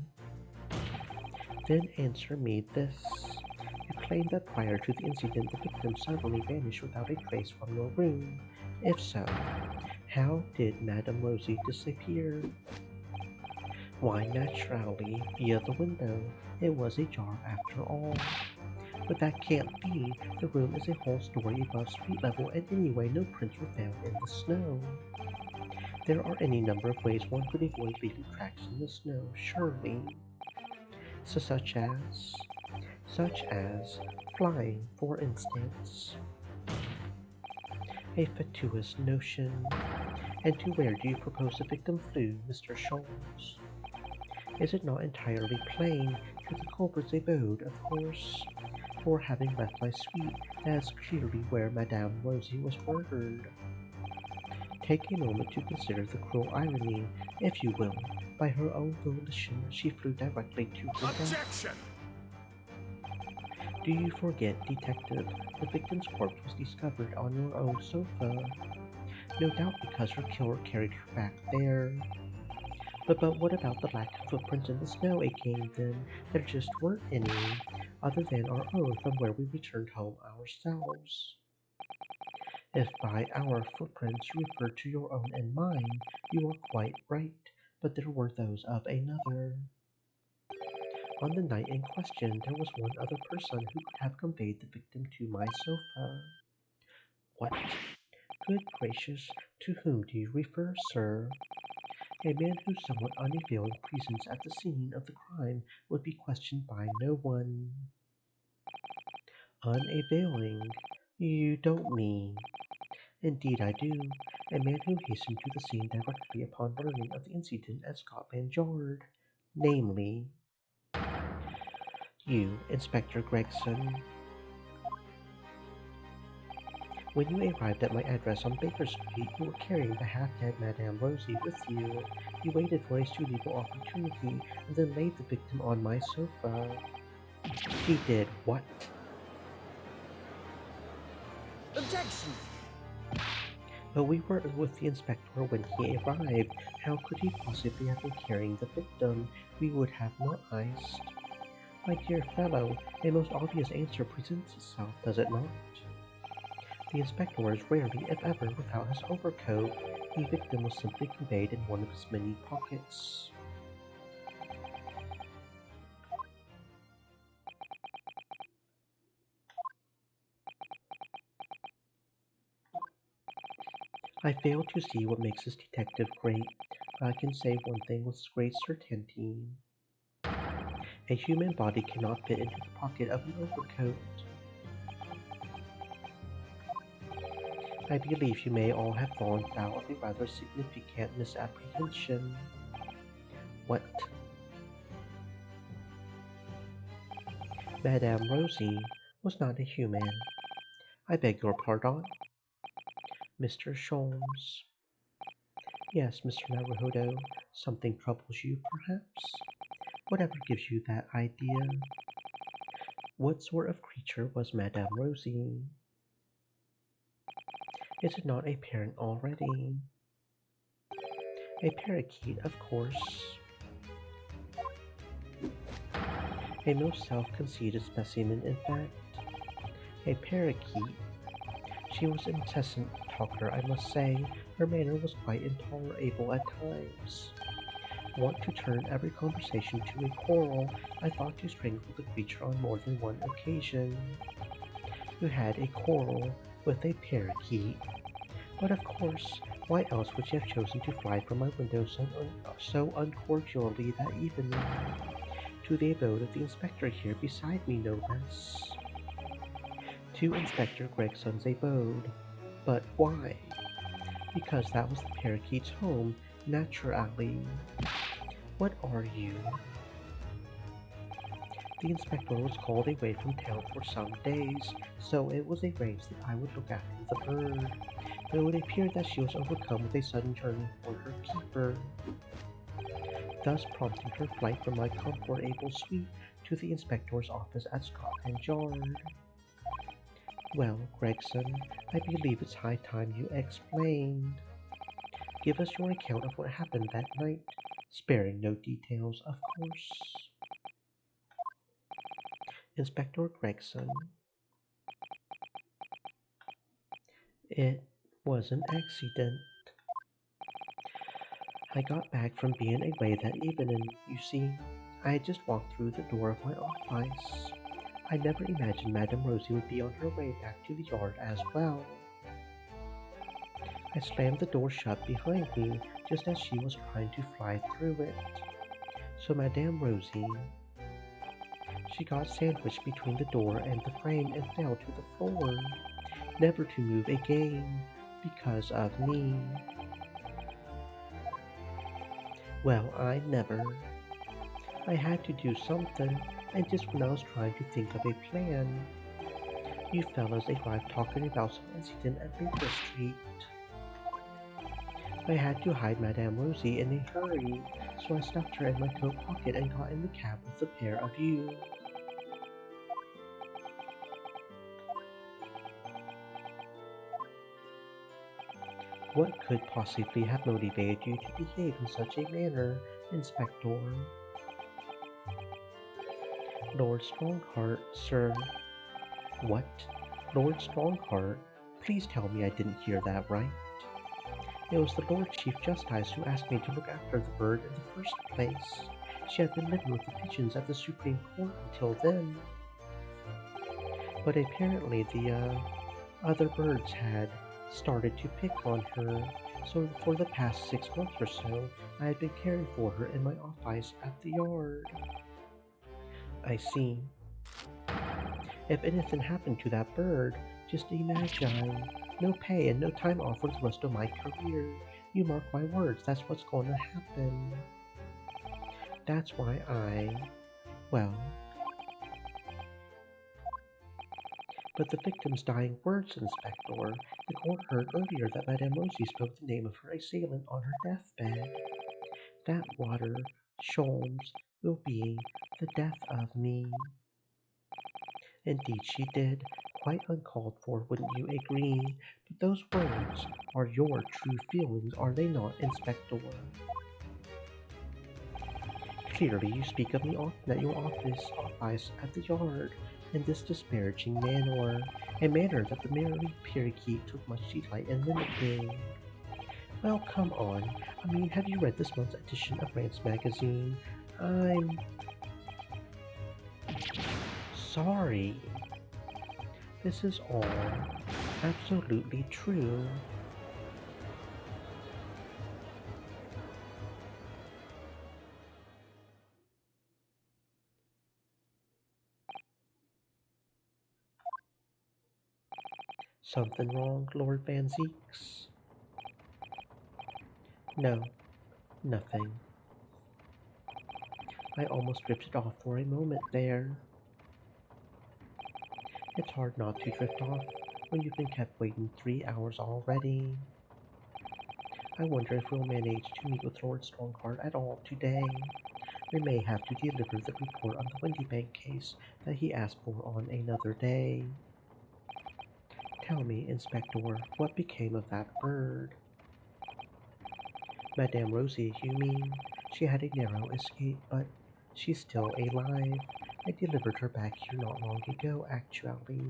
Speaker 1: Then answer me this. You claim that prior to the incident the victim suddenly vanished without a trace from your room? If so, how did Madame Rosie disappear? Why, naturally, via the window. It was ajar after all. But that can't be. The room is a whole story above street level, and anyway, no prints were found in the snow. There are any number of ways one could avoid leaving tracks in the snow, surely. So such as flying, for instance. A fatuous notion. And to where do you propose the victim flew, Mr. Sholmes? Is it not entirely plain? To the culprit's abode, of course. For having left my suite, that is clearly where Madame Rosie was murdered. Take a moment to consider the cruel irony. If you will, by her own volition, she flew directly to her death.
Speaker 3: Objection!
Speaker 1: Do you forget, Detective, the victim's corpse was discovered on your own sofa? No doubt because her killer carried her back there. But what about the lack of footprints in the snow again then? There just weren't any, other than our own from where we returned home ourselves. If by our footprints you refer to your own and mine, you are quite right, but there were those of another. On the night in question, there was one other person who could have conveyed the victim to my sofa. What? Good gracious, to whom do you refer, sir? A man whose somewhat unavailing presence at the scene of the crime would be questioned by no one. Unavailing? You don't mean? Indeed I do. A man who hastened to the scene directly upon learning of the incident at Scotland Yard. Namely, you, Inspector Gregson. When you arrived at my address on Baker Street, you were carrying the half-dead Madame Rosie with you. You waited for a suitable opportunity, and then laid the victim on my sofa. He did what?
Speaker 3: Objection!
Speaker 1: But we were with the inspector when he arrived. How could he possibly have been carrying the victim? We would have noticed. My dear fellow, a most obvious answer presents itself, does it not? The inspector is rarely, if ever, without his overcoat. The victim was simply conveyed in one of his many pockets. I fail to see what makes this detective great, but I can say one thing with great certainty. A human body cannot fit into the pocket of an overcoat. I believe you may all have fallen foul of a rather significant misapprehension. What? Madame Rosie was not a human. I beg your pardon? Mr. Sholmes. Yes, Mr. Naruhodo, something troubles you, perhaps? Whatever gives you that idea? What sort of creature was Madame Rosie? Is it not apparent already? A parakeet, of course. A most self-conceited specimen, in fact. A parakeet. She was an incessant talker, I must say. Her manner was quite intolerable at times. Want to turn every conversation to a quarrel, I thought to strangle the creature on more than one occasion. You had a quarrel with a parakeet. But of course, why else would you have chosen to fly from my window so uncordially that evening? To the abode of the inspector here beside me, no less. To Inspector Gregson's abode. But why? Because that was the parakeet's home, naturally. What are you? The inspector was called away from town for some days, so it was arranged that I would look after the bird. But it would appear that she was overcome with a sudden yearning for her keeper, thus prompting her flight from my comfortable suite to the inspector's office at Scotland Yard. Well, Gregson, I believe it's high time you explained. Give us your account of what happened that night, sparing no details, of course. Inspector Gregson. It was an accident. I got back from being away that evening. You see, I had just walked through the door of my office. I never imagined Madame Rosie would be on her way back to the yard as well. I slammed the door shut behind me just as she was trying to fly through it. So Madame Rosie, she got sandwiched between the door and the frame and fell to the floor, never to move again because of me. Well, I never. I had to do something, and just when I was trying to think of a plan, you fellas arrived talking about some incident at Baker Street. I had to hide Madame Rosie in a hurry, so I stuffed her in my coat pocket and got in the cab with the pair of you. What could possibly have motivated you to behave in such a manner, Inspector? Lord Strongheart, sir. What? Lord Strongheart? Please tell me I didn't hear that right. It was the Lord Chief Justice who asked me to look after the bird in the first place. She had been living with the pigeons at the Supreme Court until then. But apparently the other birds had started to pick on her, so for the past 6 months or so, I had been caring for her in my office at the yard. I see. If anything happened to that bird, just imagine. No pay and no time off for the rest of my career. You mark my words, that's what's going to happen. That's why well. But the victim's dying words, Inspector. The court heard earlier that Madame Rosie spoke the name of her assailant on her deathbed. That water, Sholmes, will be the death of me. Indeed she did. Quite uncalled for, wouldn't you agree? But those words are your true feelings, are they not, Inspector? Clearly you speak of me often at your office at the yard, in this disparaging manner, a manner that the merry parakeet took much delight in mimicking. Well, come on. I mean, have you read this month's edition of Rance magazine? I'm sorry. This is all absolutely true. Something wrong, Lord Van Zeeks? No, nothing. I almost drifted off for a moment there. It's hard not to drift off when you've been kept waiting 3 hours already. I wonder if we'll manage to meet with Lord Strongheart at all today. We may have to deliver the report on the Windybank case that he asked for on another day. Tell me, Inspector, what became of that bird? Madame Rosie, you mean? She had a narrow escape, but she's still alive. I delivered her back here not long ago, actually,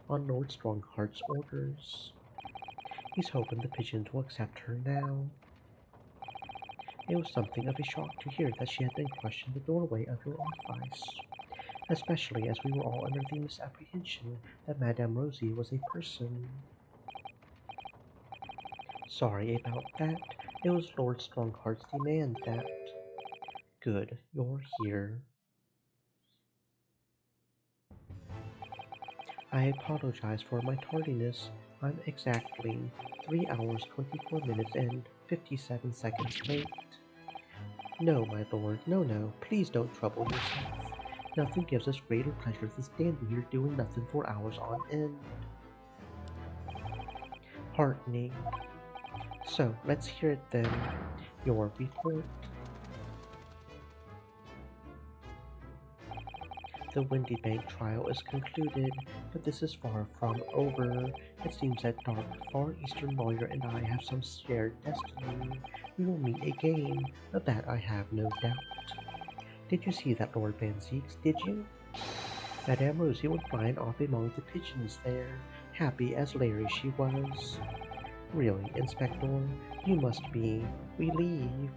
Speaker 1: on Lord Strongheart's orders. He's hoping the pigeons will accept her now. It was something of a shock to hear that she had been crushed in the doorway of your office, especially as we were all under the misapprehension that Madame Rosie was a person. Sorry about that. It was Lord Strongheart's demand that. Good, you're here. I apologize for my tardiness. I'm exactly 3 hours 24 minutes and 57 seconds late. No, my lord, no, please don't trouble yourself. Nothing gives us greater pleasure than standing here doing nothing for hours on end. Heartening. So, let's hear it then. Your report. The Windybank trial is concluded, but this is far from over. It seems that dark, far eastern lawyer and I have some shared destiny. We will meet again, of that I have no doubt. Did you see that, Lord Van Zeeks, did you? Madame Rosie would fly off among the pigeons there, happy as Larry she was. Really, Inspector, you must be. We leave.